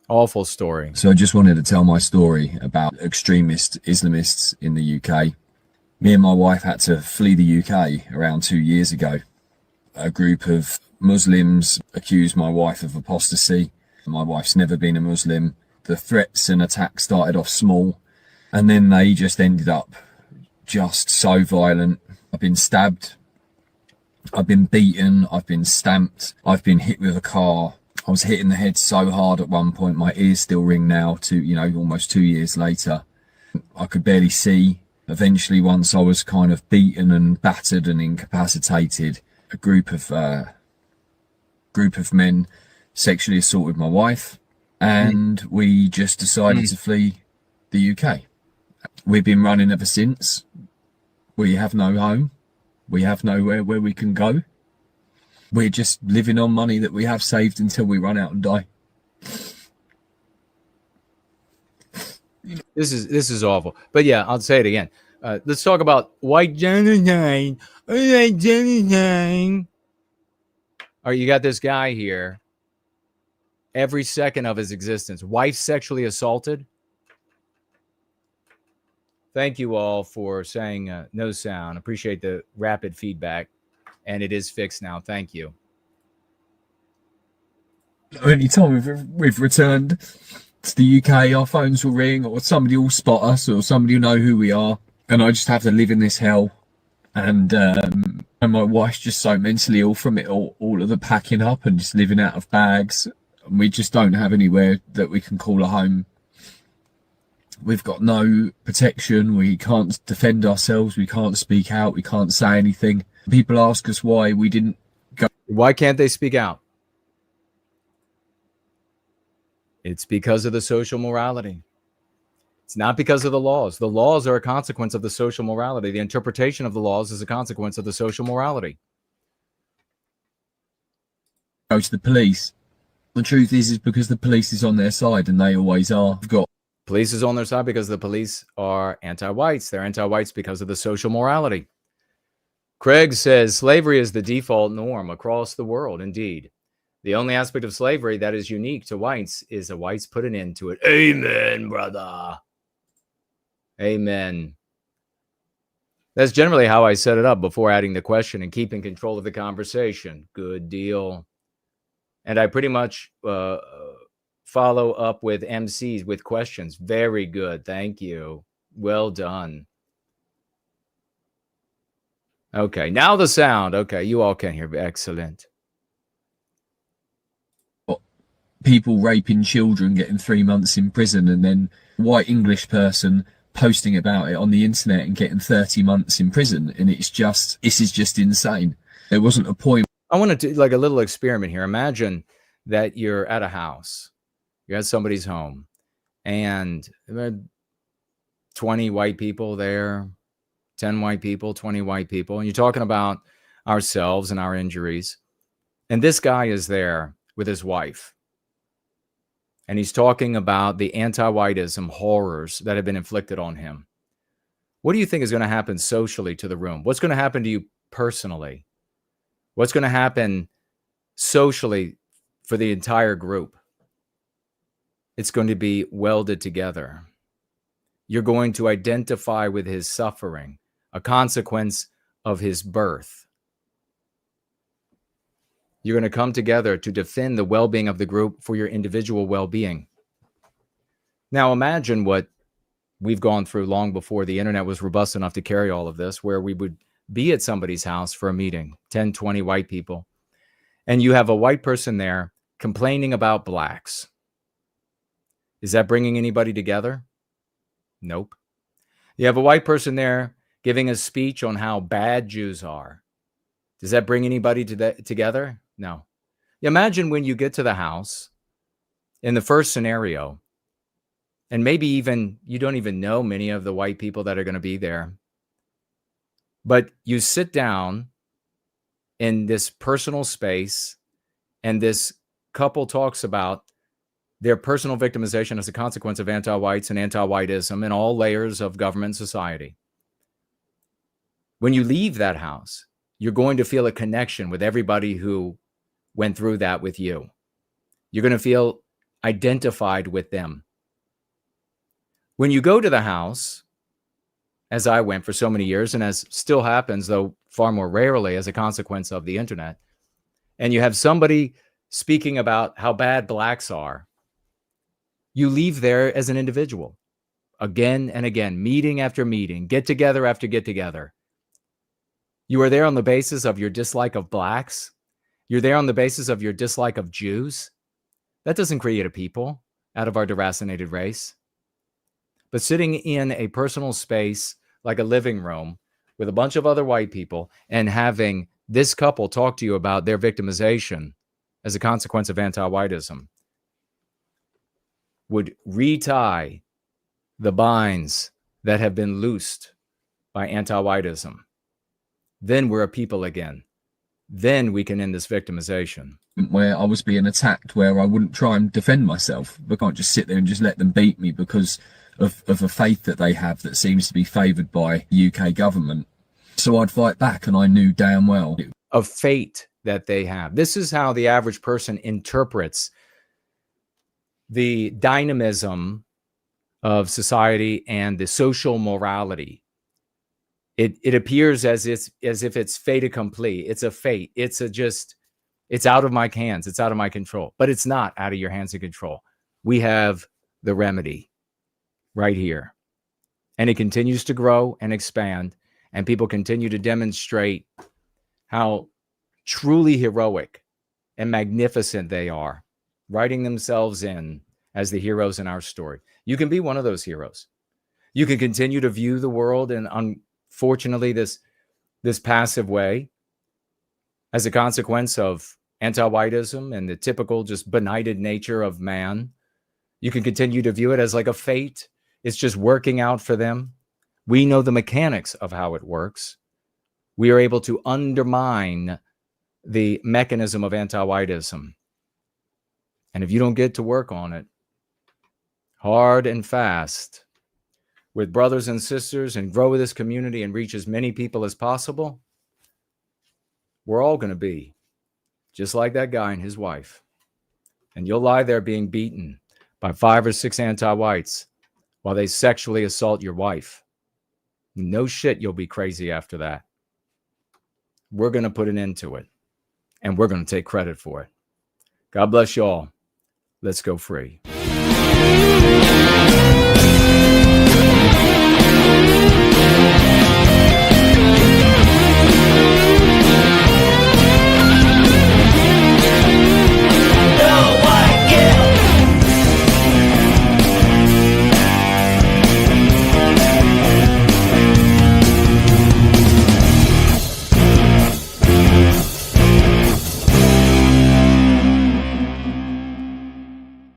Awful story. So I just wanted to tell my story about extremist Islamists in the UK. Me and my wife had to flee the UK around 2 years ago. A group of Muslims accused my wife of apostasy. My wife's never been a Muslim. The threats and attacks started off small, and then they just ended up just so violent. I've been stabbed. I've been beaten. I've been stamped. I've been hit with a car. I was hit in the head so hard at one point, my ears still ring now, almost 2 years later. I could barely see. Eventually, once I was kind of beaten and battered and incapacitated, a group of men sexually assaulted my wife, and we just decided to flee the UK. We've been running ever since. We have no home. We have nowhere where we can go. We're just living on money that we have saved until we run out and die. This is awful. But yeah, I'll say it again. Let's talk about white genocide. White genocide. All right, you got this guy here. Every second of his existence, wife sexually assaulted. Thank you all for saying no sound. Appreciate the rapid feedback. And it is fixed now. Thank you. Anytime we've returned to the UK, our phones will ring, or somebody will spot us, or somebody will know who we are. And I just have to live in this hell. And my wife's just so mentally ill from it all of the packing up and just living out of bags. And we just don't have anywhere that we can call a home. We've got no protection. We can't defend ourselves. We can't speak out. We can't say anything. People ask us why we didn't go. Why can't they speak out? It's because of the social morality. It's not because of the laws. The laws are a consequence of the social morality. The interpretation of the laws is a consequence of the social morality. Go to the police. The truth is because the police is on their side, and they always are. We've got police is on their side because the police are anti-whites. They're anti-whites because of the social morality. Craig says slavery is the default norm across the world. Indeed. The only aspect of slavery that is unique to whites is the whites put an end to it. Amen, brother. Amen. That's generally how I set it up before adding the question and keeping control of the conversation. Good deal. And I pretty much follow up with MCs with questions. Very good. Thank you. Well done. Okay, now the sound. Okay, you all can hear. Excellent. people raping children getting 3 months in prison, and then a white English person posting about it on the internet and getting 30 months in prison. And it's just, this is just insane. There wasn't a point. I want to do like a little experiment here. Imagine that you're at a house, you're at somebody's home, and there are 20 white people there, 10 white people, 20 white people, and you're talking about ourselves and our injuries. And this guy is there with his wife, and he's talking about the anti-whiteism horrors that have been inflicted on him. What do you think is going to happen socially to the room? What's going to happen to you personally? What's going to happen socially for the entire group? It's going to be welded together. You're going to identify with his suffering, a consequence of his birth. You're going to come together to defend the well-being of the group for your individual well-being. Now imagine what we've gone through long before the internet was robust enough to carry all of this, where we would be at somebody's house for a meeting, 10, 20 white people, and you have a white person there complaining about blacks. Is that bringing anybody together? Nope. You have a white person there giving a speech on how bad Jews are. Does that bring anybody together? No. Imagine when you get to the house in the first scenario, and maybe even you don't even know many of the white people that are going to be there, but you sit down in this personal space, and this couple talks about their personal victimization as a consequence of anti-whites and anti-whiteism in all layers of government and society. When you leave that house, you're going to feel a connection with everybody who went through that with you. You're going to feel identified with them. When you go to the house, as I went for so many years, and as still happens, though far more rarely as a consequence of the internet, and you have somebody speaking about how bad blacks are, you leave there as an individual, again and again, meeting after meeting, get together after get together. You are there on the basis of your dislike of blacks. You're there on the basis of your dislike of Jews. That doesn't create a people out of our deracinated race. But sitting in a personal space like a living room with a bunch of other white people and having this couple talk to you about their victimization as a consequence of anti-whiteism, would retie the binds that have been loosed by anti-whiteism, then we're a people again. Then we can end this victimization. Where I was being attacked, where I wouldn't try and defend myself. I can't just sit there and just let them beat me because of a faith that they have that seems to be favoured by the UK government. So I'd fight back, and I knew damn well. Of fate that they have. This is how the average person interprets the dynamism of society and the social morality. It appears as if it's fait accompli. It's a fate. It's out of my hands. It's out of my control. But it's not out of your hands and control. We have the remedy right here. And it continues to grow and expand. And people continue to demonstrate how truly heroic and magnificent they are, writing themselves in as the heroes in our story. You can be one of those heroes. You can continue to view the world in, unfortunately, this passive way as a consequence of anti-whiteism and the typical just benighted nature of man. You can continue to view it as like a fate. It's just working out for them. We know the mechanics of how it works. We are able to undermine the mechanism of anti-whiteism. And if you don't get to work on it hard and fast with brothers and sisters and grow this community and reach as many people as possible, we're all going to be just like that guy and his wife. And you'll lie there being beaten by 5 or 6 anti-whites while they sexually assault your wife. No shit, you'll be crazy after that. We're going to put an end to it. And we're going to take credit for it. God bless you all. Let's go free.